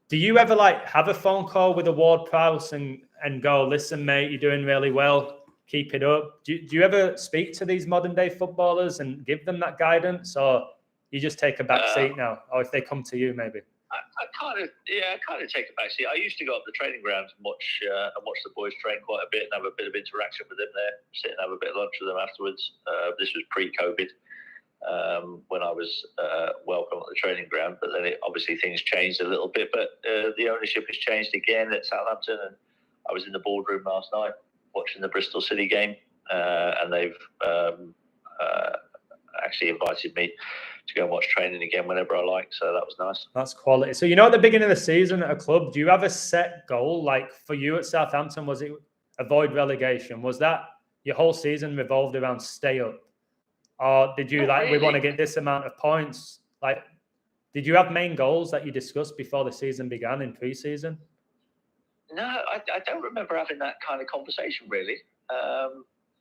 do you ever like have a phone call with a Ward-Prowse and go, listen, mate, you're doing really well, keep it up? Do you ever speak to these modern day footballers and give them that guidance, or you just take a back seat now, or if they come to you, maybe? I kind of take a back seat. I used to go up the training grounds and watch the boys train quite a bit and have a bit of interaction with them there, sit and have a bit of lunch with them afterwards. This was pre-COVID, when I was welcome at the training ground, but then obviously things changed a little bit, but the ownership has changed again at Southampton, and I was in the boardroom last night watching the Bristol City game, and they've actually invited me to go and watch training again whenever I like, so that was nice. That's quality. So at the beginning of the season at a club, do you have a set goal? Like for you at Southampton, was it avoid relegation? Was that your whole season revolved around stay up? Or did you we want to get this amount of points? Like, Did you have main goals that you discussed before the season began in pre-season? No, I don't remember having that kind of conversation, really.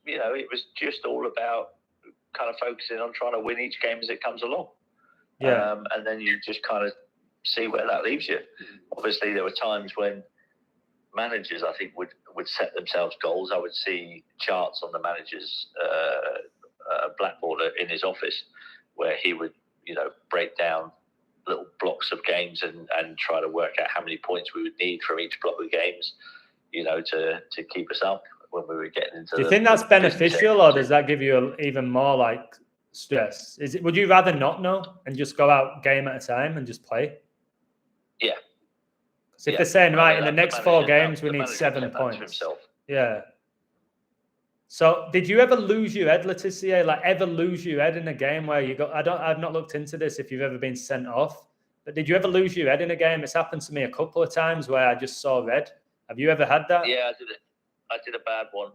It was just all about kind of focusing on trying to win each game as it comes along. Yeah. And then you just kind of see where that leaves you. Obviously, there were times when managers, I think, would set themselves goals. I would see charts on the manager's blackboard in his office where he would, break down little blocks of games and try to work out how many points we would need from each block of games, to keep us up when we were getting into. Do you think that's beneficial, or does that give you even more like stress? Would you rather not know and just go out game at a time and just play? Yeah. So if they're saying, right, in the next 4 games, we need 7 points. Yeah. So did you ever lose your head, Tissier? Like ever lose your head in a game where you got, I've not looked into this if you've ever been sent off, but did you ever lose your head in a game? It's happened to me a couple of times where I just saw red. Have you ever had that? Yeah, I did a bad one.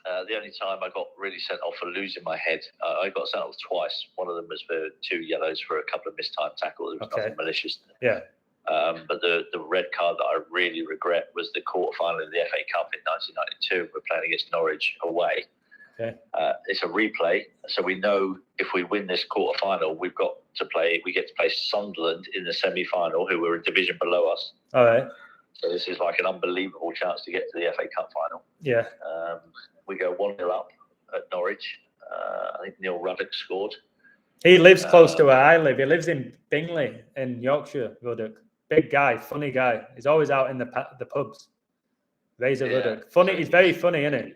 The only time I got really sent off for losing my head, I got sent off twice. One of them was for 2 yellows for a couple of missed time tackles. It was nothing malicious. Yeah. But the red card that I really regret was the quarterfinal of the FA Cup in 1992. We're playing against Norwich away. Okay. It's a replay, so we know if we win this quarterfinal, we get to play Sunderland in the semi-final, who were a division below us. All right. So this is like an unbelievable chance to get to the FA Cup final. Yeah. We go 1-0 up at Norwich. I think Neil Ruddock scored. He lives close to where I live. He lives in Bingley in Yorkshire, Ruddock. Big guy, funny guy. He's always out in the pubs. Razor Ruddock. Funny. He's very funny, isn't he?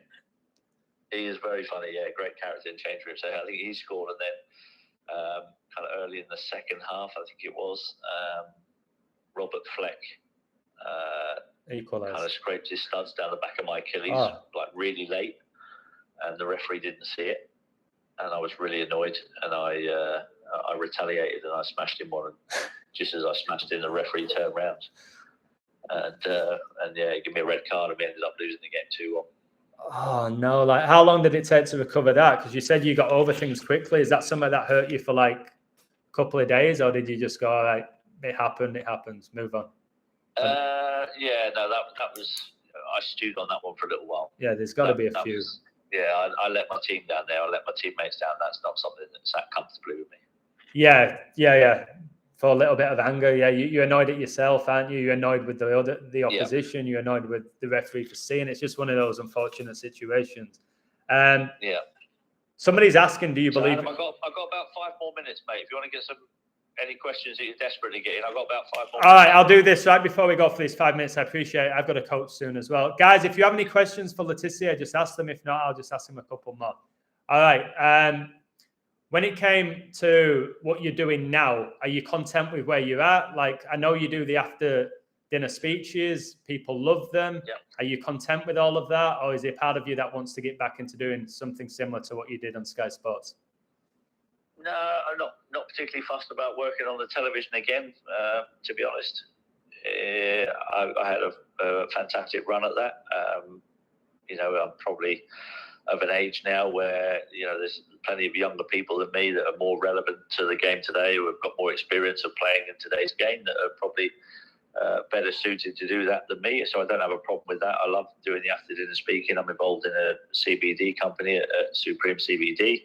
He is very funny, yeah. Great character in change room. So I think he scored, and then kind of early in the second half, I think it was, Robert Fleck equalised. Kind of scraped his studs down the back of my Achilles, like really late, and the referee didn't see it, and I was really annoyed, and I retaliated and I smashed him one, and just as I smashed him, the referee turned around, and yeah, he gave me a red card, and we ended up losing the game 2-1. Oh no! Like, how long did it take to recover that? Because you said you got over things quickly. Is that something that hurt you for like a couple of days, or did you just go, all right, it happened, it happens, move on? Yeah, no, that was, I stewed on that one for a little while. Yeah, there's got to be a few. I let my team down there. I let my teammates down. That's not something that sat comfortably with me. Yeah. For a little bit of anger, yeah. You're annoyed at yourself, aren't you? You're annoyed with the opposition. Yeah. You're annoyed with the referee for seeing. It's just one of those unfortunate situations. Yeah. Somebody's asking, do you believe? Adam, I've got about 5 more minutes, mate. If you want to get any questions that you're desperately getting, I've got about 5 more minutes. All right, I'll do this right before we go for these 5 minutes. I appreciate it. I've got a coach soon as well. Guys, if you have any questions for Tissier, just ask them. If not, I'll just ask him a couple more. All right. When it came to what you're doing now, are you content with where you're at? Like, I know you do the after dinner speeches. People love them. Yeah. Are you content with all of that? Or is there a part of you that wants to get back into doing something similar to what you did on Sky Sports? No, I'm not particularly fussed about working on the television again, to be honest. I had a fantastic run at that. I'm probably of an age now where, there's plenty of younger people than me that are more relevant to the game today, who have got more experience of playing in today's game, that are probably better suited to do that than me. So I don't have a problem with that. I love doing the after dinner speaking. I'm involved in a CBD company at Supreme CBD.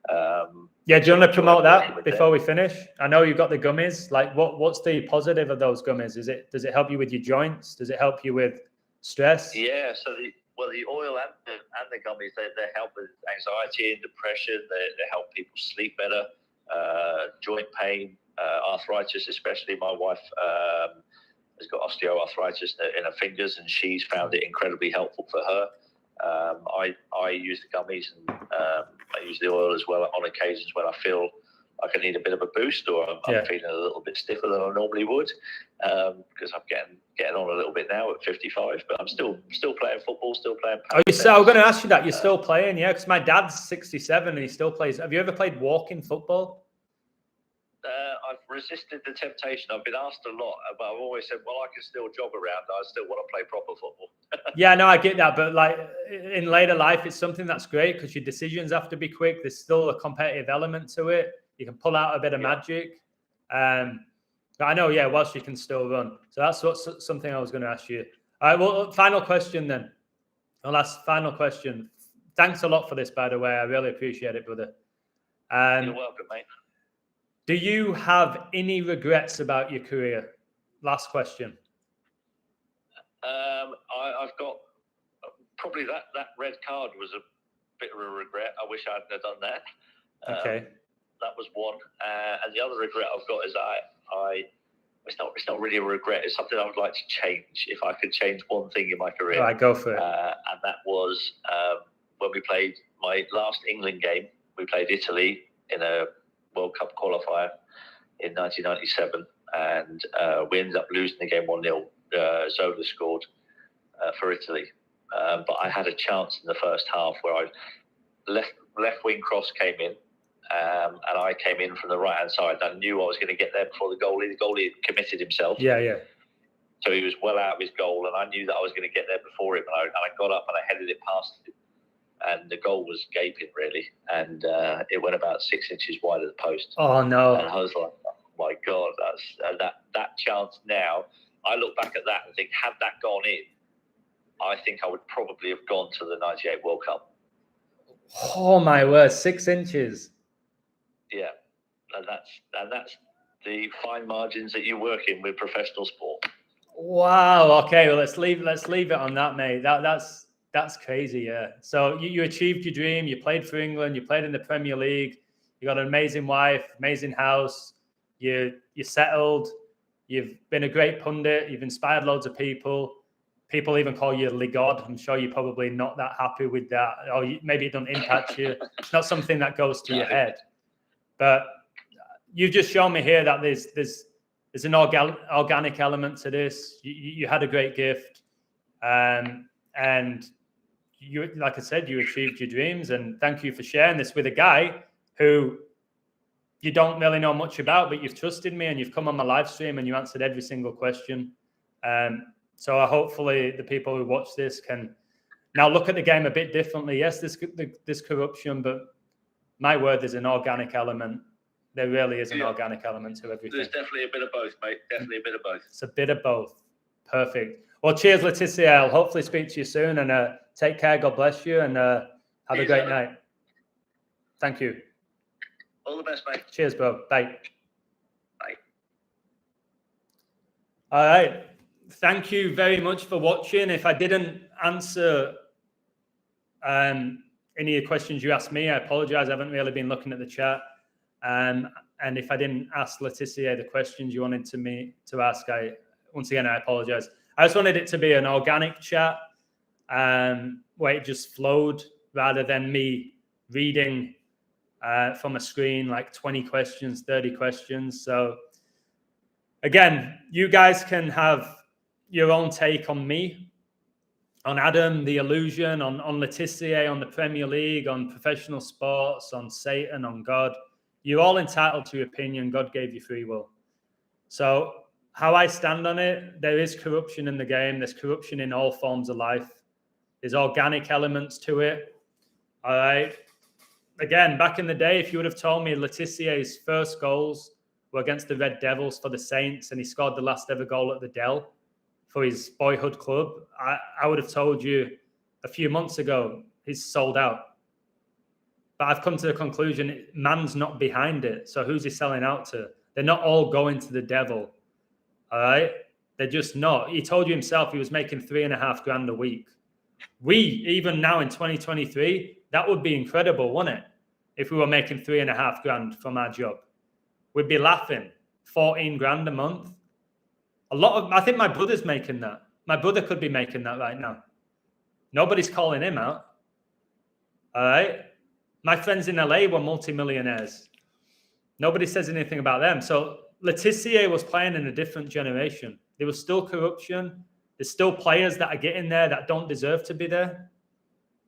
Do you want to promote that before we finish? I know you've got the gummies. Like, what's the positive of those gummies? Does it help you with your joints? Does it help you with stress? Yeah. So the oil and the gummies, they help with anxiety and depression. They help people sleep better. Joint pain, arthritis, especially. My wife has got osteoarthritis in her fingers, and she's found it incredibly helpful for her. I use the gummies, and I use the oil as well on occasions when I feel like I need a bit of a boost, or I'm feeling a little bit stiffer than I normally would, because I'm getting on a little bit now at 55. But I'm still playing football, still playing. I was going to ask you that. You're still playing, yeah? Because my dad's 67 and he still plays. Have you ever played walking football? I've resisted the temptation. I've been asked a lot, but I've always said, well, I can still jog around. I still want to play proper football. Yeah, no, I get that. But like in later life, it's something that's great because your decisions have to be quick. There's still a competitive element to it. You can pull out a bit of magic. But I know, yeah, whilst you can still run. So that's something I was going to ask you. All right, well, final question then. Final question. Thanks a lot for this, by the way. I really appreciate it, brother. You're welcome, mate. Do you have any regrets about your career? Last question. I've got probably that red card was a bit of a regret. I wish I hadn't have done that. Okay. That was one. And the other regret I've got is it's not really a regret. It's something I would like to change. If I could change one thing in my career. All right, go for it. And that was when we played my last England game. We played Italy in a World Cup qualifier in 1997. And we ended up losing the game 1-0. Zola scored for Italy. But I had a chance in the first half where I left wing cross came in. And I came in from the right-hand side. I knew I was going to get there before the goalie. The goalie had committed himself. Yeah. So he was well out of his goal, and I knew that I was going to get there before him. And I got up and I headed it past him. And the goal was gaping, really. And it went about 6 inches wide of the post. Oh, no. And I was like, oh, my God, that chance now. I look back at that and think, had that gone in, I think I would probably have gone to the 98 World Cup. Oh, my word, 6 inches. Yeah, and that's the fine margins that you work in with professional sport. Wow. Okay. Well, let's leave it on that, mate. That's crazy. Yeah. So you achieved your dream. You played for England. You played in the Premier League. You got an amazing wife, amazing house. You're settled. You've been a great pundit. You've inspired loads of people. People even call you Ligod. I'm sure you're probably not that happy with that, or maybe it doesn't impact you. It's not something that goes to your head. But you've just shown me here that there's an organic element to this. You had a great gift, and you, like I said, you achieved your dreams. And thank you for sharing this with a guy who you don't really know much about, but you've trusted me and you've come on my live stream and you answered every single question. So hopefully the people who watch this can now look at the game a bit differently. Yes, there's corruption, but my word, there's an organic element. There really is an organic element to everything. There's definitely a bit of both, mate. Definitely a bit of both. It's a bit of both. Perfect. Well, cheers, Tissier. I'll hopefully speak to you soon, and take care. God bless you, and have a great night. Thank you. All the best, mate. Cheers, bro. Bye. Bye. All right. Thank you very much for watching. If I didn't answer any of the questions you asked me, I apologize. I haven't really been looking at the chat. And if I didn't ask Tissier the questions you wanted me to ask, once again, I apologize. I just wanted it to be an organic chat where it just flowed rather than me reading from a screen like 20 questions, 30 questions. So again, you guys can have your own take on me, on Adam, the illusion, on Tissier, on the Premier League, on professional sports, on Satan, on God. You're all entitled to your opinion. God gave you free will. So how I stand on it, there is corruption in the game. There's corruption in all forms of life. There's organic elements to it. All right. Again, back in the day, if you would have told me Tissier's first goals were against the Red Devils for the Saints and he scored the last ever goal at the Dell for his boyhood club, I would have told you a few months ago he's sold out. But I've come to the conclusion, man's not behind it. So who's he selling out to? They're not all going to the devil. All right? They're just not. He told you himself he was making $3,500 a week. Even now in 2023, that would be incredible, wouldn't it? If we were making $3,500 from our job. We'd be laughing. 14 grand a month. I think my brother's making that. My brother could be making that right now. Nobody's calling him out. All right? My friends in LA were multimillionaires. Nobody says anything about them. So Tissier was playing in a different generation. There was still corruption. There's still players that are getting there that don't deserve to be there.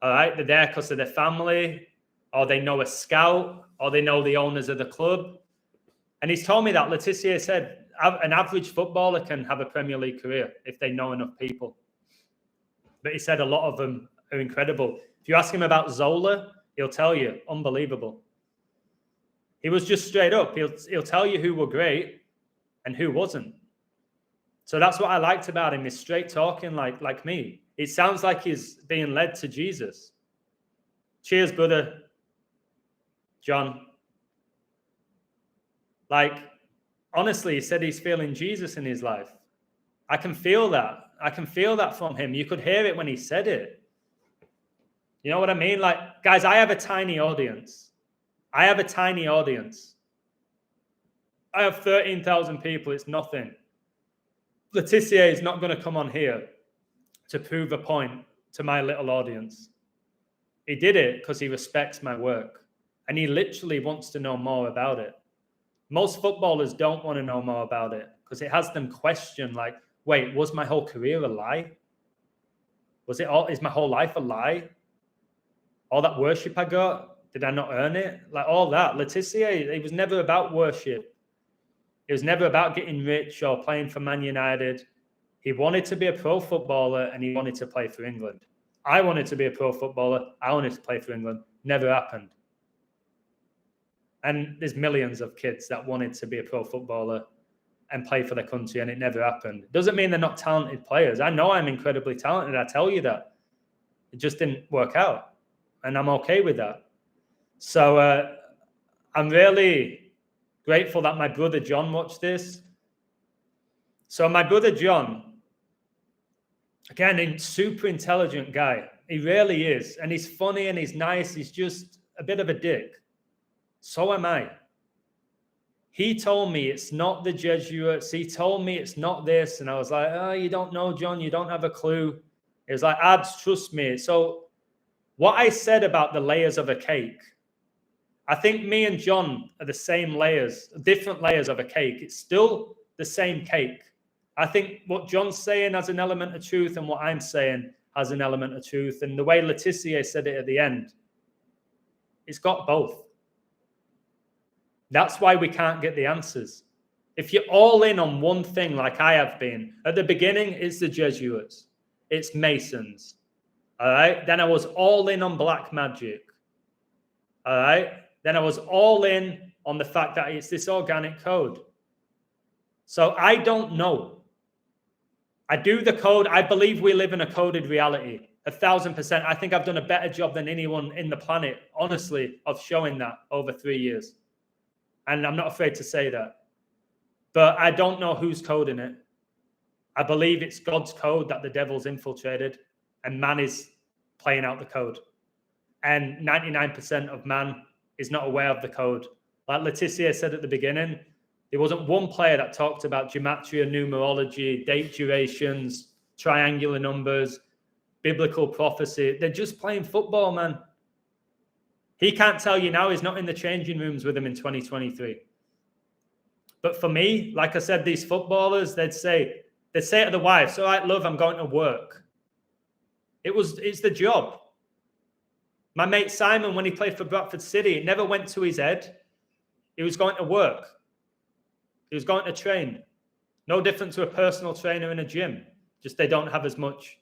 All right? They're there because of their family, or they know a scout, or they know the owners of the club. And he's told me that Tissier said an average footballer can have a Premier League career if they know enough people. But he said a lot of them are incredible. If you ask him about Zola, he'll tell you, unbelievable. He was just straight up. He'll tell you who were great and who wasn't. So that's what I liked about him. He's straight talking like me. It sounds like he's being led to Jesus. Cheers, brother John. Like, honestly, he said he's feeling Jesus in his life. I can feel that. I can feel that from him. You could hear it when he said it. You know what I mean? Like, guys, I have a tiny audience. I have 13,000 people. It's nothing. Tissier is not going to come on here to prove a point to my little audience. He did it because he respects my work. And he literally wants to know more about it. Most footballers don't want to know more about it because it has them question, like, wait, was my whole career a lie? Is my whole life a lie? All that worship I got, did I not earn it? Like, all that. Tissier, it was never about worship. It was never about getting rich or playing for Man United. He wanted to be a pro footballer and he wanted to play for England. I wanted to be a pro footballer. I wanted to play for England. Never happened. And there's millions of kids that wanted to be a pro footballer and play for their country, and it never happened. Doesn't mean they're not talented players. I know I'm incredibly talented. I tell you that. It just didn't work out, and I'm okay with that. So I'm really grateful that my brother John watched this. So my brother John, again, a super intelligent guy. He really is. And he's funny and he's nice. He's just a bit of a dick. So am I. He told me it's not the Jesuits. He told me it's not this. And I was like, oh, you don't know, John. You don't have a clue. It was like, Ads, trust me. So what I said about the layers of a cake, I think me and John are the same layers, different layers of a cake. It's still the same cake. I think what John's saying has an element of truth and what I'm saying has an element of truth. And the way Tissier said it at the end, it's got both. That's why we can't get the answers. If you're all in on one thing like I have been, at the beginning, it's the Jesuits. It's Masons. All right? Then I was all in on black magic. All right? Then I was all in on the fact that it's this organic code. So I don't know. I do the code. I believe we live in a coded reality. 1,000%. I think I've done a better job than anyone in the planet, honestly, of showing that over 3 years. And I'm not afraid to say that. But I don't know who's coding it. I believe it's God's code that the devil's infiltrated and man is playing out the code. And 99% of man is not aware of the code. Like Tissier said at the beginning, there wasn't one player that talked about gematria, numerology, date durations, triangular numbers, biblical prophecy. They're just playing football, man. He can't tell you now he's not in the changing rooms with him in 2023. But for me, like I said, these footballers, they'd say to the wives, all right, love, I'm going to work. It's the job. My mate Simon, when he played for Bradford City, it never went to his head. He was going to work. He was going to train. No different to a personal trainer in a gym. Just they don't have as much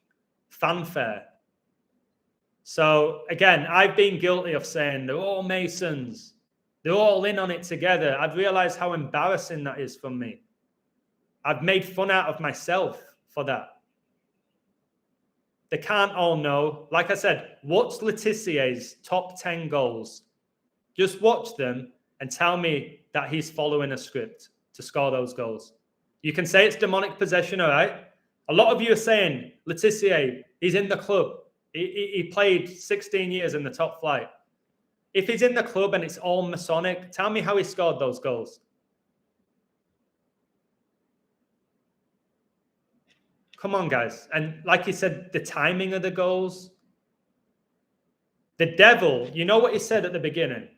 fanfare. So, again, I've been guilty of saying they're all Masons. They're all in on it together. I've realized how embarrassing that is from me. I've made fun out of myself for that. They can't all know. Like I said, watch Tissier's top 10 goals. Just watch them and tell me that he's following a script to score those goals. You can say it's demonic possession, all right? A lot of you are saying, Tissier, he's in the club. He played 16 years in the top flight. If he's in the club and it's all Masonic, tell me how he scored those goals. Come on, guys. And like he said, the timing of the goals. The devil, you know what he said at the beginning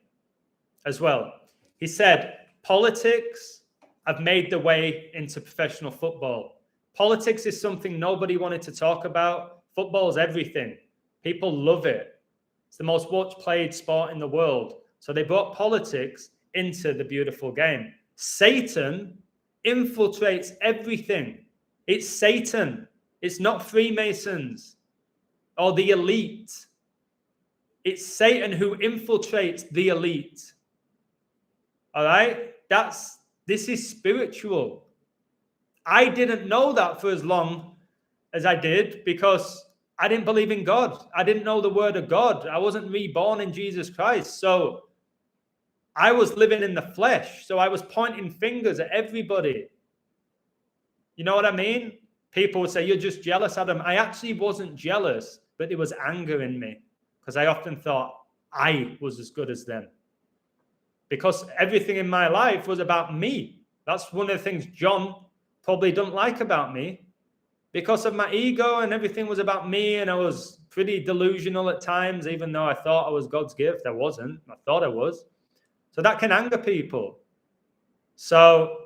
as well? He said, politics have made the way into professional football. Politics is something nobody wanted to talk about. Football is everything. People love it. It's the most watched played sport in the world. So they brought politics into the beautiful game. Satan infiltrates everything. It's Satan. It's not Freemasons or the elite. It's Satan who infiltrates the elite. All right? This is spiritual. I didn't know that for as long as I did because I didn't believe in God. I didn't know the word of God. I wasn't reborn in Jesus Christ. So I was living in the flesh. So I was pointing fingers at everybody. You know what I mean? People would say, you're just jealous, Adam. I actually wasn't jealous, but there was anger in me because I often thought I was as good as them. Because everything in my life was about me. That's one of the things John probably don't like about me. Because of my ego and everything was about me, and I was pretty delusional at times, even though I thought I was God's gift. I wasn't. I thought I was. So that can anger people. So,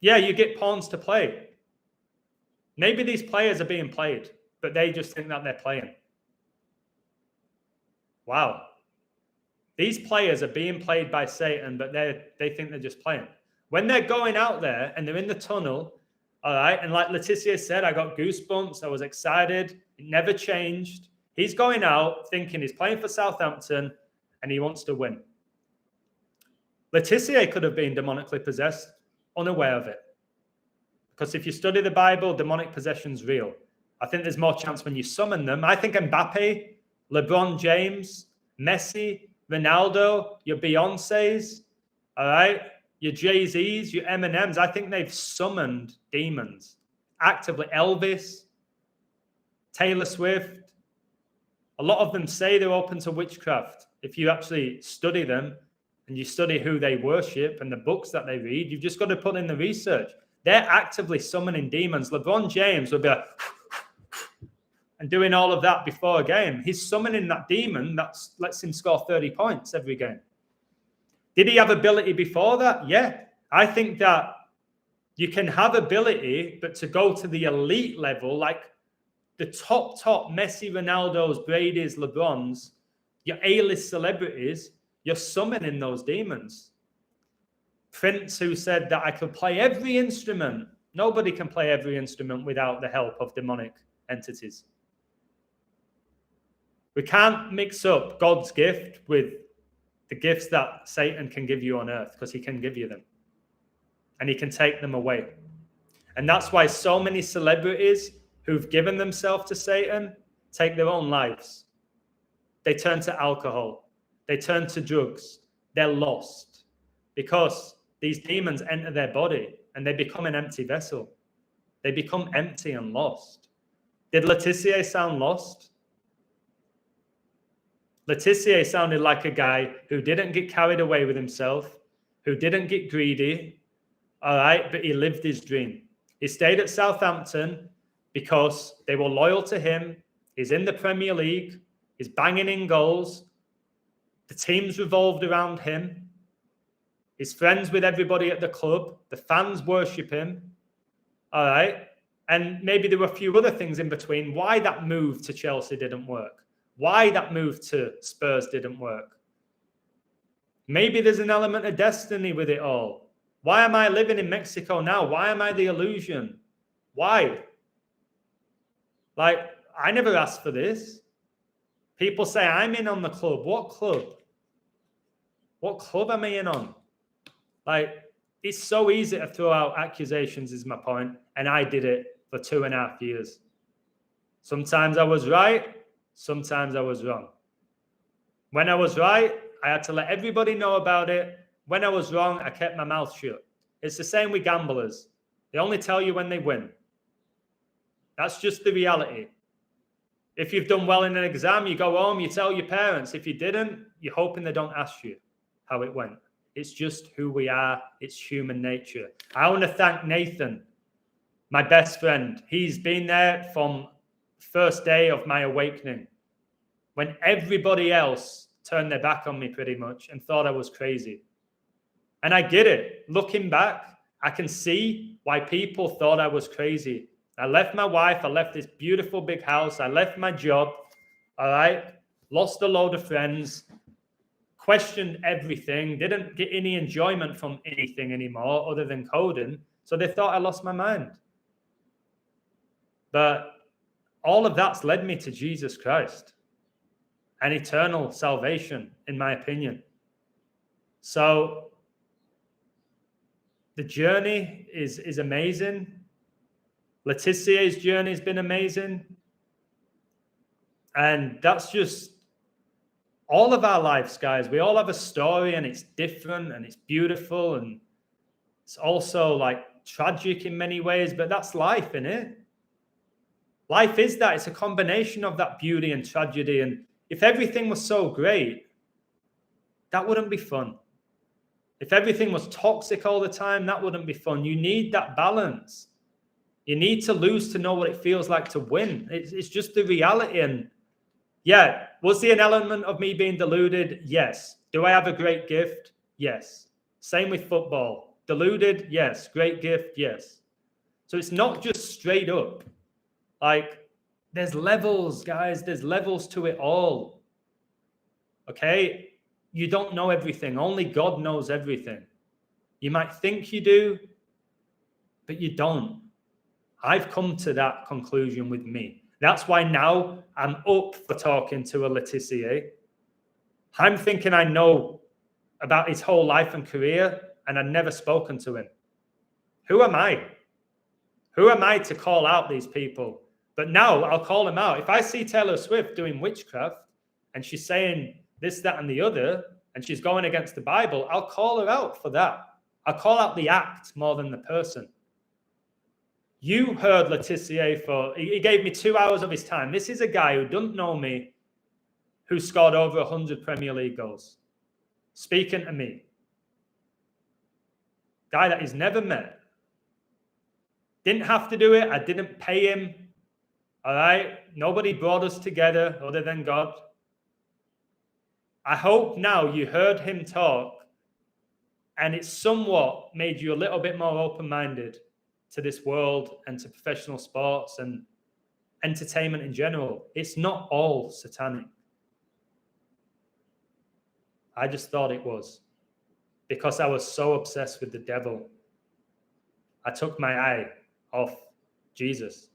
yeah, you get pawns to play. Maybe these players are being played, but they just think that they're playing. Wow. These players are being played by Satan, but they think they're just playing. When they're going out there and they're in the tunnel, all right, and like Tissier said, I got goosebumps. I was excited. It never changed. He's going out thinking he's playing for Southampton and he wants to win. Tissier could have been demonically possessed, unaware of it. Because if you study the Bible, demonic possession's real. I think there's more chance when you summon them. I think Mbappe, LeBron James, Messi, Ronaldo, your Beyoncés, all right, your Jay-Z's, your Eminems, I think they've summoned demons actively. Elvis, Taylor Swift, a lot of them say they're open to witchcraft. If you actually study them and you study who they worship and the books that they read, you've just got to put in the research. They're actively summoning demons. LeBron James would be like, and doing all of that before a game. He's summoning that demon that lets him score 30 points every game. Did he have ability before that? Yeah. I think that you can have ability, but to go to the elite level, like the top Messi, Ronaldo's, Brady's, LeBron's, your A-list celebrities, you're summoning those demons. Prince, who said that I could play every instrument. Nobody can play every instrument without the help of demonic entities. We can't mix up God's gift with the gifts that Satan can give you on earth, because he can give you them. And he can take them away. And that's why so many celebrities who've given themselves to Satan take their own lives. They turn to alcohol. They turn to drugs. They're lost. Because these demons enter their body and they become an empty vessel. They become empty and lost. Did Tissier sound lost? Tissier sounded like a guy who didn't get carried away with himself, who didn't get greedy, all right, but he lived his dream. He stayed at Southampton because they were loyal to him. He's in the Premier League. He's banging in goals. The team's revolved around him. He's friends with everybody at the club. The fans worship him. All right. And maybe there were a few other things in between. Why that move to Chelsea didn't work. Why that move to Spurs didn't work. Maybe there's an element of destiny with it all. Why am I living in Mexico now? Why am I the illusion? Why? Like, I never asked for this. People say I'm in on the club. What club? What club am I in on? Like, it's so easy to throw out accusations is my point. And I did it for 2.5 years. Sometimes I was right. Sometimes I was wrong. When I was right, I had to let everybody know about it. When I was wrong, I kept my mouth shut. It's the same with gamblers. They only tell you when they win. That's just the reality. If you've done well in an exam, you go home, you tell your parents. If you didn't, you're hoping they don't ask you how it went. It's just who we are. It's human nature. I want to thank Nathan, my best friend. He's been there from first day of my awakening, when everybody else turned their back on me pretty much and thought I was crazy. And I get it. Looking back, I can see why people thought I was crazy. I left my wife. I left this beautiful big house. I left my job. All right. Lost a load of friends. Questioned everything. Didn't get any enjoyment from anything anymore other than coding. So they thought I lost my mind. But all of that's led me to Jesus Christ and eternal salvation, in my opinion. So the journey is amazing. Letissier's journey has been amazing. And that's just all of our lives, guys. We all have a story, and it's different, and it's beautiful, and it's also like tragic in many ways, but that's life, isn't it? Life is that. It's a combination of that beauty and tragedy. And if everything was so great, that wouldn't be fun. If everything was toxic all the time, that wouldn't be fun. You need that balance. You need to lose to know what it feels like to win. It's just the reality. And yeah, was there an element of me being deluded? Yes. Do I have a great gift? Yes. Same with football. Deluded? Yes. Great gift? Yes. So it's not just straight up. Like, there's levels, guys. There's levels to it all. Okay? You don't know everything. Only God knows everything. You might think you do, but you don't. I've come to that conclusion with me. That's why now I'm up for talking to a Tissier. I'm thinking I know about his whole life and career, and I've never spoken to him. Who am I? Who am I to call out these people? But now I'll call them out. If I see Taylor Swift doing witchcraft and she's saying this, that, and the other, and she's going against the Bible, I'll call her out for that. I'll call out the act more than the person. You heard Tissier he gave me 2 hours of his time. This is a guy who doesn't know me, who scored over 100 Premier League goals. Speaking to me. Guy that he's never met. Didn't have to do it. I didn't pay him. All right? Nobody brought us together other than God. I hope now you heard him talk and it somewhat made you a little bit more open-minded to this world and to professional sports and entertainment in general. It's not all satanic. I just thought it was because I was so obsessed with the devil. I took my eye off Jesus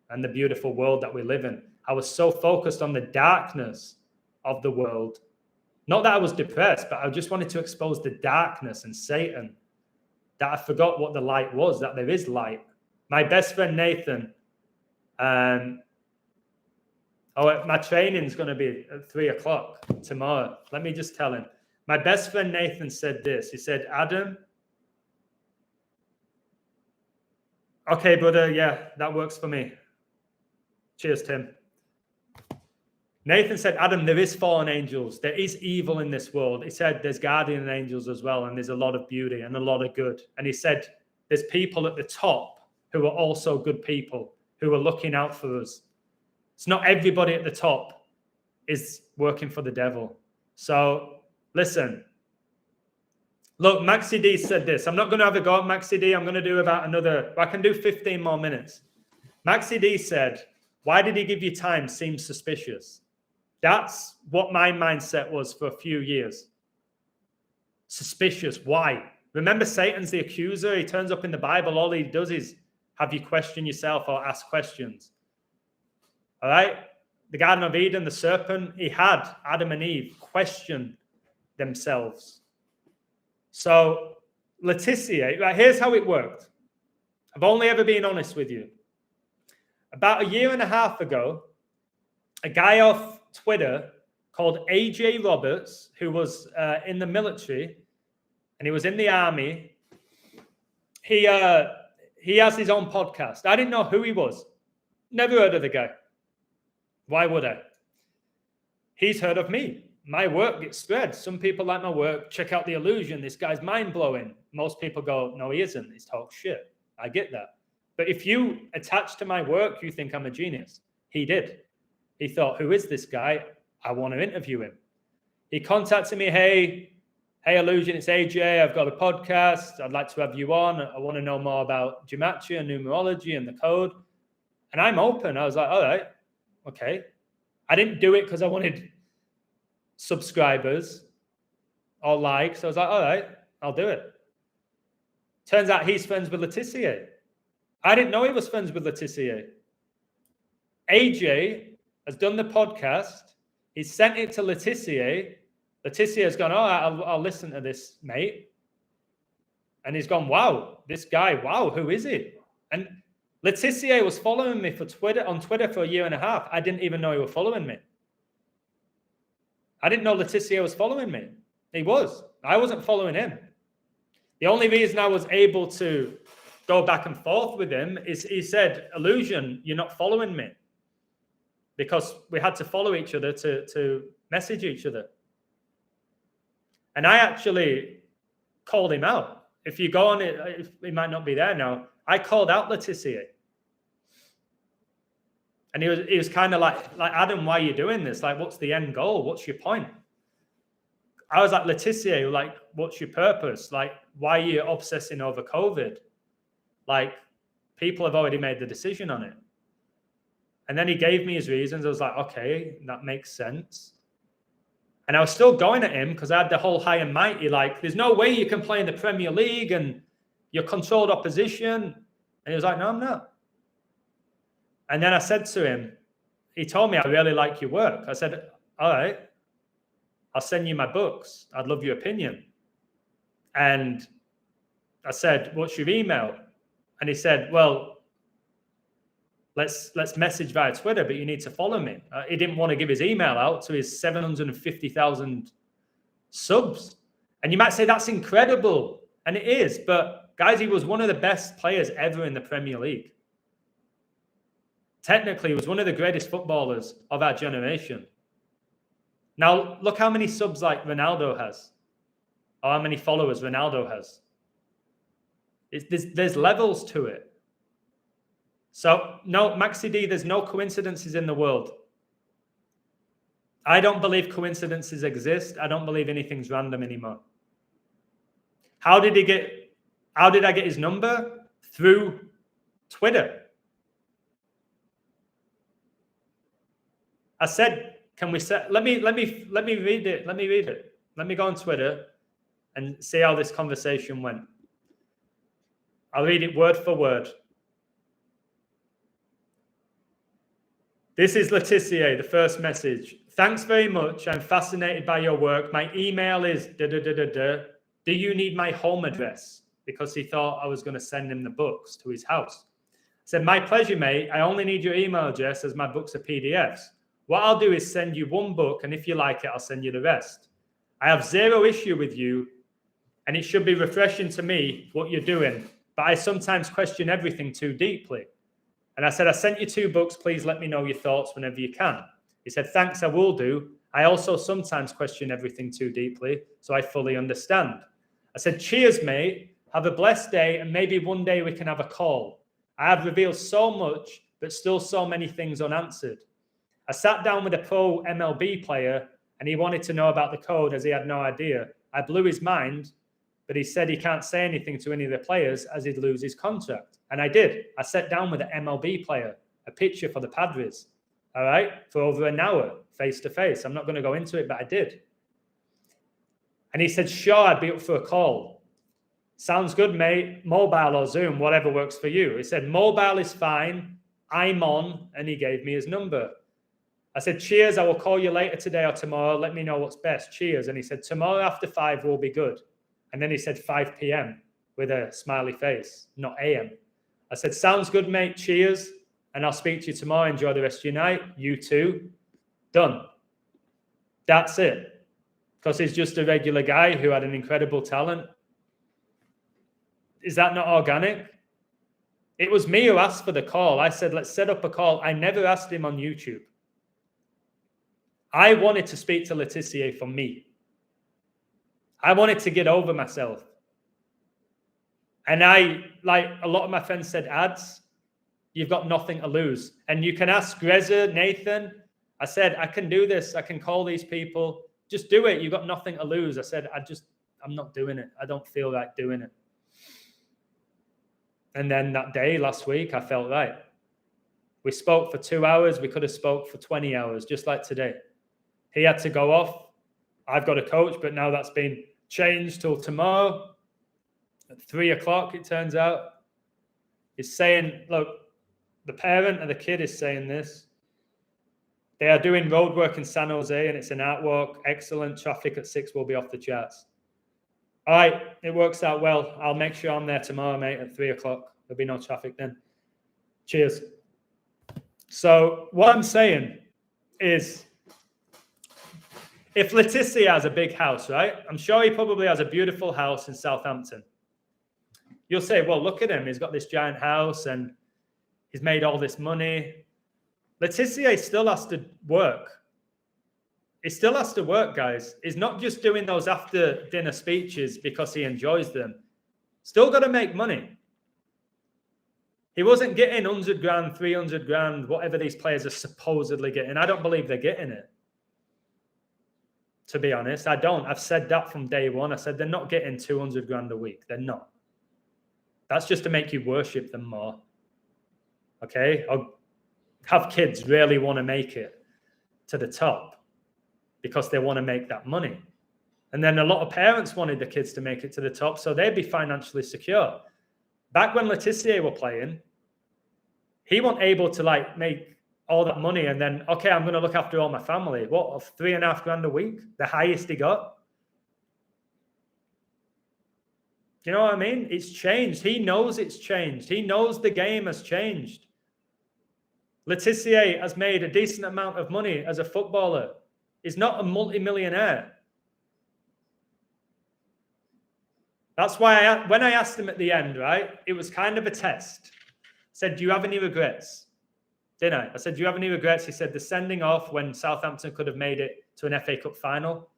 and the beautiful world that we live in. I was so focused on the darkness of the world. Not that I was depressed, but I just wanted to expose the darkness and Satan, that I forgot what the light was, that there is light. My best friend Nathan, my training's going to be at 3:00 tomorrow. Let me just tell him. My best friend Nathan said this. He said, Adam, okay, brother, yeah, that works for me. Cheers, Tim. Nathan said, Adam, there is fallen angels. There is evil in this world. He said there's guardian angels as well, and there's a lot of beauty and a lot of good. And he said there's people at the top who are also good people, who are looking out for us. It's not everybody at the top is working for the devil. So listen. Look, Maxi D said this. I'm not going to have a go at Maxi D. I'm going to do about I can do 15 more minutes. Maxi D said, why did he give you time? Seems suspicious. That's what my mindset was for a few years. Suspicious. Why? Remember, Satan's the accuser. He turns up in the Bible. All he does is have you question yourself or ask questions. All right? The Garden of Eden, the serpent, he had Adam and Eve question themselves. So, Tissier, right, here's how it worked. I've only ever been honest with you. About 1.5 years ago, a guy off Twitter called AJ Roberts, who was in the military, and he was in the army. He has his own podcast. I didn't know who he was. Never heard of the guy. Why would I? He's heard of me. My work gets spread. Some people like my work. Check out The Illusion. This guy's mind-blowing. Most people go, no, he isn't. He's talk shit. I get that. But if you attach to my work, you think I'm a genius. He did. He thought, who is this guy? I want to interview him. He contacted me, hey, Illusion, it's AJ. I've got a podcast. I'd like to have you on. I want to know more about gematria and numerology and the code. And I'm open. I was like, all right, okay. I didn't do it because I wanted subscribers or likes. I was like, all right, I'll do it. Turns out he's friends with Tissier. I didn't know he was friends with Tissier. AJ has done the podcast. He's sent it to Tissier. Tissier's gone, all right, I'll listen to this, mate. And he's gone, wow, this guy, wow, who is he? And Tissier was following me on Twitter for a year and a half. I didn't even know he was following me. I didn't know Tissier was following me. He was. I wasn't following him. The only reason I was able to go back and forth with him is he said, Illusion, you're not following me. Because we had to follow each other to message each other. And I actually called him out. If you go on it, he might not be there now. I called out Tissier. And he was kind of like, Adam, why are you doing this? Like, what's the end goal? What's your point? I was like, Tissier, like, what's your purpose? Like, why are you obsessing over COVID? Like, people have already made the decision on it. And then he gave me his reasons. I was like, okay, that makes sense. And I was still going at him because I had the whole high and mighty, like, there's no way you can play in the Premier League and you're controlled opposition. And he was like, no, I'm not. And then I said to him, he told me, I really like your work. I said, all right, I'll send you my books. I'd love your opinion. And I said, what's your email? And he said, well, let's message via Twitter, but you need to follow me. He didn't want to give his email out to his 750,000 subs. And you might say that's incredible. And it is. But guys, he was one of the best players ever in the Premier League. Technically, he was one of the greatest footballers of our generation. Now, look how many subs like Ronaldo has, or how many followers Ronaldo has. There's levels to it. So, no, Maxi D, there's no coincidences in the world. I don't believe coincidences exist. I don't believe anything's random anymore. How did I get his number? Through Twitter. I said, can we set, let me read it. Let me read it. Let me go on Twitter and see how this conversation went. I'll read it word for word. This is Tissier, the first message. Thanks very much. I'm fascinated by your work. My email is Do you need my home address? Because he thought I was going to send him the books to his house. I said, my pleasure, mate. I only need your email address as my books are PDFs. What I'll do is send you one book, and if you like it, I'll send you the rest. I have zero issue with you, and it should be refreshing to me what you're doing, but I sometimes question everything too deeply. And I said, I sent you 2 books. Please let me know your thoughts whenever you can. He said, thanks, I will do. I also sometimes question everything too deeply, so I fully understand. I said, cheers, mate. Have a blessed day, and maybe one day we can have a call. I have revealed so much, but still so many things unanswered. I sat down with a pro MLB player, and he wanted to know about the code as he had no idea. I blew his mind, but he said he can't say anything to any of the players as he'd lose his contract. And I did. I sat down with an MLB player, a pitcher for the Padres, all right, for over an hour, face to face. I'm not going to go into it, but I did. And he said, sure, I'd be up for a call. Sounds good, mate. Mobile or Zoom, whatever works for you. He said, mobile is fine. I'm on. And he gave me his number. I said, cheers, I will call you later today or tomorrow. Let me know what's best. Cheers. And he said, tomorrow after 5 will be good. And then he said 5 p.m. with a smiley face, not a.m. I said, sounds good, mate. Cheers. And I'll speak to you tomorrow. Enjoy the rest of your night. You too. Done. That's it. Because he's just a regular guy who had an incredible talent. Is that not organic? It was me who asked for the call. I said, let's set up a call. I never asked him on YouTube. I wanted to speak to Tissier for me. I wanted to get over myself. And like a lot of my friends said, ads, you've got nothing to lose. And you can ask Greza, Nathan. I said, I can do this. I can call these people. Just do it. You've got nothing to lose. I said, I'm not doing it. I don't feel like doing it. And then that day, last week, I felt right. We spoke for 2 hours. We could have spoke for 20 hours, just like today. He had to go off. I've got a coach, but now that's been changed till tomorrow at 3 o'clock, it turns out. He's saying, look, the parent of the kid is saying this. They are doing road work in San Jose, and it's an art walk. Excellent. Traffic at 6 will be off the charts. All right, it works out well. I'll make sure I'm there tomorrow, mate, at 3 o'clock. There'll be no traffic then. Cheers. So what I'm saying is, if Tissier has a big house, right? I'm sure he probably has a beautiful house in Southampton. You'll say, well, look at him. He's got this giant house and he's made all this money. Tissier still has to work. He still has to work, guys. He's not just doing those after dinner speeches because he enjoys them. Still got to make money. He wasn't getting 100 grand, 300 grand, whatever these players are supposedly getting. I don't believe they're getting it. To be honest, I don't. I've said that from day one. I said they're not getting 200 grand a week. They're not. That's just to make you worship them more. Okay? Or have kids really want to make it to the top because they want to make that money. And then a lot of parents wanted the kids to make it to the top so they'd be financially secure. Back when Tissier were playing, he wasn't able to like make all that money and then, okay, I'm going to look after all my family. What, 3.5 grand a week? The highest he got? Do you know what I mean? It's changed. He knows it's changed. He knows the game has changed. Tissier has made a decent amount of money as a footballer. He's not a multi-millionaire. That's why when I asked him at the end, right, it was kind of a test. I said, do you have any regrets? Didn't I? I said, do you have any regrets? He said, the sending off when Southampton could have made it to an FA Cup final.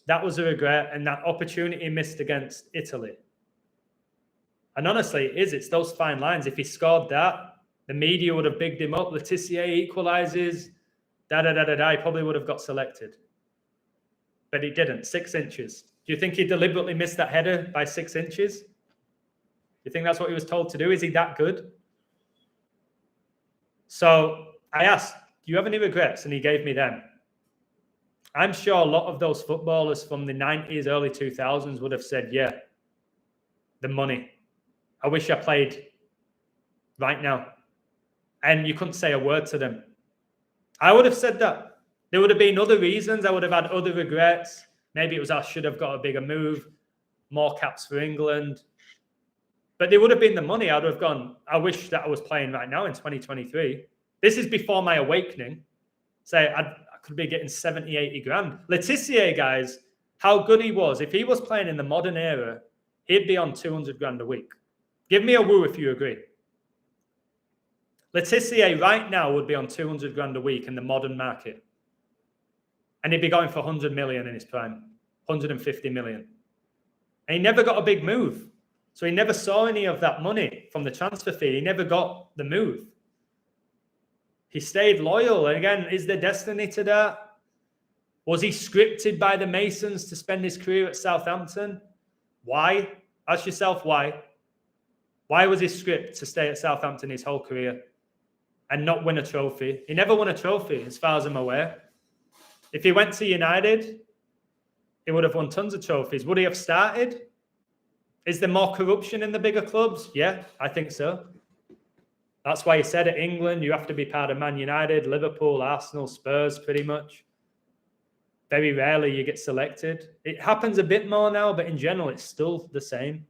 That was a regret, and that opportunity missed against Italy. And honestly, it's those fine lines. If he scored that, the media would have bigged him up. Tissier equalizes, he probably would have got selected. But he didn't. 6 inches. Do you think he deliberately missed that header by 6 inches? Do you think that's what he was told to do? Is he that good? So I asked, do you have any regrets? And he gave me them. I'm sure a lot of those footballers from the 90s, early 2000s would have said, yeah, the money. I wish I played right now. And you couldn't say a word to them. I would have said that. There would have been other reasons. I would have had other regrets. Maybe it was I should have got a bigger move, more caps for England. But there would have been the money. I would have gone, I wish that I was playing right now in 2023. This is before my awakening. Say, I could be getting 70, 80 grand. Tissier, guys, how good he was. If he was playing in the modern era, he'd be on 200 grand a week. Give me a woo if you agree. Tissier right now would be on 200 grand a week in the modern market. And he'd be going for 100 million in his prime, 150 million. And he never got a big move. So he never saw any of that money from the transfer fee. He never got the move. He stayed loyal. And again, is there destiny to that? Was he scripted by the Masons to spend his career at Southampton? Why? Ask yourself why. Why was his script to stay at Southampton his whole career and not win a trophy? He never won a trophy, as far as I'm aware. If he went to United, he would have won tons of trophies. Would he have started? Is there more corruption in the bigger clubs? Yeah, I think so. That's why he said at England, you have to be part of Man United, Liverpool, Arsenal, Spurs, pretty much. Very rarely you get selected. It happens a bit more now, but in general, it's still the same.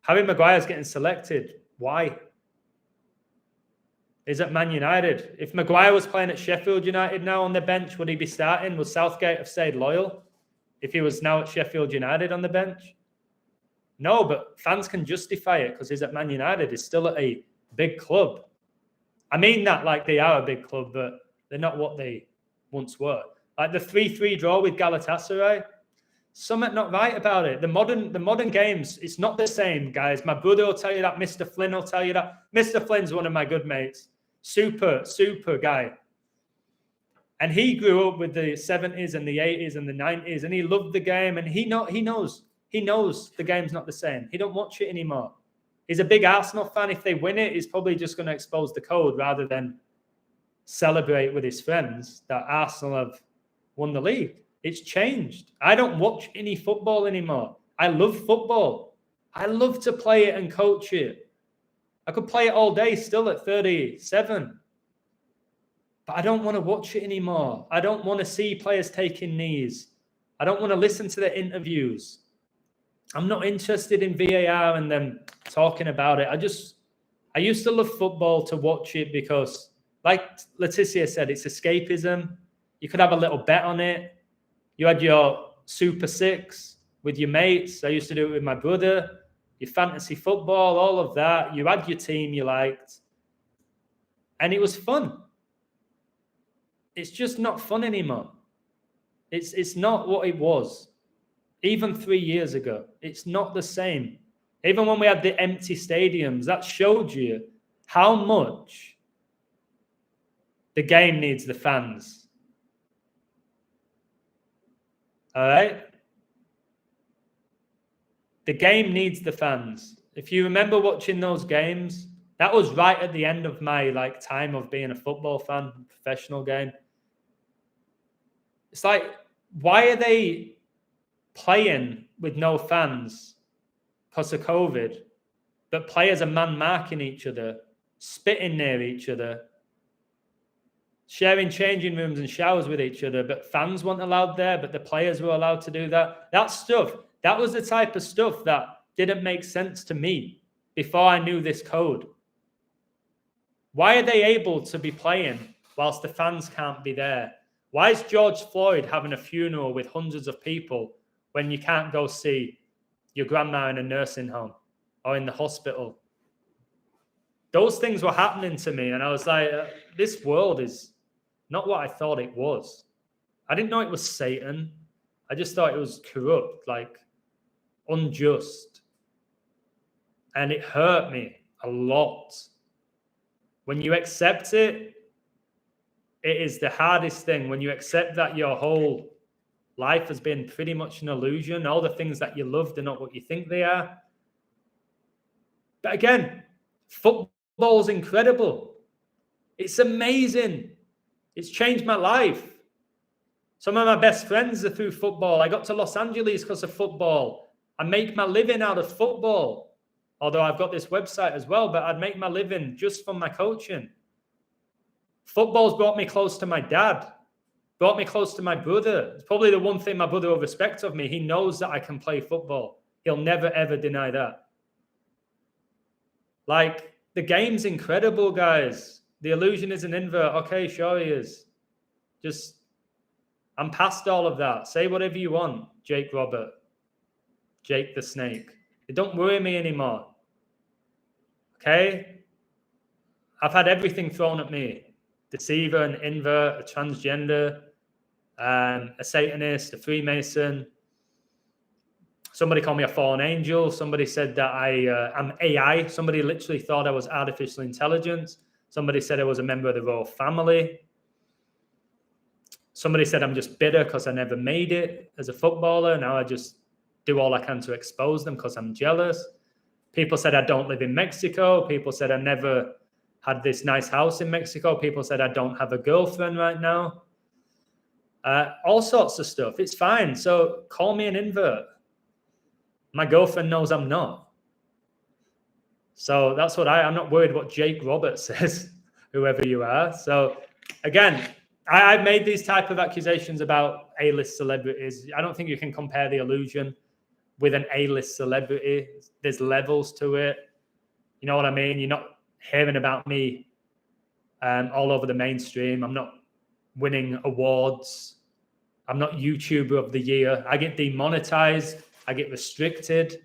Harry Maguire's getting selected. Why? Is at Man United. If Maguire was playing at Sheffield United now on the bench, would he be starting? Would Southgate have stayed loyal if he was now at Sheffield United on the bench? No, but fans can justify it because he's at Man United. He's still at a big club. I mean that like they are a big club, but they're not what they once were. Like the 3-3 draw with Galatasaray, something not right about it. The modern games, it's not the same, guys. My brother will tell you that. Mr. Flynn will tell you that. Mr. Flynn's one of my good mates. Super guy. And he grew up with the 70s and the 80s and the 90s, and he loved the game, and he knows the game's not the same. He don't watch it anymore. He's a big Arsenal fan. If they win it, he's probably just going to expose the code rather than celebrate with his friends that Arsenal have won the league. It's changed. I don't watch any football anymore. I love football. I love to play it and coach it. I could play it all day still at 37. But I don't want to watch it anymore. I don't want to see players taking knees. I don't want to listen to the interviews. I'm not interested in VAR and them talking about it. I used to love football to watch it because, like Tissier said, it's escapism. You could have a little bet on it. You had your Super Six with your mates. I used to do it with my brother. Your fantasy football, all of that. You had your team you liked. And it was fun. It's just not fun anymore. It's not what it was. Even 3 years ago, it's not the same. Even when we had the empty stadiums, that showed you how much the game needs the fans. All right? The game needs the fans. If you remember watching those games, that was right at the end of my time of being a football fan, professional game. It's like, why are they playing with no fans because of COVID, but players are man-marking each other, spitting near each other, sharing changing rooms and showers with each other, but fans weren't allowed there, but the players were allowed to do that? That stuff, that was the type of stuff that didn't make sense to me before I knew this code. Why are they able to be playing whilst the fans can't be there? Why is George Floyd having a funeral with hundreds of people when you can't go see your grandma in a nursing home or in the hospital? Those things were happening to me, and I was like, this world is not what I thought it was. I didn't know it was Satan. I just thought it was corrupt, unjust. And it hurt me a lot. When you accept it, it is the hardest thing. When you accept that your whole life has been pretty much an illusion, all the things that you loved are not what you think they are. But again, football's incredible. It's amazing. It's changed my life. Some of my best friends are through football. I got to Los Angeles because of football. I make my living out of football. Although I've got this website as well, but I'd make my living just from my coaching. Football's brought me close to my dad, brought me close to my brother. It's probably the one thing my brother will respect of me. He knows that I can play football. He'll never, ever deny that. The game's incredible, guys. The illusion is an invert. Okay, sure he is. I'm past all of that. Say whatever you want, Jake Robert, Jake the Snake. It don't worry me anymore. Okay? I've had everything thrown at me. Deceiver, an invert, a transgender, a Satanist, a Freemason. Somebody called me a fallen angel. Somebody said that I'm AI. Somebody literally thought I was artificial intelligence. Somebody said I was a member of the royal family. Somebody said I'm just bitter because I never made it as a footballer. Now I just do all I can to expose them because I'm jealous. People said I don't live in Mexico. People said I never had this nice house in Mexico. People said I don't have a girlfriend right now. All sorts of stuff. It's fine. So call me an invert. My girlfriend knows I'm not. So that's what I'm not worried what Jake Roberts says, whoever you are. So again, I've made these type of accusations about A-list celebrities. I don't think you can compare the illusion with an A-list celebrity. There's levels to it. You know what I mean? You're not hearing about me all over the mainstream. I'm not winning awards. I'm not YouTuber of the year. I get demonetized. I get restricted.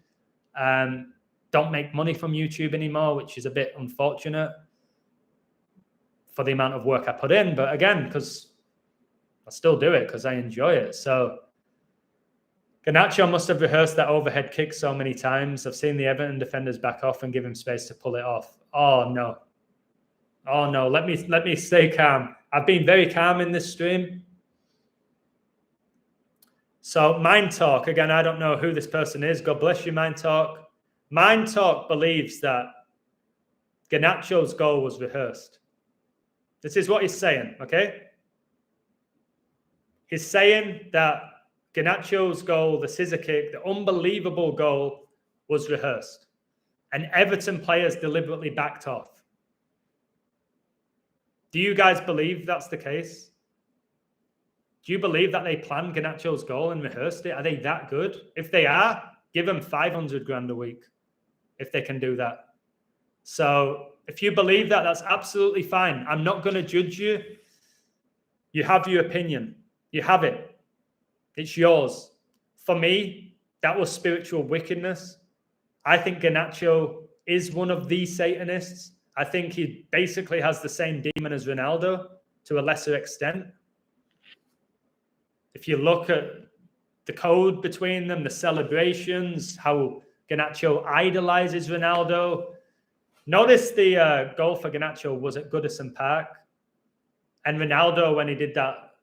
Don't make money from YouTube anymore, which is a bit unfortunate for the amount of work I put in. But again, because I still do it because I enjoy it. So Garnacho must have rehearsed that overhead kick so many times. I've seen the Everton defenders back off and give him space to pull it off. Oh no. Oh no. Let me stay calm. I've been very calm in this stream. So Mind Talk, again, I don't know who this person is. God bless you, Mind Talk. Mind Talk believes that Garnacho's goal was rehearsed. This is what he's saying, okay? He's saying that Garnacho's goal, the scissor kick, the unbelievable goal, was rehearsed. And Everton players deliberately backed off. Do you guys believe that's the case? Do you believe that they planned Garnacho's goal and rehearsed it? Are they that good? If they are, give them 500 grand a week if they can do that. So if you believe that, that's absolutely fine. I'm not going to judge you. You have your opinion. You have it. It's yours. For me, that was spiritual wickedness. I think Garnacho is one of the Satanists. I think he basically has the same demon as Ronaldo to a lesser extent. If you look at the code between them, the celebrations, how Garnacho idolizes Ronaldo. Notice the goal for Garnacho was at Goodison Park. And Ronaldo, when he did that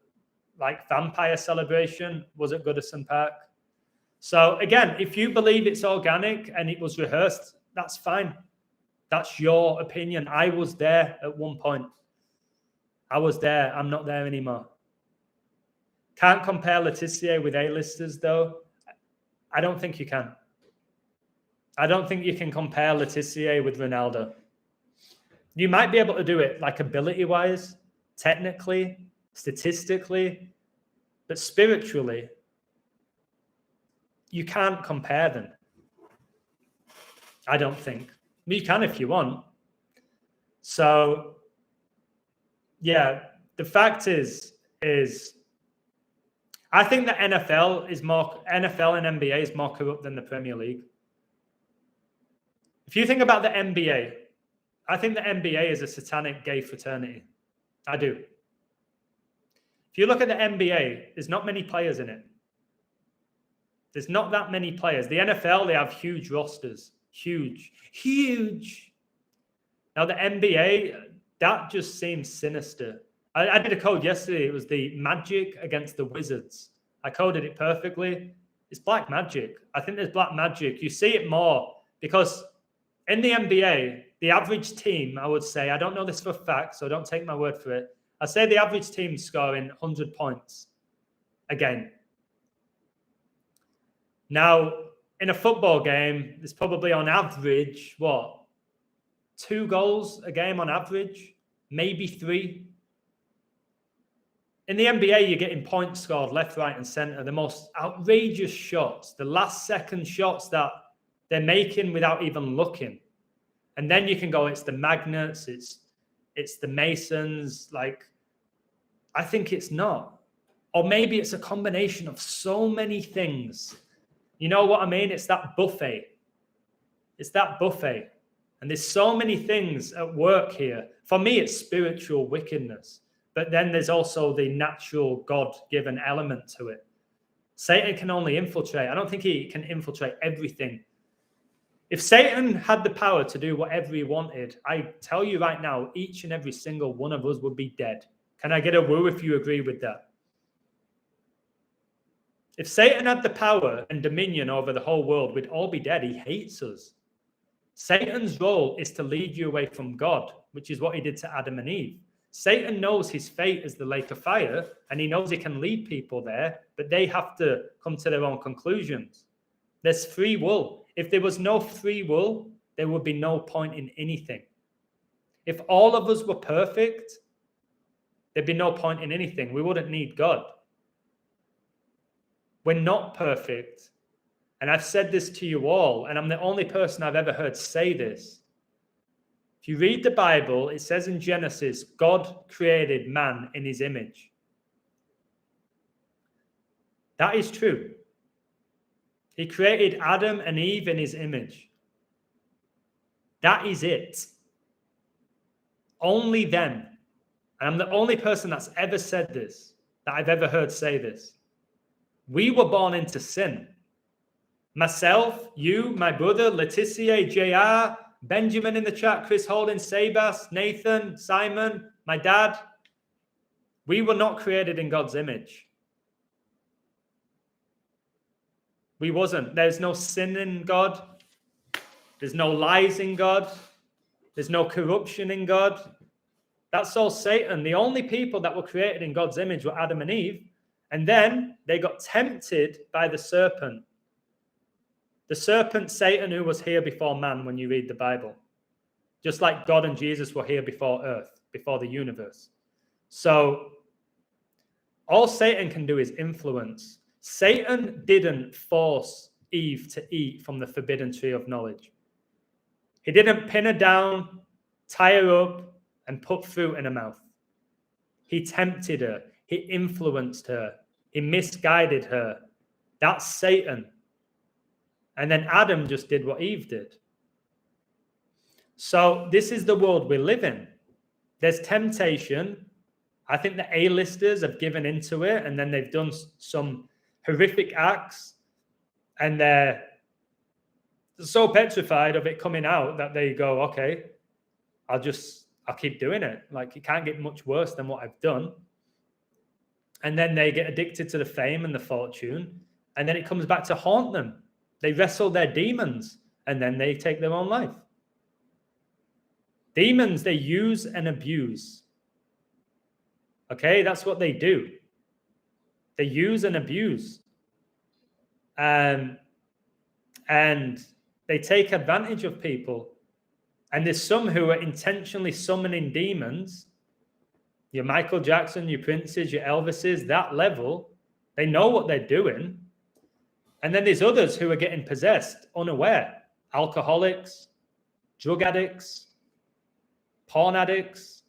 like vampire celebration, was at Goodison Park. So again, if you believe it's organic and it was rehearsed, that's fine. That's your opinion. I was there at one point. I was there. I'm not there anymore. Can't compare Tissier with A-listers, though. I don't think you can. I don't think you can compare Tissier with Ronaldo. You might be able to do it like ability-wise, technically, statistically, but spiritually, you can't compare them. I don't think. You can if you want. So, yeah, the fact is I think the NFL and NBA is more corrupt than the Premier League. If you think about the NBA, I think the NBA is a satanic gay fraternity. I do. If you look at the NBA, there's not many players in it. There's not that many players. The NFL, they have huge rosters. Huge. Now, the NBA, that just seems sinister. I did a code yesterday. It was the Magic against the Wizards. I coded it perfectly. It's black magic. I think there's black magic. You see it more because in the NBA, the average team, I would say, I don't know this for a fact, so don't take my word for it. I say the average team scoring 100 points a game. Now, in a football game, there's probably on average, 2 goals a game on average? Maybe 3. In the NBA, you're getting points scored left, right, and center. The most outrageous shots, the last second shots that they're making without even looking. And then you can go, it's the Magnets, it's the Masons. Like, I think it's not. Or maybe it's a combination of so many things. You know what I mean? It's that buffet. It's that buffet. And there's so many things at work here. For me, it's spiritual wickedness. But then there's also the natural God-given element to it. Satan can only infiltrate. I don't think he can infiltrate everything. If Satan had the power to do whatever he wanted, I tell you right now, each and every single one of us would be dead. Can I get a woo if you agree with that? If Satan had the power and dominion over the whole world, we'd all be dead. He hates us. Satan's role is to lead you away from God, which is what he did to Adam and Eve. Satan knows his fate is the lake of fire, and he knows he can lead people there, but they have to come to their own conclusions. There's free will. If there was no free will, there would be no point in anything. If all of us were perfect, there'd be no point in anything. We wouldn't need God. We're not perfect. And I've said this to you all, and I'm the only person I've ever heard say this. If you read the Bible, it says in Genesis, God created man in his image. That is true. He created Adam and Eve in his image. That is it. Only them. And I'm the only person that's ever said this, that I've ever heard say this. We were born into sin. Myself, you, my brother, Tissier, JR, Benjamin in the chat, Chris Holden, Sabas, Nathan, Simon, my dad. We were not created in God's image. We wasn't. There's no sin in God. There's no lies in God. There's no corruption in God. That's all Satan. The only people that were created in God's image were Adam and Eve. And then they got tempted by the serpent. The serpent, Satan, who was here before man when you read the Bible. Just like God and Jesus were here before earth, before the universe. So All Satan can do is influence. Satan didn't force Eve to eat from the forbidden tree of knowledge. He didn't pin her down, tie her up, and put fruit in her mouth. He tempted her. He influenced her. He misguided her. That's Satan. And then Adam just did what Eve did. So this is the world we live in. There's temptation. I think the A-listers have given into it, and then they've done some horrific acts, and they're so petrified of it coming out that they go, okay, I'll keep doing it. Like, it can't get much worse than what I've done. And then they get addicted to the fame and the fortune, and then it comes back to haunt them. They wrestle their demons, and then they take their own life. Demons, they use and abuse. Okay, that's what they do. They use and abuse. And they take advantage of people. And there's some who are intentionally summoning demons. Your Michael Jackson, your Princes, your Elvises, that level. They know what they're doing. And then there's others who are getting possessed, unaware. Alcoholics, drug addicts, porn addicts.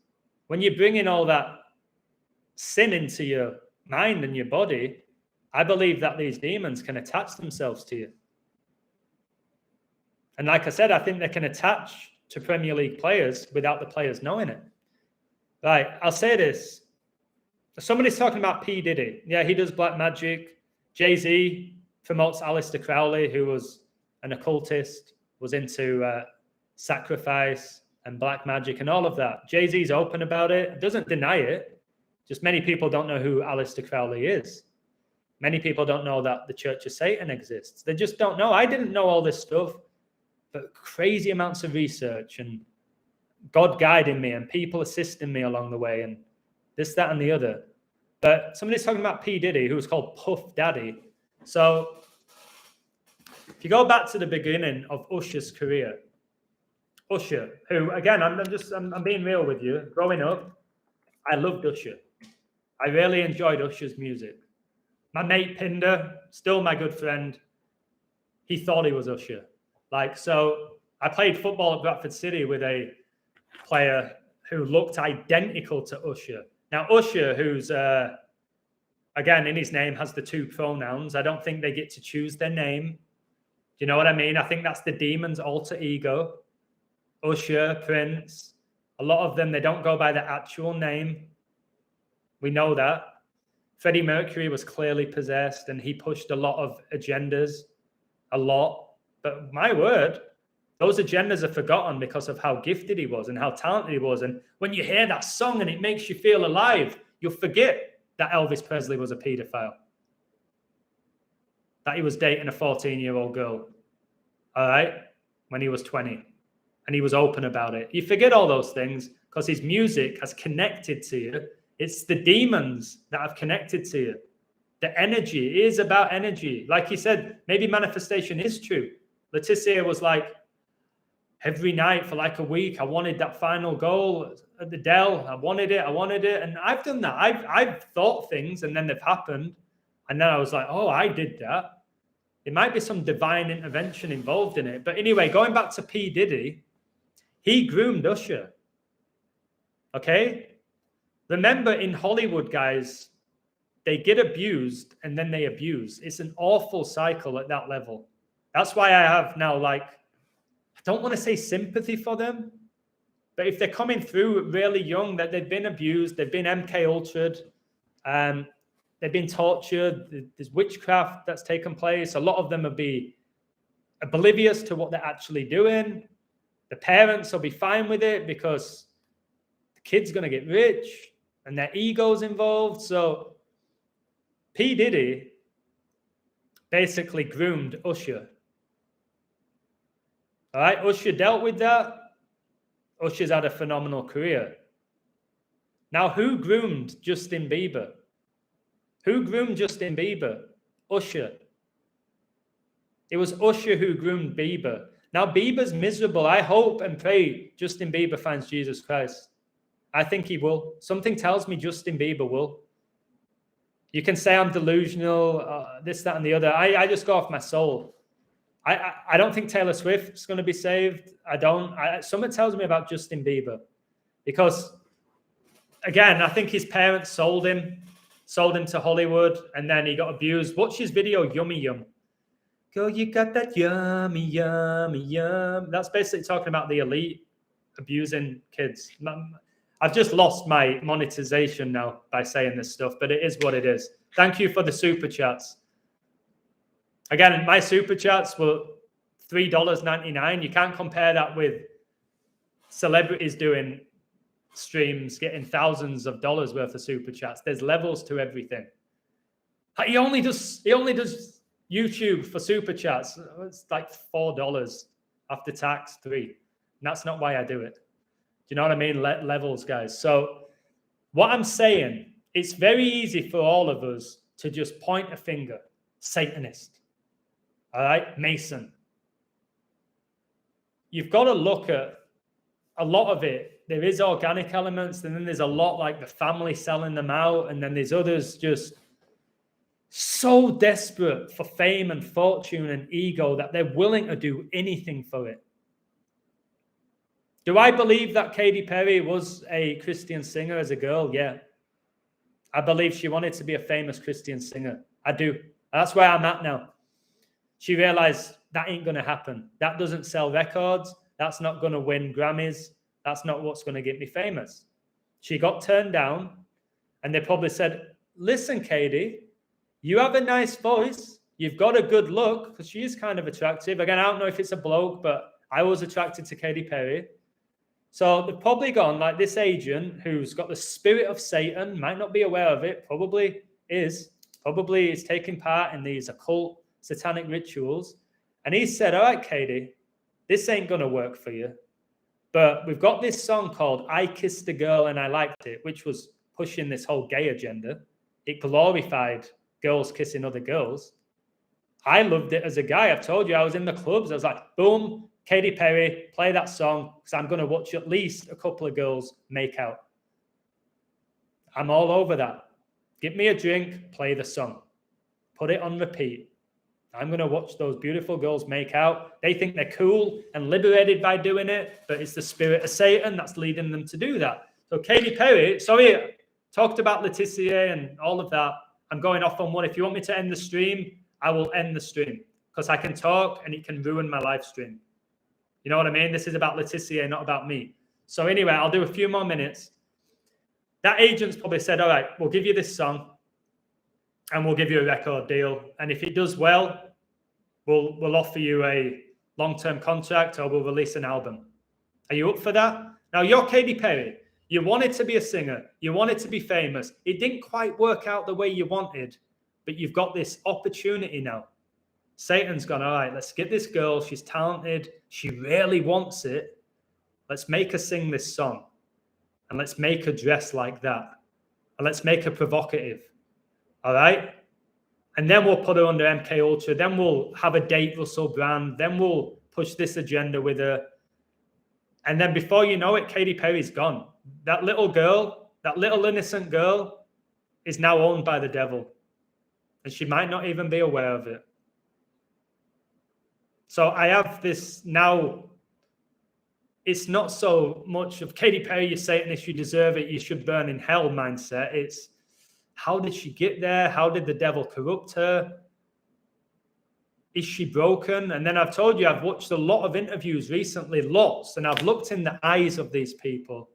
When you bring in all that sin into your mind and your body, I believe that these demons can attach themselves to you. And like I said, I think they can attach to Premier League players without the players knowing it. Right, I'll say this. Somebody's talking about P. Diddy. Yeah, he does black magic. Jay-Z promotes Aleister Crowley, who was an occultist, was into sacrifice and black magic and all of that. Jay-Z's open about it, doesn't deny it. Just many people don't know who Aleister Crowley is. Many people don't know that the Church of Satan exists. They just don't know. I didn't know all this stuff, but crazy amounts of research and God guiding me and people assisting me along the way and this, that, and the other. But somebody's talking about P. Diddy, who was called Puff Daddy. So if you go back to the beginning of Usher's career, Usher, who, again, I'm being real with you. Growing up, I loved Usher. I really enjoyed Usher's music. My mate Pinder, still my good friend, he thought he was Usher. So I played football at Bradford City with a player who looked identical to Usher. Now, Usher, who's, again, in his name has the two pronouns. I don't think they get to choose their name. Do you know what I mean? I think that's the demon's alter ego. Usher, Prince, a lot of them, they don't go by the actual name. We know that. Freddie Mercury was clearly possessed and he pushed a lot of agendas, a lot. But my word, those agendas are forgotten because of how gifted he was and how talented he was. And when you hear that song and it makes you feel alive, you'll forget that Elvis Presley was a pedophile, that he was dating a 14-year-old girl, all right, when he was 20. And he was open about it. You forget all those things because his music has connected to you. It's the demons that have connected to you. The energy is about energy. Like he said, maybe manifestation is true. Tissier was like, every night for like a week, I wanted that final goal at the Dell. I wanted it. And I've done that. I've thought things and then they've happened. And then I was like, oh, I did that. There might be some divine intervention involved in it. But anyway, going back to P. Diddy, he groomed Usher. Okay? Remember, in Hollywood, guys, they get abused and then they abuse. It's an awful cycle at that level. That's why I have now, I don't want to say sympathy for them, but if they're coming through really young, that they've been abused, they've been MK Ultra'd, they've been tortured, there's witchcraft that's taken place. A lot of them will be oblivious to what they're actually doing. The parents will be fine with it because the kid's going to get rich and their ego's involved. So P. Diddy basically groomed Usher. All right, Usher dealt with that. Usher's had a phenomenal career. Now, who groomed Justin Bieber? Who groomed Justin Bieber? Usher. It was Usher who groomed Bieber. Now, Bieber's miserable. I hope and pray Justin Bieber finds Jesus Christ. I think he will. Something tells me Justin Bieber will. You can say I'm delusional, this, that, and the other. I just go off my soul. I don't think Taylor Swift's going to be saved. I don't. Something tells me about Justin Bieber. Because, again, I think his parents sold him to Hollywood, and then he got abused. Watch his video, Yummy Yum. Girl, you got that yummy, yummy, yum. That's basically talking about the elite abusing kids. I've just lost my monetization now by saying this stuff, but it is what it is. Thank you for the super chats. Again, my super chats were $3.99. You can't compare that with celebrities doing streams, getting thousands of dollars worth of super chats. There's levels to everything. He only does YouTube for super chats. It's like $4 after tax, $3. And that's not why I do it. Do you know what I mean? Levels, guys. So what I'm saying, it's very easy for all of us to just point a finger. Satanist. All right? Mason. You've got to look at a lot of it. There is organic elements, and then there's a lot like the family selling them out, and then there's others just so desperate for fame and fortune and ego that they're willing to do anything for it. Do I believe that Katy Perry was a Christian singer as a girl? Yeah. I believe she wanted to be a famous Christian singer. I do. That's where I'm at now. She realized that ain't going to happen. That doesn't sell records. That's not going to win Grammys. That's not what's going to get me famous. She got turned down, and they probably said, listen, Katy, you have a nice voice. You've got a good look, because she is kind of attractive. Again, I don't know if it's a bloke, but I was attracted to Katy Perry. So they've probably gone like this agent who's got the spirit of Satan, might not be aware of it, probably is taking part in these occult satanic rituals. And he said, all right, Katy, this ain't going to work for you. But we've got this song called I Kissed a Girl and I Liked It, which was pushing this whole gay agenda. It glorified girls kissing other girls. I loved it as a guy. I've told you, I was in the clubs. I was like, boom, Katy Perry, play that song, because I'm going to watch at least a couple of girls make out. I'm all over that. Give me a drink, play the song. Put it on repeat. I'm going to watch those beautiful girls make out. They think they're cool and liberated by doing it, but it's the spirit of Satan that's leading them to do that. So Katy Perry, sorry, talked about Tissier and all of that. I'm going off on one. If you want me to end the stream, I will end the stream, because I can talk and it can ruin my live stream. You know what I mean? This is about Tissier, not about me. So anyway, I'll do a few more minutes. That agent's probably said, all right, we'll give you this song and we'll give you a record deal. And if it does well, we'll offer you a long-term contract, or we'll release an album. Are you up for that? Now, you're Katy Perry. You wanted to be a singer. You wanted to be famous. It didn't quite work out the way you wanted, but you've got this opportunity now. Satan's gone, all right, let's get this girl. She's talented. She really wants it. Let's make her sing this song. And let's make her dress like that. And let's make her provocative. All right? And then we'll put her under MK Ultra. Then we'll have a date Russell Brand. Then we'll push this agenda with her. And then before you know it, Katy Perry's gone. That little girl, that little innocent girl, is now owned by the devil. And she might not even be aware of it. So I have this now. It's not so much of Katy Perry, you're Satanist, you deserve it, you should burn in hell mindset. It's how did she get there? How did the devil corrupt her? Is she broken? And then I've told you, I've watched a lot of interviews recently, lots, and I've looked in the eyes of these people.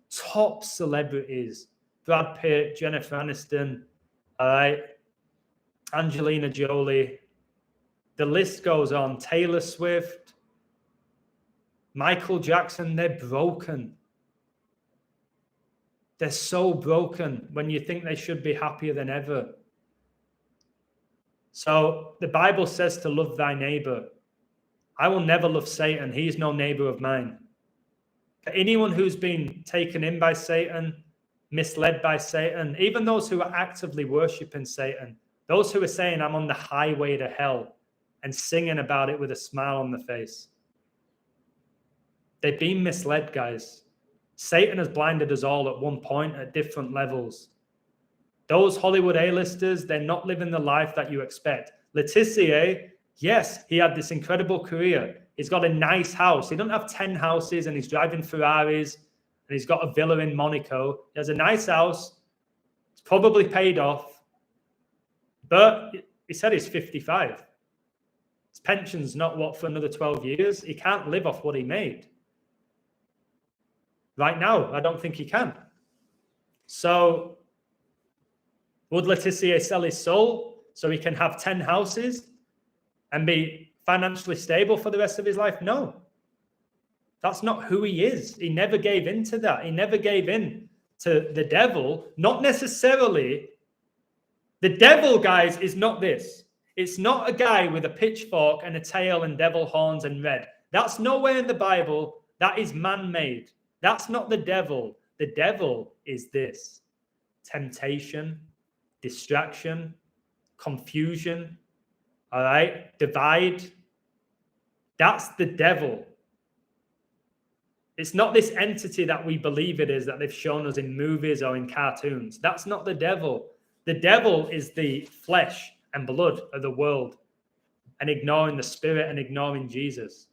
Top celebrities, Brad Pitt, Jennifer Aniston, all right, Angelina Jolie. The list goes on. Taylor Swift, Michael Jackson, they're broken. They're so broken when you think they should be happier than ever. So the Bible says to love thy neighbor. I will never love Satan. He's no neighbor of mine. For anyone who's been taken in by Satan, misled by Satan, even those who are actively worshiping Satan, those who are saying, I'm on the highway to hell, and singing about it with a smile on the face. They've been misled, guys. Satan has blinded us all at one point at different levels. Those Hollywood A-listers, they're not living the life that you expect. Tissier, yes, he had this incredible career. He's got a nice house. He doesn't have 10 houses and he's driving Ferraris and he's got a villa in Monaco. He has a nice house. It's probably paid off. But he said he's 55. His pension's not what for another 12 years. He can't live off what he made. Right now, I don't think he can. So would Tissier sell his soul so he can have 10 houses and be financially stable for the rest of his life? No. That's not who he is. He never gave in to that. He never gave in to the devil. Not necessarily. The devil, guys, is not this. It's not a guy with a pitchfork and a tail and devil horns and red. That's nowhere in the Bible. That is man-made. That's not the devil. The devil is this: temptation, distraction, confusion, all right? Divide. That's the devil. It's not this entity that we believe it is that they've shown us in movies or in cartoons. That's not the devil. The devil is the flesh and blood of the world and ignoring the spirit and ignoring Jesus.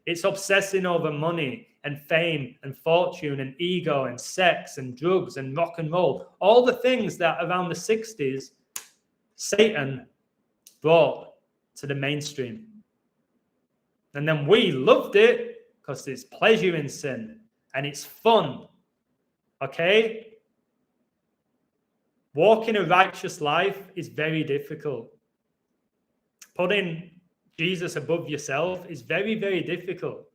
It's obsessing over money and fame and fortune and ego and sex and drugs and rock and roll. All the things that around the 60s, Satan brought to the mainstream. And then we loved it because there's pleasure in sin and it's fun. Okay? Walking a righteous life is very difficult. Putting Jesus above yourself is very, very difficult.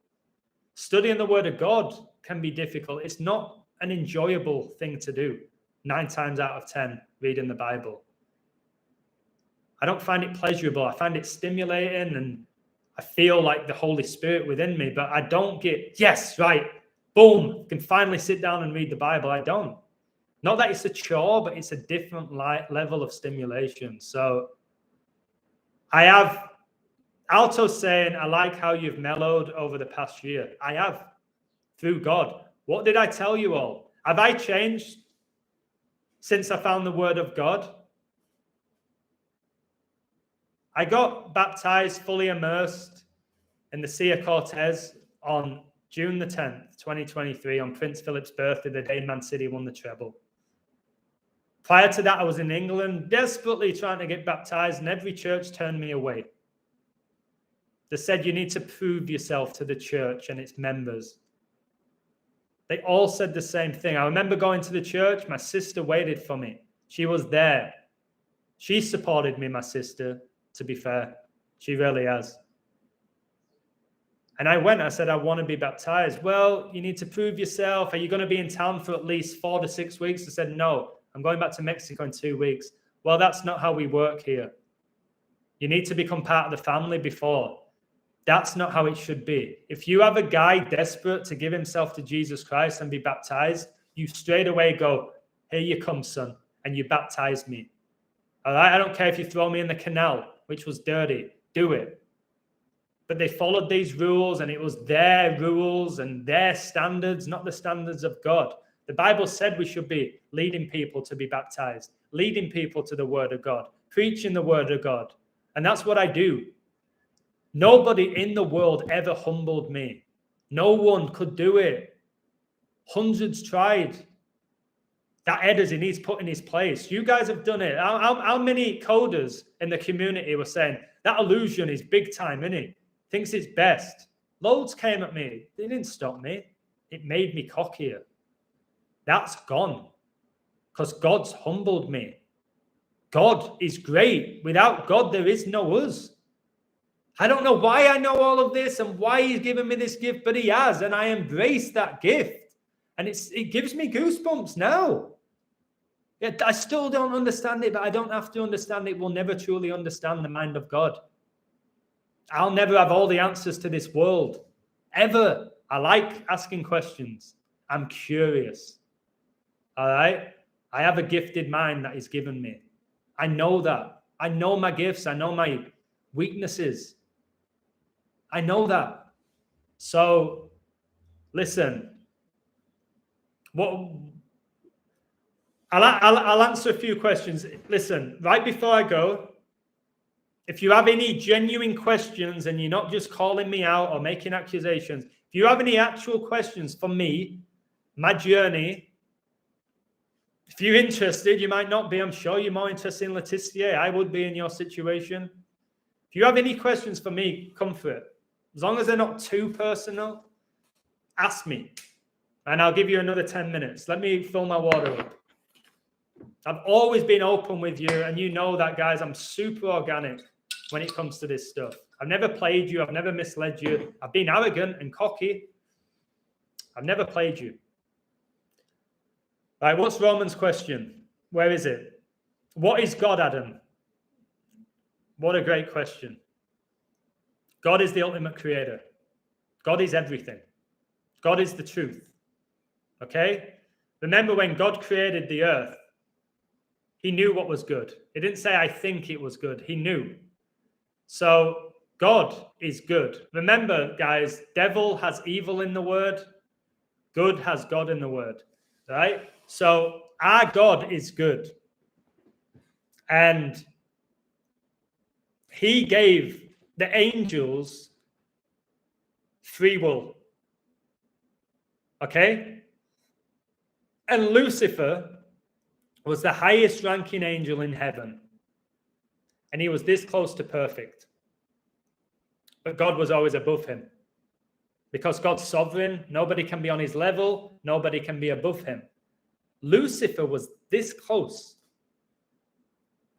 Studying the Word of God can be difficult. It's not an enjoyable thing to do. 9 times out of 10, reading the Bible. I don't find it pleasurable. I find it stimulating and I feel like the Holy Spirit within me, but I don't get, yes, right, boom, I can finally sit down and read the Bible. I don't. Not that it's a chore, but it's a different level of stimulation. So I have Alto saying, I like how you've mellowed over the past year. I have, through God. What did I tell you all? Have I changed since I found the Word of God? I got baptized, fully immersed in the Sea of Cortez on June the 10th, 2023, on Prince Philip's birthday, the day Man City won the treble. Prior to that, I was in England, desperately trying to get baptized, and every church turned me away. They said you need to prove yourself to the church and its members. They all said the same thing. I remember going to the church. My sister waited for me. She was there. She supported me, my sister, to be fair. She really has. And I went. I said, I want to be baptized. Well, you need to prove yourself. Are you going to be in town for at least 4 to 6 weeks? I said, no, I'm going back to Mexico in 2 weeks. Well, that's not how we work here. You need to become part of the family before. That's not how it should be. If you have a guy desperate to give himself to Jesus Christ and be baptized, you straight away go, here you come, son, and you baptize me. All right? I don't care if you throw me in the canal, which was dirty. Do it. But they followed these rules, and it was their rules and their standards, not the standards of God. The Bible said we should be leading people to be baptized, leading people to the Word of God, preaching the Word of God. And that's what I do. Nobody in the world ever humbled me. No one could do it. Hundreds tried. That Edders, he needs put in his place. You guys have done it. How many coders in the community were saying, that illusion is big time, isn't it? Thinks it's best. Loads came at me. They didn't stop me. It made me cockier. That's gone. Because God's humbled me. God is great. Without God, there is no us. I don't know why I know all of this and why he's given me this gift, but he has, and I embrace that gift. And it gives me goosebumps now. I still don't understand it, but I don't have to understand it. We'll never truly understand the mind of God. I'll never have all the answers to this world, ever. I like asking questions. I'm curious. All right? I have a gifted mind that he's given me. I know that. I know my gifts. I know my weaknesses. I know that. So, listen. I'm I'll answer a few questions. Listen, right before I go, if you have any genuine questions and you're not just calling me out or making accusations, if you have any actual questions for me, my journey, if you're interested, you might not be. I'm sure you're more interested in Tissier. I would be in your situation. If you have any questions for me, come for it. As long as they're not too personal, ask me. And I'll give you another 10 minutes. Let me fill my water up. I've always been open with you, and you know that, guys. I'm super organic when it comes to this stuff. I've never played you. I've never misled you. I've been arrogant and cocky. I've never played you. Right, what's Roman's question? Where is it? What is God, Adam? What a great question. God is the ultimate creator. God is everything. God is the truth. Okay? Remember when God created the earth, he knew what was good. He didn't say, I think it was good. He knew. So God is good. Remember, guys, devil has evil in the word. Good has God in the word. Right? So our God is good. And he gave the angels free will. Okay? And Lucifer was the highest ranking angel in heaven. And he was this close to perfect. But God was always above him. Because God's sovereign, nobody can be on his level, nobody can be above him. Lucifer was this close.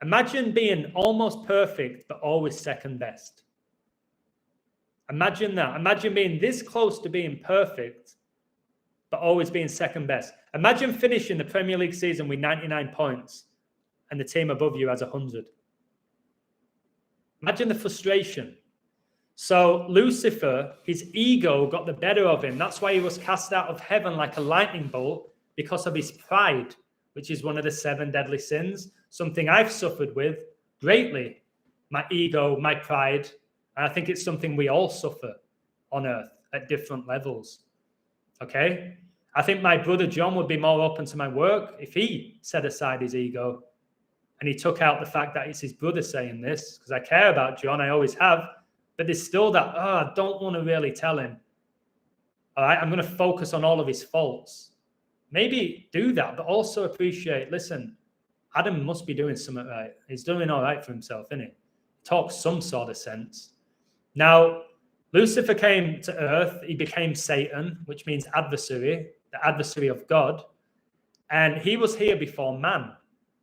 Imagine being almost perfect, but always second best. Imagine that. Imagine being this close to being perfect, but always being second best. Imagine finishing the Premier League season with 99 points and the team above you has 100. Imagine the frustration. So Lucifer, his ego got the better of him. That's why he was cast out of heaven like a lightning bolt, because of his pride, which is one of the 7 deadly sins. Something I've suffered with greatly. My ego, my pride. And I think it's something we all suffer on earth at different levels. Okay? I think my brother John would be more open to my work if he set aside his ego and he took out the fact that it's his brother saying this, because I care about John, I always have, but there's still that, I don't want to really tell him. All right, I'm going to focus on all of his faults. Maybe do that, but also appreciate, listen, Adam must be doing something right. He's doing all right for himself, isn't he? Talks some sort of sense. Now, Lucifer came to earth. He became Satan, which means adversary, the adversary of God. And he was here before man.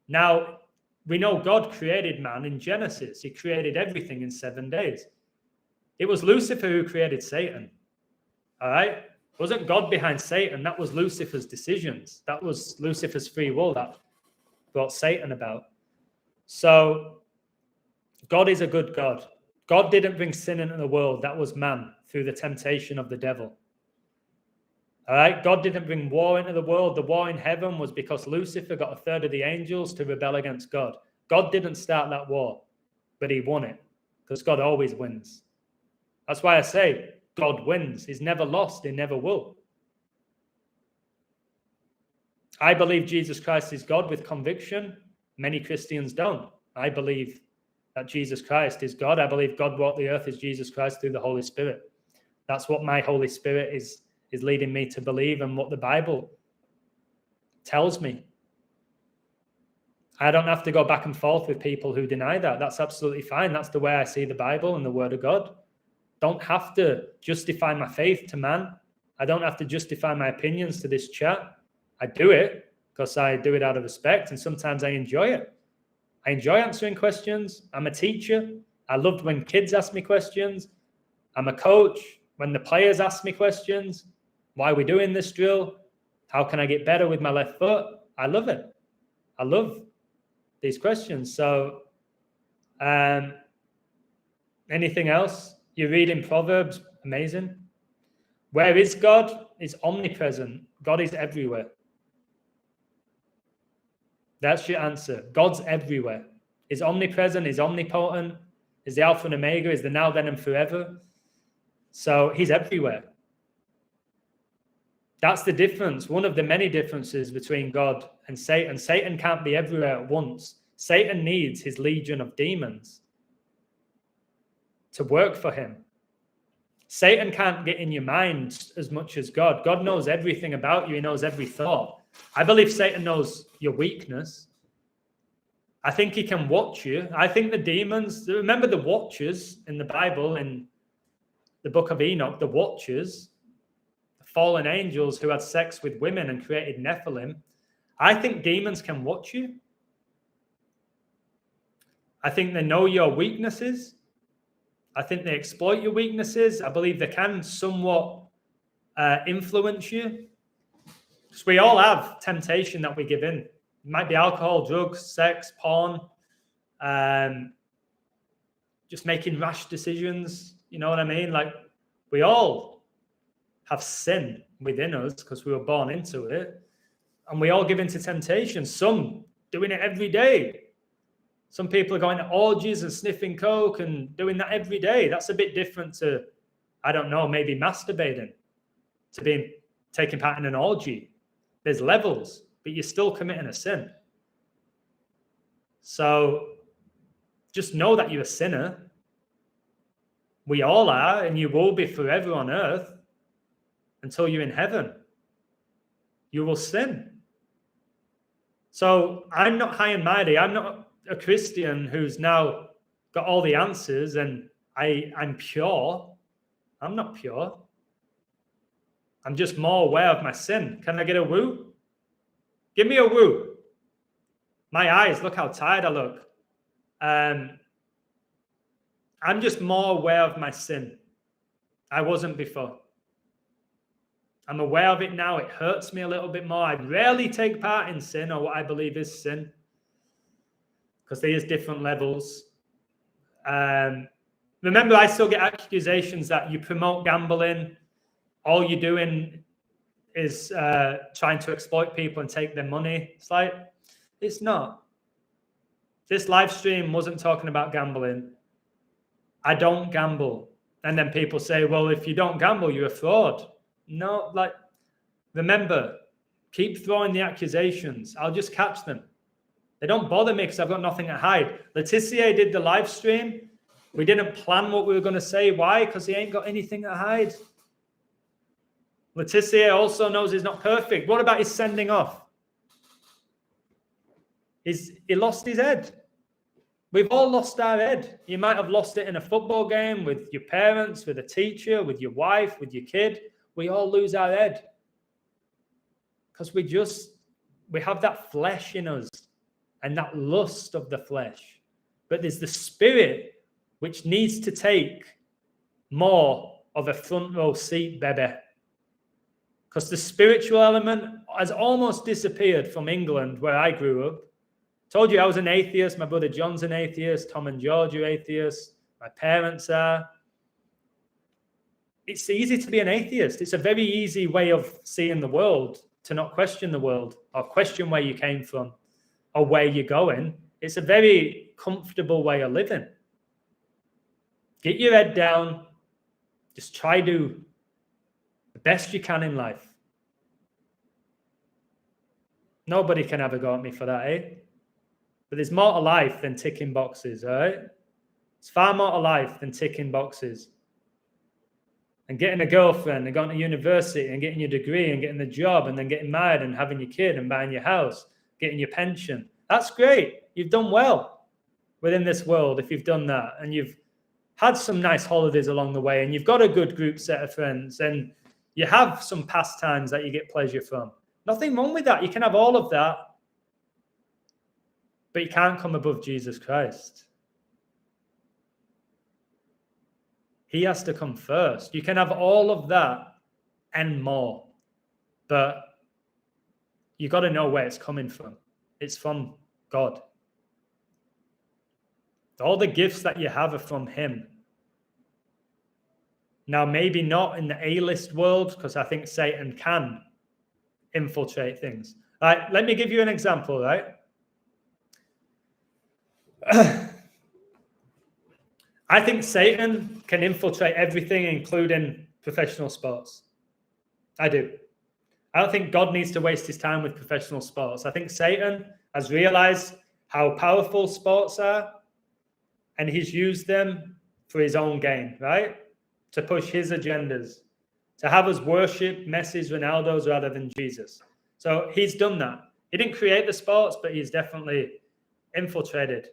Now, we know God created man in Genesis. He created everything in 7 days. It was Lucifer who created Satan. All right? It wasn't God behind Satan. That was Lucifer's decisions. That was Lucifer's free will that brought Satan about. So God is a good God. God didn't bring sin into the world. That was man through the temptation of the devil. All right? God didn't bring war into the world. The war in heaven was because Lucifer got a third of the angels to rebel against God. God didn't start that war, but he won it because God always wins. That's why I say God wins. He's never lost. He never will. I believe Jesus Christ is God with conviction. Many Christians don't. I believe that Jesus Christ is God. I believe God walked the earth as Jesus Christ through the Holy Spirit. That's what my Holy Spirit is leading me to believe and what the Bible tells me. I don't have to go back and forth with people who deny that. That's absolutely fine. That's the way I see the Bible and the Word of God. Don't have to justify my faith to man. I don't have to justify my opinions to this chat. I do it because I do it out of respect, and sometimes I enjoy it. I enjoy answering questions. I'm a teacher. I loved when kids ask me questions. I'm a coach. When the players ask me questions, why are we doing this drill? How can I get better with my left foot? I love it. I love these questions. So anything else? You read in Proverbs, amazing. Where is God? He's omnipresent. God is everywhere. That's your answer. God's everywhere. He's omnipresent. He's omnipotent. He's the Alpha and Omega. He's the now, then, and forever. So he's everywhere. That's the difference. One of the many differences between God and Satan. Satan can't be everywhere at once. Satan needs his legion of demons to work for him. Satan can't get in your mind as much as God. God knows everything about you. He knows every thought. I believe Satan knows your weakness. I think he can watch you. I think the demons, remember the watchers in the Bible, in the book of Enoch, the watchers, the fallen angels who had sex with women and created Nephilim. I think demons can watch you. I think they know your weaknesses. I think they exploit your weaknesses. I believe they can somewhat influence you. Because we all have temptation that we give in. It might be alcohol, drugs, sex, porn, just making rash decisions. You know what I mean? Like, we all have sin within us because we were born into it. And we all give into temptation. Some doing it every day. Some people are going to orgies and sniffing coke and doing that every day. That's a bit different to, I don't know, maybe masturbating, to being taking part in an orgy. There's levels, but you're still committing a sin. So just know that you're a sinner. We all are, and you will be forever on earth until you're in heaven. You will sin. So I'm not high and mighty. I'm not a Christian who's now got all the answers and I'm pure. I'm not pure. I'm just more aware of my sin. Can I get a woo? Give me a woo. My eyes, look how tired I look. I'm just more aware of my sin. I wasn't before. I'm aware of it now. It hurts me a little bit more. I rarely take part in sin or what I believe is sin, because there's different levels. Remember, I still get accusations that you promote gambling. All you're doing is trying to exploit people and take their money. It's like, it's not. This live stream wasn't talking about gambling. I don't gamble. And then people say, well, if you don't gamble, you're a fraud. No, like, remember, keep throwing the accusations. I'll just catch them. They don't bother me because I've got nothing to hide. Tissier did the live stream. We didn't plan what we were going to say. Why? Because he ain't got anything to hide. Tissier also knows he's not perfect. What about his sending off? He lost his head. We've all lost our head. You might have lost it in a football game with your parents, with a teacher, with your wife, with your kid. We all lose our head because we have that flesh in us and that lust of the flesh. But there's the spirit which needs to take more of a front row seat, baby. Because the spiritual element has almost disappeared from England, where I grew up. Told you I was an atheist. My brother John's an atheist. Tom and George are atheists. My parents are. It's easy to be an atheist. It's a very easy way of seeing the world, to not question the world or question where you came from or where you're going. It's a very comfortable way of living. Get your head down. Just try to do the best you can in life. Nobody can ever go at me for that, eh? But there's more to life than ticking boxes, all right? It's far more to life than ticking boxes. And getting a girlfriend and going to university and getting your degree and getting the job and then getting married and having your kid and buying your house, getting your pension. That's great. You've done well within this world if you've done that. And you've had some nice holidays along the way and you've got a good group set of friends and you have some pastimes that you get pleasure from. Nothing wrong with that. You can have all of that. But you can't come above Jesus Christ. He has to come first. You can have all of that and more. But you got to know where it's coming from. It's from God. All the gifts that you have are from him. Now, maybe not in the A-list world, because I think Satan can infiltrate things. Right, let me give you an example, right? I think Satan can infiltrate everything, including professional sports. I do. I don't think God needs to waste his time with professional sports. I think Satan has realized how powerful sports are, and he's used them for his own gain, right? To push his agendas, to have us worship Messi's, Ronaldo's rather than Jesus. So he's done that. He didn't create the sports, but he's definitely infiltrated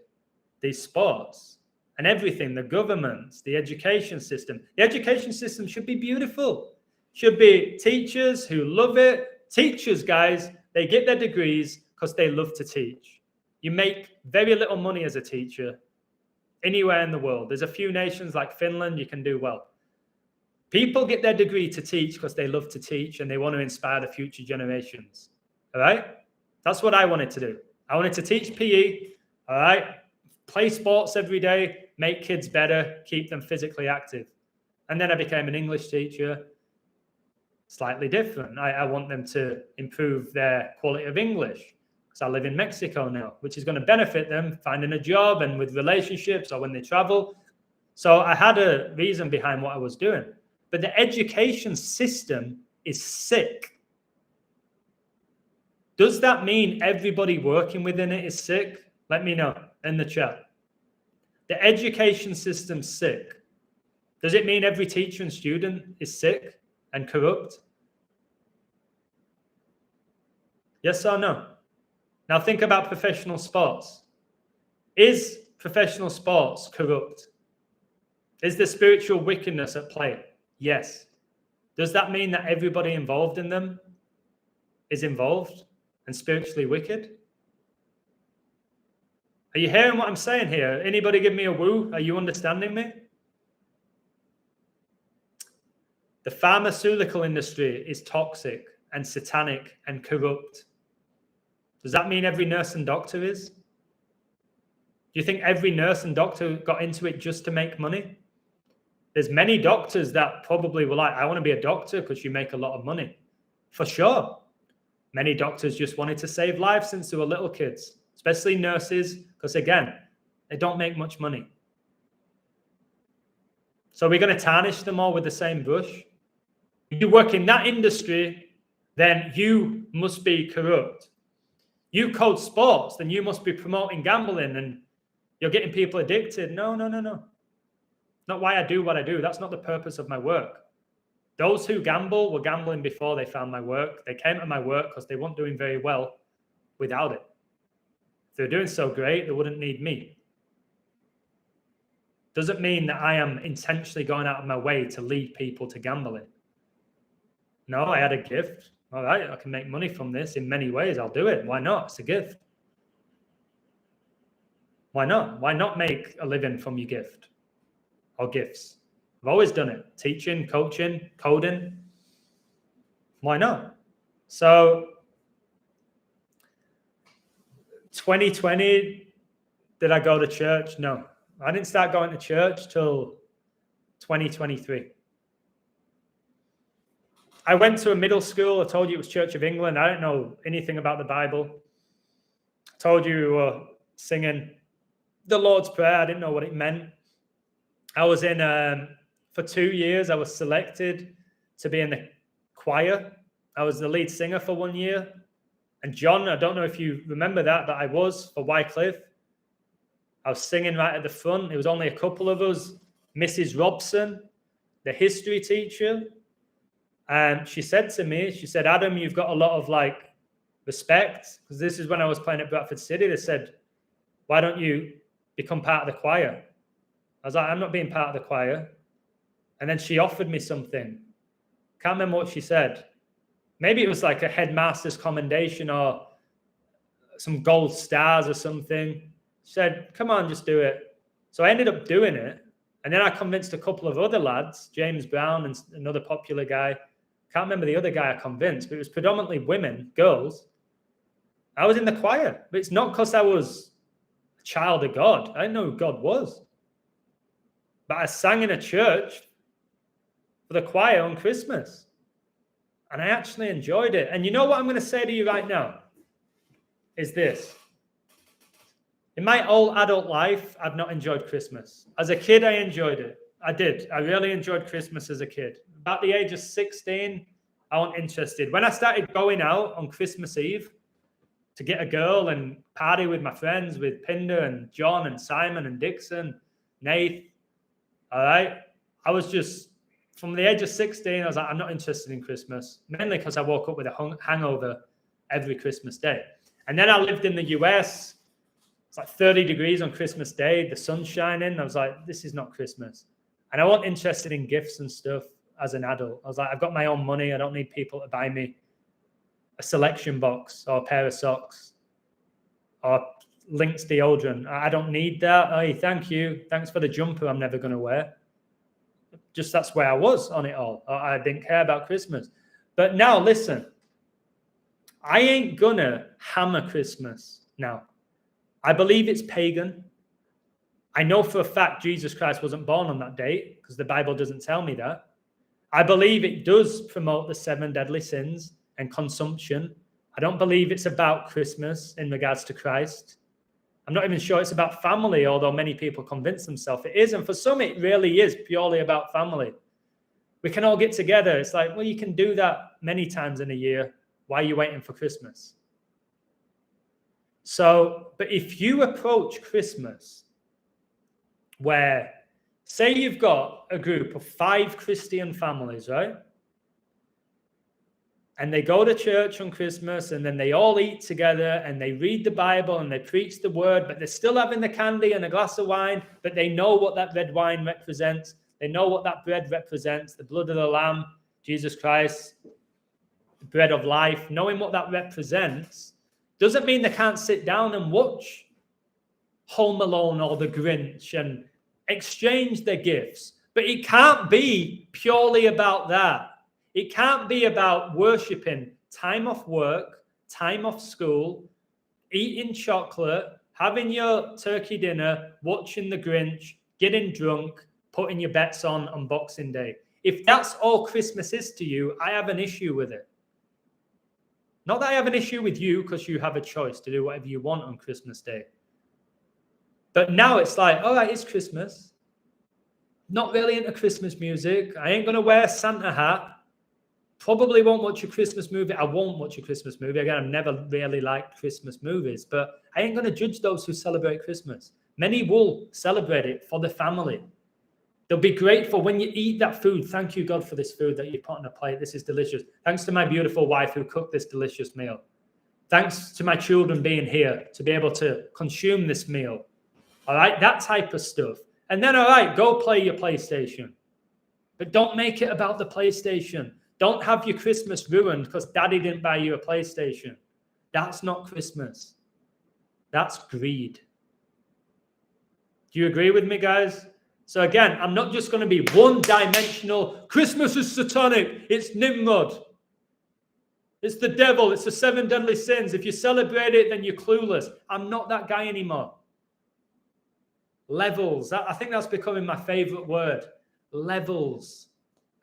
these sports and everything, the governments, the education system. The education system should be beautiful. Should be teachers who love it. Teachers, guys, they get their degrees because they love to teach. You make very little money as a teacher anywhere in the world. There's a few nations like Finland you can do well. People get their degree to teach because they love to teach and they want to inspire the future generations. All right? That's what I wanted to do. I wanted to teach PE, all right? Play sports every day, make kids better, keep them physically active. And then I became an English teacher. Slightly different. I want them to improve their quality of English because I live in Mexico now, which is going to benefit them finding a job and with relationships or when they travel. So I had a reason behind what I was doing. But the education system is sick. Does that mean everybody working within it is sick? Let me know in the chat. The education system's sick. Does it mean every teacher and student is sick and corrupt? Yes or no? Now think about professional sports. Is professional sports corrupt? Is there spiritual wickedness at play? Yes. Does that mean that everybody involved in them is involved and spiritually wicked? Are you hearing what I'm saying here? Anybody give me a woo? Are you understanding me? The pharmaceutical industry is toxic and satanic and corrupt. Does that mean every nurse and doctor is? Do you think every nurse and doctor got into it just to make money? There's many doctors that probably were like, I want to be a doctor because you make a lot of money. For sure. Many doctors just wanted to save lives since they were little kids, especially nurses, because again, they don't make much money. So we're going to tarnish them all with the same brush. If you work in that industry, then you must be corrupt. You code sports, then you must be promoting gambling and you're getting people addicted. No. Not why I do what I do. That's not the purpose of my work. Those who gamble were gambling before they found my work. They came to my work because they weren't doing very well without it. If they're doing so great, they wouldn't need me. Doesn't mean that I am intentionally going out of my way to lead people to gambling. No, I had a gift. All right, I can make money from this in many ways. I'll do it. Why not? It's a gift. Why not? Why not make a living from your gift or gifts? I've always done it. Teaching, coaching, coding. Why not? So 2020, did I go to church? No. I didn't start going to church till 2023. I went to a middle school. I told you it was Church of England. I don't know anything about the Bible. I told you we were singing the Lord's Prayer. I didn't know what it meant. I was in, for 2 years, I was selected to be in the choir. I was the lead singer for 1 year. And John, I don't know if you remember that, but I was for Wycliffe. I was singing right at the front. There was only a couple of us. Mrs. Robson, the history teacher, and she said to me, she said, Adam, you've got a lot of respect, because this is when I was playing at Bradford City. They said, why don't you become part of the choir? I was like, I'm not being part of the choir. And then she offered me something. Can't remember what she said. Maybe it was like a headmaster's commendation or some gold stars or something. She said, come on, just do it. So I ended up doing it. And then I convinced a couple of other lads, James Brown and another popular guy. Can't remember the other guy I convinced, but it was predominantly women, girls. I was in the choir, but it's not because I was a child of God. I didn't know who God was. But I sang in a church for the choir on Christmas. And I actually enjoyed it. And you know what I'm going to say to you right now? Is this. In my whole adult life, I've not enjoyed Christmas. As a kid, I enjoyed it. I did. I really enjoyed Christmas as a kid. About the age of 16, I wasn't interested. When I started going out on Christmas Eve to get a girl and party with my friends, with Pinder and John and Simon and Dixon, Nath, all right, I was just, from the age of 16, I was like, I'm not interested in Christmas, mainly because I woke up with a hangover every Christmas day. And then I lived in the US. It's like 30 degrees on Christmas Day, the sun's shining. I was like, this is not Christmas. And I wasn't interested in gifts and stuff as an adult. I was like, I've got my own money. I don't need people to buy me a selection box or a pair of socks or Lynx deodorant. I don't need that. Oh, thank you. Thanks for the jumper I'm never going to wear. Just that's where I was on it all. I didn't care about Christmas. But now, listen, I ain't going to hammer Christmas now. I believe it's pagan. I know for a fact Jesus Christ wasn't born on that date because the Bible doesn't tell me that. I believe it does promote the 7 deadly sins and consumption. I don't believe it's about Christmas in regards to Christ. I'm not even sure it's about family, although many people convince themselves it is. And for some, it really is purely about family. We can all get together. It's like, well, you can do that many times in a year. Why are you waiting for Christmas? So, but if you approach Christmas where, say you've got a group of 5 Christian families, right? And they go to church on Christmas and then they all eat together and they read the Bible and they preach the word, but they're still having the candy and a glass of wine, but they know what that red wine represents. They know what that bread represents, the blood of the Lamb, Jesus Christ, the bread of life. Knowing what that represents doesn't mean they can't sit down and watch Home Alone or The Grinch and exchange their gifts. But it can't be purely about that. It can't be about worshiping time off work, time off school, eating chocolate, having your turkey dinner, watching The Grinch, getting drunk, putting your bets on Boxing Day. If that's all Christmas is to you, I have an issue with it. Not that I have an issue with you because you have a choice to do whatever you want on Christmas Day. But now it's like, all right, it's Christmas. Not really into Christmas music. I ain't going to wear a Santa hat. Probably won't watch a Christmas movie. I won't watch a Christmas movie. Again, I've never really liked Christmas movies, but I ain't going to judge those who celebrate Christmas. Many will celebrate it for the family. They'll be grateful when you eat that food. Thank you, God, for this food that you put on a plate. This is delicious. Thanks to my beautiful wife who cooked this delicious meal. Thanks to my children being here to be able to consume this meal. All right, that type of stuff. And then, all right, go play your PlayStation. But don't make it about the PlayStation. Don't have your Christmas ruined because daddy didn't buy you a PlayStation. That's not Christmas. That's greed. Do you agree with me, guys? So again, I'm not just going to be one-dimensional. Christmas is satanic. It's Nimrod. It's the devil. It's the 7 deadly sins. If you celebrate it, then you're clueless. I'm not that guy anymore. Levels. I think that's becoming my favorite word. Levels.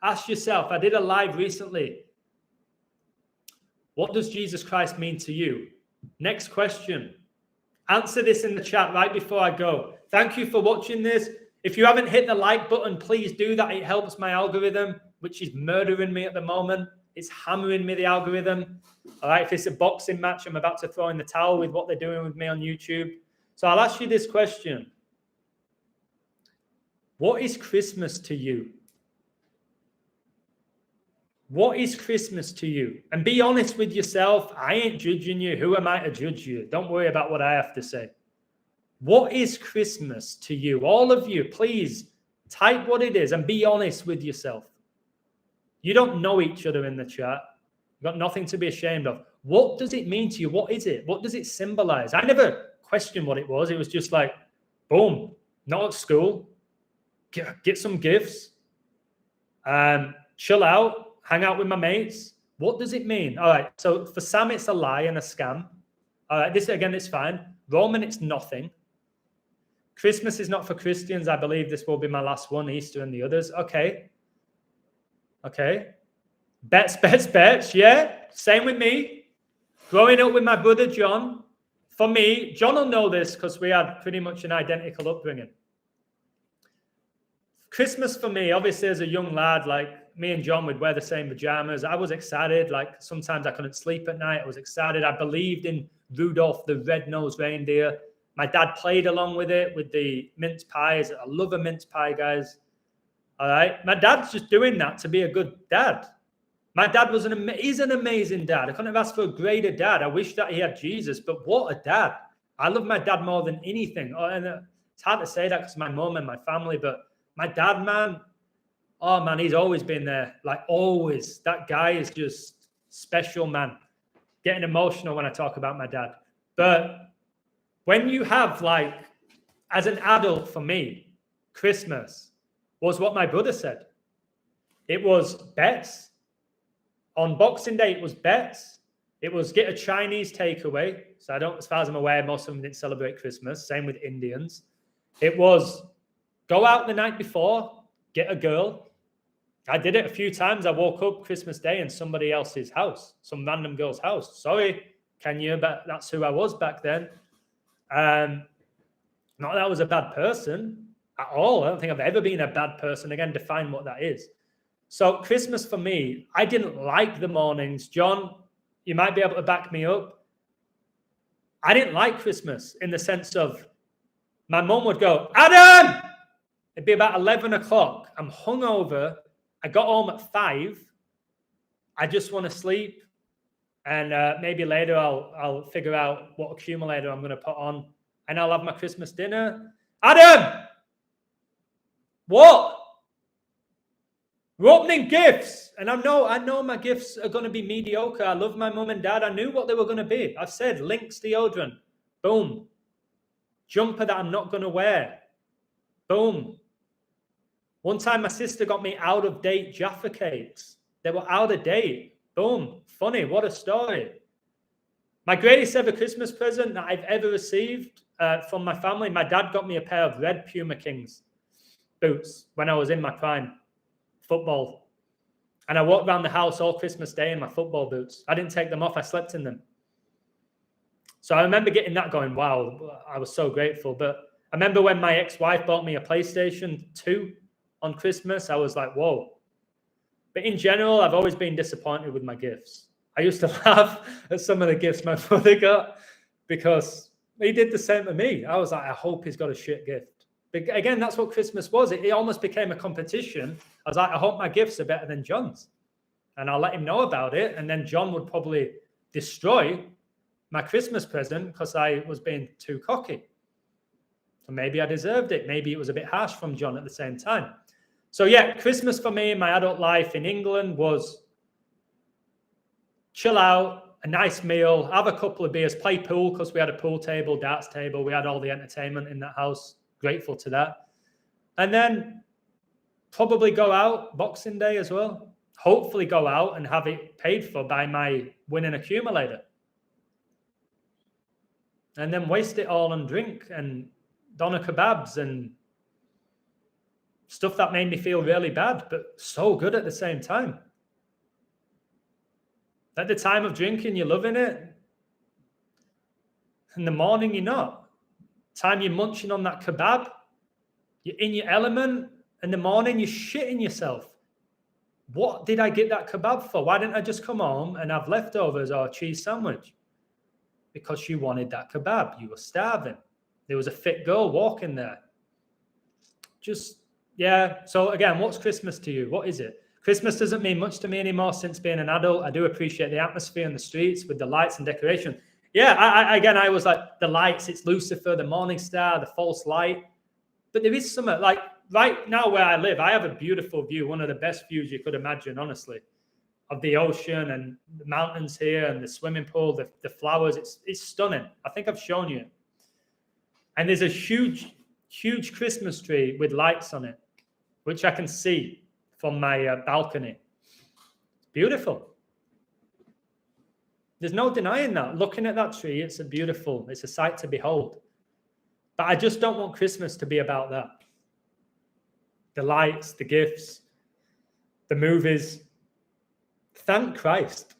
Ask yourself, I did a live recently. What does Jesus Christ mean to you? Next question. Answer this in the chat right before I go. Thank you for watching this. If you haven't hit the like button, please do that. It helps my algorithm, which is murdering me at the moment. It's hammering me, the algorithm. All right, if it's a boxing match, I'm about to throw in the towel with what they're doing with me on YouTube. So I'll ask you this question. What is Christmas to you? What is Christmas to you? And be honest with yourself. I ain't judging you. Who am I to judge you? Don't worry about what I have to say. What is Christmas to you? All of you, please type what it is and be honest with yourself. You don't know each other in the chat. You've got nothing to be ashamed of. What does it mean to you? What is it? What does it symbolize? I never questioned what it was. It was just like, boom, not at school. Get some gifts. Chill out. Hang out with my mates. What does it mean? All right. So for Sam, it's a lie and a scam. All right. This, again, it's fine. Roman, it's nothing. Christmas is not for Christians. I believe this will be my last one, Easter and the others. Okay. Okay. Bets. Yeah. Same with me. Growing up with my brother, John. For me, John will know this because we had pretty much an identical upbringing. Christmas for me, obviously as a young lad, like me and John would wear the same pajamas. I was excited. Like sometimes I couldn't sleep at night. I was excited. I believed in Rudolph the Red-Nosed Reindeer. My dad played along with it with the mince pies. I love a mince pie, guys. All right. My dad's just doing that to be a good dad. My dad was he's an amazing dad. I couldn't have asked for a greater dad. I wish that he had Jesus, but what a dad. I love my dad more than anything. And it's hard to say that because my mom and my family, but my dad, man, oh man, he's always been there. Like always. That guy is just special, man. Getting emotional when I talk about my dad. But when you have, like, as an adult for me, Christmas was what my brother said. It was bets. On Boxing Day, it was bets. It was get a Chinese takeaway. So as far as I'm aware, most of them didn't celebrate Christmas. Same with Indians. It was go out the night before, get a girl. I did it a few times. I woke up Christmas Day in somebody else's house, some random girl's house. Sorry, Kenya, but that's who I was back then. Not that I was a bad person at all. I don't think I've ever been a bad person. Again, define what that is. So Christmas for me, I didn't like the mornings. John, you might be able to back me up. I didn't like Christmas in the sense of my mom would go, Adam! It'd be about 11 o'clock. I'm hungover. I got home at 5. I just want to sleep. And maybe later I'll figure out what accumulator I'm going to put on. And I'll have my Christmas dinner. Adam! What? We're opening gifts. And I know my gifts are going to be mediocre. I love my mum and dad. I knew what they were going to be. I've said Lynx deodorant. Boom. Jumper that I'm not going to wear. Boom. One time my sister got me out-of-date Jaffa cakes. They were out of date. Boom. Funny. What a story. My greatest ever Christmas present that I've ever received from my family, my dad got me a pair of red Puma Kings boots when I was in my prime. Football. And I walked around the house all Christmas Day in my football boots. I didn't take them off. I slept in them. So I remember getting that going, wow, I was so grateful. But I remember when my ex-wife bought me a PlayStation 2 on Christmas, I was like, whoa. But in general, I've always been disappointed with my gifts. I used to laugh at some of the gifts my brother got because he did the same to me. I was like, I hope he's got a shit gift. But again, that's what Christmas was. It almost became a competition. I was like, I hope my gifts are better than John's. And I'll let him know about it. And then John would probably destroy my Christmas present because I was being too cocky. So maybe I deserved it. Maybe it was a bit harsh from John at the same time. So yeah, Christmas for me in my adult life in England was chill out, a nice meal, have a couple of beers, play pool because we had a pool table, darts table. We had all the entertainment in that house. Grateful to that. And then probably go out Boxing Day as well. Hopefully go out and have it paid for by my winning accumulator. And then waste it all on drink and doner kebabs and stuff that made me feel really bad, but so good at the same time. At the time of drinking, you're loving it. In the morning, you're not. Time you're munching on that kebab, you're in your element. In the morning, you're shitting yourself. What did I get that kebab for? Why didn't I just come home and have leftovers or a cheese sandwich? Because you wanted that kebab. You were starving. There was a fit girl walking there. Just, yeah. So again, what's Christmas to you? What is it? Christmas doesn't mean much to me anymore since being an adult. I do appreciate the atmosphere in the streets with the lights and decoration. Yeah, I was like, the lights, it's Lucifer, the morning star, the false light. But there is something, like right now where I live, I have a beautiful view, one of the best views you could imagine, honestly, of the ocean and the mountains here and the swimming pool, the flowers. It's stunning. I think I've shown you. And there's a huge, huge Christmas tree with lights on it, which I can see from my balcony. It's beautiful. There's no denying that. Looking at that tree, it's a sight to behold. But I just don't want Christmas to be about that. The lights, the gifts, the movies. Thank Christ.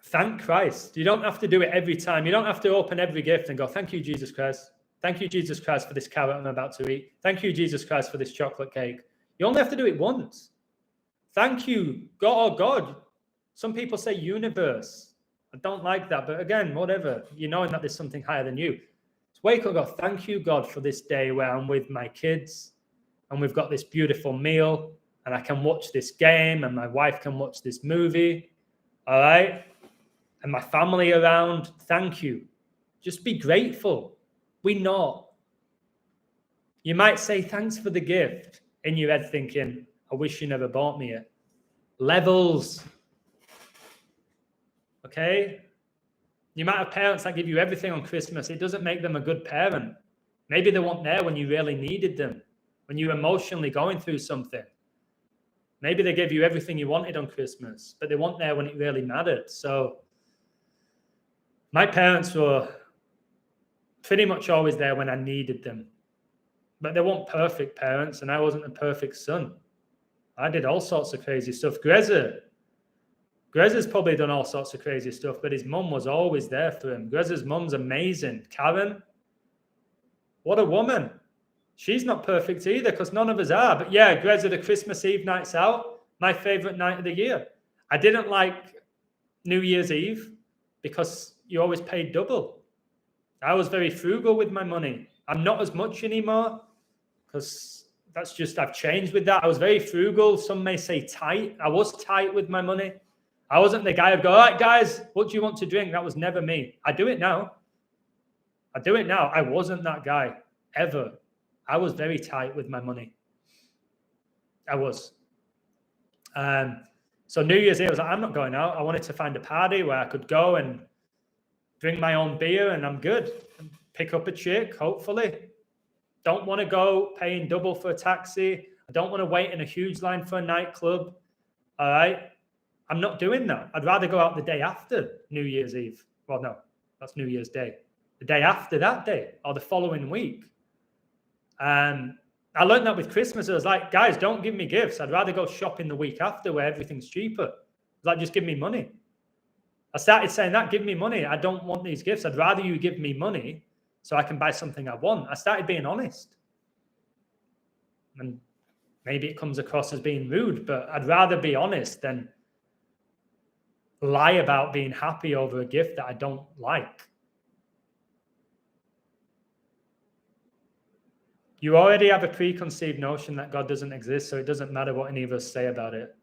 Thank Christ. You don't have to do it every time. You don't have to open every gift and go, thank you, Jesus Christ. Thank you, Jesus Christ, for this carrot I'm about to eat. Thank you, Jesus Christ, for this chocolate cake. You only have to do it once. Thank you, God or God. Some people say universe. I don't like that, but again, whatever. You knowing that there's something higher than you. So wake up, God. Thank you, God, for this day where I'm with my kids and we've got this beautiful meal and I can watch this game and my wife can watch this movie. All right? And my family around. Thank you. Just be grateful. We know. You might say thanks for the gift in your head thinking, I wish you never bought me it. Levels. Okay? You might have parents that give you everything on Christmas. It doesn't make them a good parent. Maybe they weren't there when you really needed them, when you were emotionally going through something. Maybe they gave you everything you wanted on Christmas, but they weren't there when it really mattered. So my parents were pretty much always there when I needed them. But they weren't perfect parents, and I wasn't a perfect son. I did all sorts of crazy stuff. Grezza's probably done all sorts of crazy stuff, but his mum was always there for him. Grezza's mum's amazing. Karen, what a woman. She's not perfect either, because none of us are. But yeah, Grezza, the Christmas Eve nights out, my favorite night of the year. I didn't like New Year's Eve because you always paid double. I was very frugal with my money. I'm not as much anymore because that's just, I've changed with that. I was very frugal. Some may say tight. I was tight with my money. I wasn't the guy who'd go, all right, guys, what do you want to drink? That was never me. I do it now. I wasn't that guy ever. I was very tight with my money. I was. So New Year's Eve, I was like, I'm not going out. I wanted to find a party where I could go and bring my own beer and I'm good. Pick up a chick, hopefully. Don't want to go paying double for a taxi. I don't want to wait in a huge line for a nightclub. All right. I'm not doing that. I'd rather go out the day after New Year's Eve. Well, no, that's New Year's Day. The day after that day or the following week. I learned that with Christmas. I was like, guys, don't give me gifts. I'd rather go shopping the week after where everything's cheaper. It's like, just give me money. I started saying that, give me money. I don't want these gifts. I'd rather you give me money so I can buy something I want. I started being honest. And maybe it comes across as being rude, but I'd rather be honest than lie about being happy over a gift that I don't like. You already have a preconceived notion that God doesn't exist, so it doesn't matter what any of us say about it.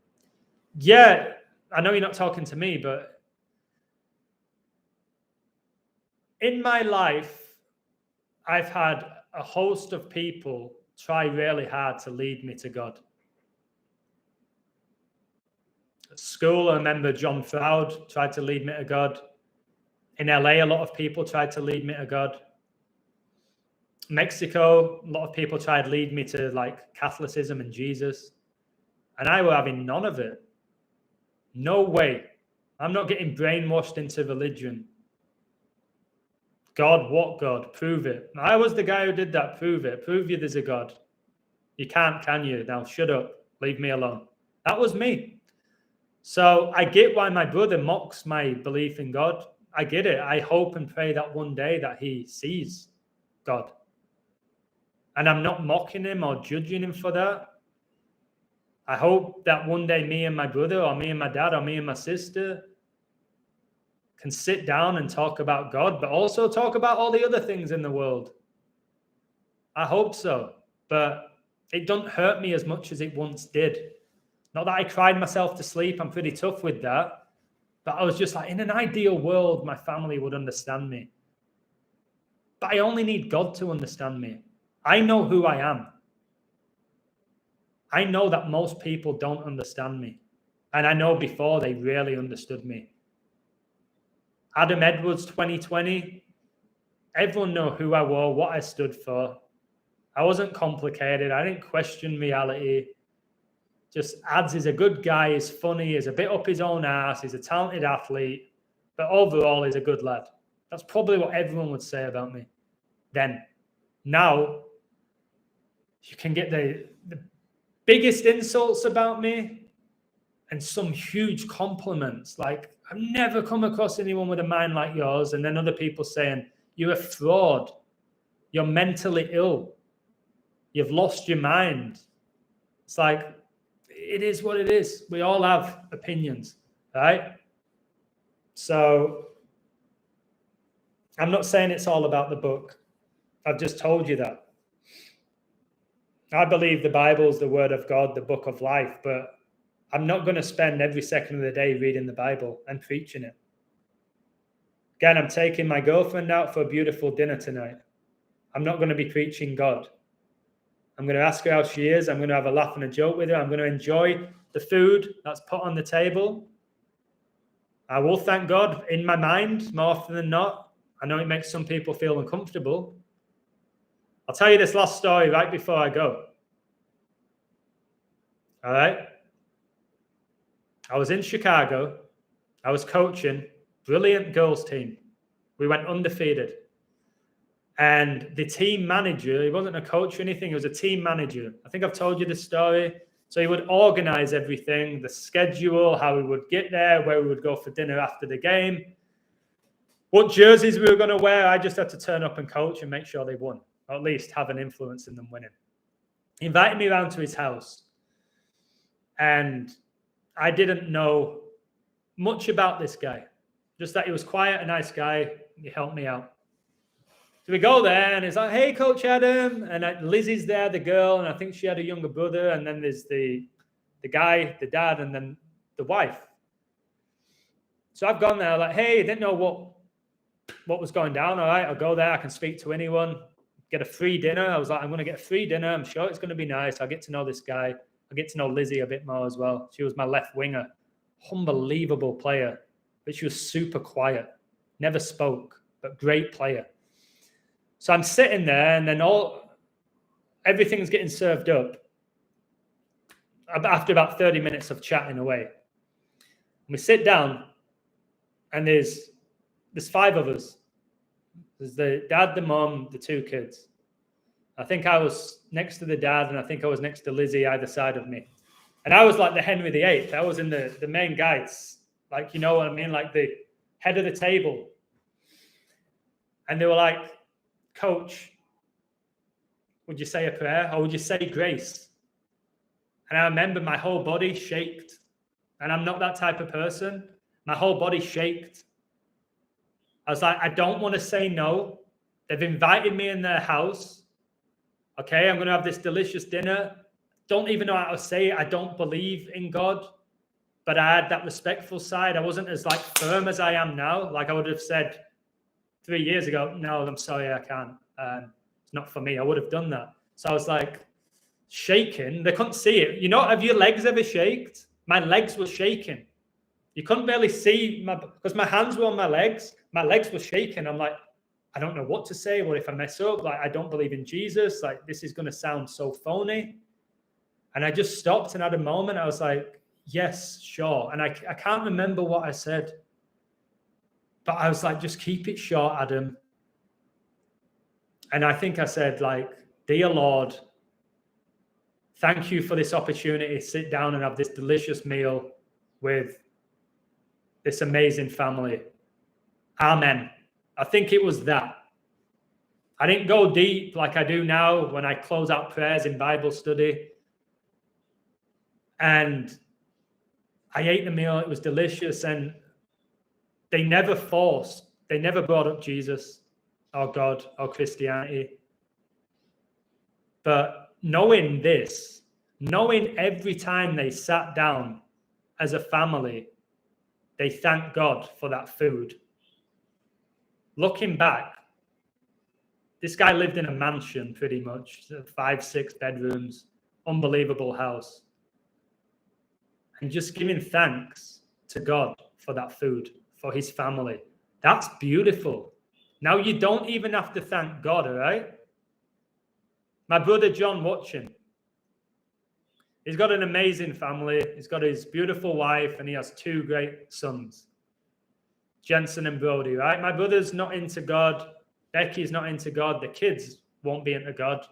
Yeah, I know you're not talking to me, but in my life, I've had a host of people try really hard to lead me to God. At school, I remember John Froud tried to lead me to God. In LA, a lot of people tried to lead me to God. Mexico, a lot of people tried to lead me to like Catholicism and Jesus. And I were having none of it. No way. I'm not getting brainwashed into religion. God, what God? Prove it. I was the guy who did that. Prove it. Prove you there's a God. You can't, can you? Now shut up. Leave me alone. That was me. So I get why my brother mocks my belief in God. I get it. I hope and pray that one day that he sees God. And I'm not mocking him or judging him for that. I hope that one day me and my brother or me and my dad or me and my sister can sit down and talk about God, but also talk about all the other things in the world. I hope so. But it doesn't hurt me as much as it once did. Not that I cried myself to sleep. I'm pretty tough with that. But I was just like, in an ideal world, my family would understand me. But I only need God to understand me. I know who I am. I know that most people don't understand me. And I know before they really understood me. Adam Edwards 2020, everyone knew who I was, what I stood for. I wasn't complicated. I didn't question reality. Just Ads is a good guy, he's funny, he's a bit up his own ass, he's a talented athlete, but overall he's a good lad. That's probably what everyone would say about me then. Now, you can get the biggest insults about me and some huge compliments. Like, I've never come across anyone with a mind like yours. And then other people saying, you're a fraud. You're mentally ill. You've lost your mind. It's like, it is what it is. We all have opinions, right? So I'm not saying it's all about the book. I've just told you that. I believe the Bible is the word of God, the book of life, but I'm not going to spend every second of the day reading the Bible and preaching it. Again, I'm taking my girlfriend out for a beautiful dinner tonight. I'm not going to be preaching God. I'm going to ask her how she is. I'm going to have a laugh and a joke with her. I'm going to enjoy the food that's put on the table. I will thank God in my mind more often than not. I know it makes some people feel uncomfortable. I'll tell you this last story right before I go. All right? I was in Chicago. I was coaching. Brilliant girls team. We went undefeated. And the team manager, he wasn't a coach or anything, he was a team manager. I think I've told you this story. So he would organize everything, the schedule, how we would get there, where we would go for dinner after the game, what jerseys we were going to wear. I just had to turn up and coach and make sure they won, or at least have an influence in them winning. He invited me around to his house. And I didn't know much about this guy, just that he was quiet, a nice guy. He helped me out. So we go there, and it's like, hey, Coach Adam. And Lizzie's there, the girl, and I think she had a younger brother. And then there's the guy, the dad, and then the wife. So I've gone there, like, hey, I didn't know what was going down. All right, I'll go there. I can speak to anyone, get a free dinner. I was like, I'm going to get a free dinner. I'm sure it's going to be nice. I'll get to know this guy. I'll get to know Lizzie a bit more as well. She was my left winger. Unbelievable player, but she was super quiet. Never spoke, but great player. So I'm sitting there, and then everything's getting served up after about 30 minutes of chatting away. And we sit down, and there's 5 of us. There's the dad, the mom, the 2 kids. I think I was next to the dad, and I think I was next to Lizzie either side of me. And I was like the Henry VIII. I was in the main guides, like, you know what I mean? Like the head of the table. And they were like, Coach, would you say a prayer, or would you say grace? And I remember my whole body shaked. And I'm not that type of person. My whole body shaked. I was like, I don't want to say no. They've invited me in their house. Okay, I'm going to have this delicious dinner. Don't even know how to say it. I don't believe in God. But I had that respectful side. I wasn't as like firm as I am now. Like I would have said 3 years ago, no, I'm sorry, I can't. It's not for me. I would have done that. So I was like shaking. They couldn't see it. You know, have your legs ever shaked? My legs were shaking. You couldn't barely see because my hands were on my legs. My legs were shaking. I'm like, I don't know what to say. What if I mess up? Like, I don't believe in Jesus. Like, this is going to sound so phony. And I just stopped, and at a moment I was like, yes, sure. And I can't remember what I said. But I was like, just keep it short, Adam. And I think I said, like, dear Lord, thank you for this opportunity to sit down and have this delicious meal with this amazing family. Amen. I think it was that. I didn't go deep like I do now when I close out prayers in Bible study. And I ate the meal. It was delicious. And they never brought up Jesus or God or Christianity. But knowing every time they sat down as a family, they thanked God for that food. Looking back, this guy lived in a mansion pretty much, 5-6 bedrooms, unbelievable house. And just giving thanks to God for that food, for his family. That's beautiful. Now you don't even have to thank God, all right? My brother John watching. He's got an amazing family. He's got his beautiful wife, and he has 2 great sons, Jensen and Brody, right? My brother's not into God. Becky's not into God. The kids won't be into God.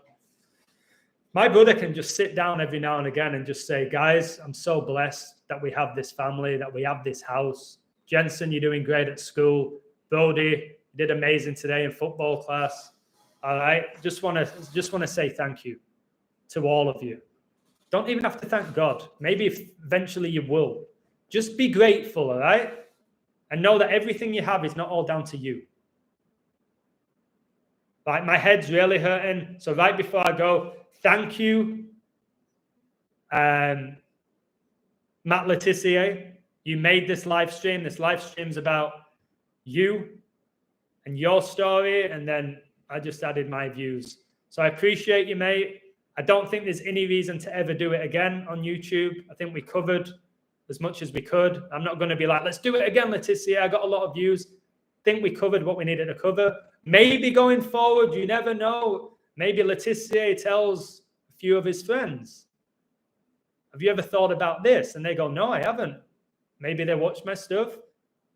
My brother can just sit down every now and again and just say, guys, I'm so blessed that we have this family, that we have this house. Jensen, you're doing great at school. Brody, you did amazing today in football class. All right. Just want to say thank you to all of you. Don't even have to thank God. Maybe eventually you will. Just be grateful, all right? And know that everything you have is not all down to you. Like, my head's really hurting. So right before I go, thank you, Matt Tissier. You made this live stream. This live stream's about you and your story. And then I just added my views. So I appreciate you, mate. I don't think there's any reason to ever do it again on YouTube. I think we covered as much as we could. I'm not going to be like, let's do it again, Letizia. I got a lot of views. I think we covered what we needed to cover. Maybe going forward, you never know. Maybe Letizia tells a few of his friends, have you ever thought about this? And they go, no, I haven't. Maybe they watch my stuff.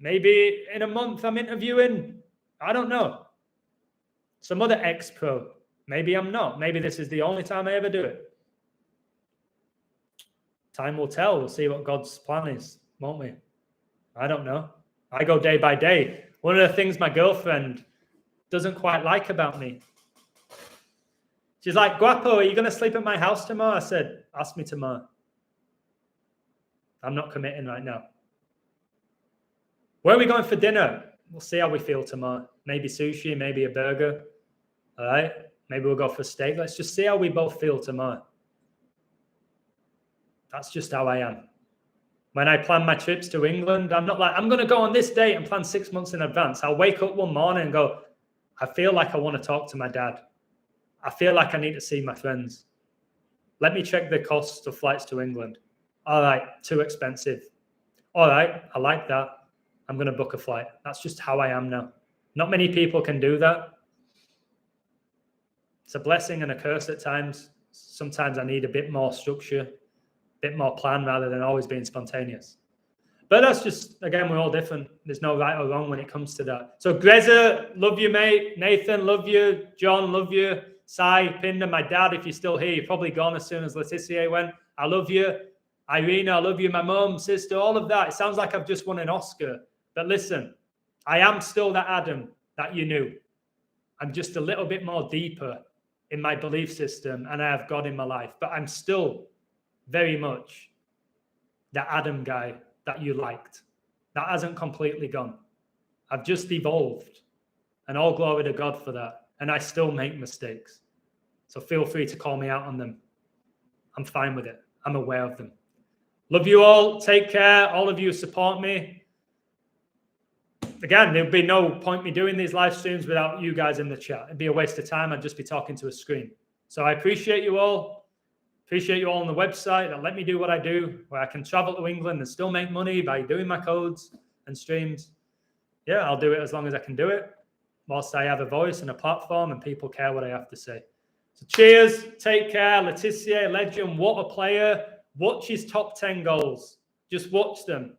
Maybe in a month I'm interviewing, I don't know, some other ex-pro. Maybe I'm not. Maybe this is the only time I ever do it. Time will tell. We'll see what God's plan is, won't we? I don't know. I go day by day. One of the things my girlfriend doesn't quite like about me, she's like, Guapo, are you going to sleep at my house tomorrow? I said, ask me tomorrow. I'm not committing right now. Where are we going for dinner? We'll see how we feel tomorrow. Maybe sushi, maybe a burger. All right? Maybe we'll go for steak. Let's just see how we both feel tomorrow. That's just how I am. When I plan my trips to England, I'm not like, I'm going to go on this date and plan 6 months in advance. I'll wake up one morning and go, I feel like I want to talk to my dad. I feel like I need to see my friends. Let me check the cost of flights to England. All right, too expensive. All right, I like that. I'm going to book a flight. That's just how I am now. Not many people can do that. It's a blessing and a curse at times. Sometimes I need a bit more structure, a bit more plan rather than always being spontaneous. But that's just, again, we're all different. There's no right or wrong when it comes to that. So Greza, love you, mate. Nathan, love you. John, love you. Sai, Pinder, my dad, if you're still here, you're probably gone as soon as Letizia went. I love you. Irina, I love you. My mum, sister, all of that. It sounds like I've just won an Oscar. But listen, I am still that Adam that you knew. I'm just a little bit more deeper in my belief system, and I have God in my life. But I'm still very much that Adam guy that you liked. That hasn't completely gone. I've just evolved, and all glory to God for that. And I still make mistakes. So feel free to call me out on them. I'm fine with it. I'm aware of them. Love you all. Take care. All of you support me. Again, there'd be no point me doing these live streams without you guys in the chat. It'd be a waste of time. I'd just be talking to a screen. So I appreciate you all. Appreciate you all on the website that let me do what I do, where I can travel to England and still make money by doing my codes and streams. Yeah, I'll do it as long as I can do it, whilst I have a voice and a platform and people care what I have to say. So cheers. Take care. Letizia, legend. What a player. Watch his top 10 goals. Just watch them.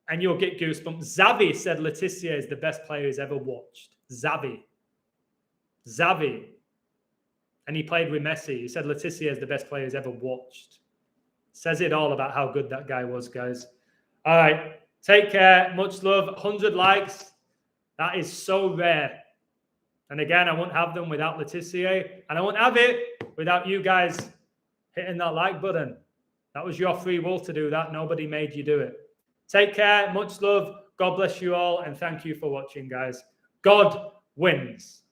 And you'll get goosebumps. Xavi said Letizia is the best player he's ever watched. Xavi. And he played with Messi. He said Letizia is the best player he's ever watched. Says it all about how good that guy was, guys. All right. Take care. Much love. 100 likes. That is so rare. And again, I won't have them without Letizia. And I won't have it without you guys hitting that like button. That was your free will to do that. Nobody made you do it. Take care. Much love. God bless you all. And thank you for watching, guys. God wins.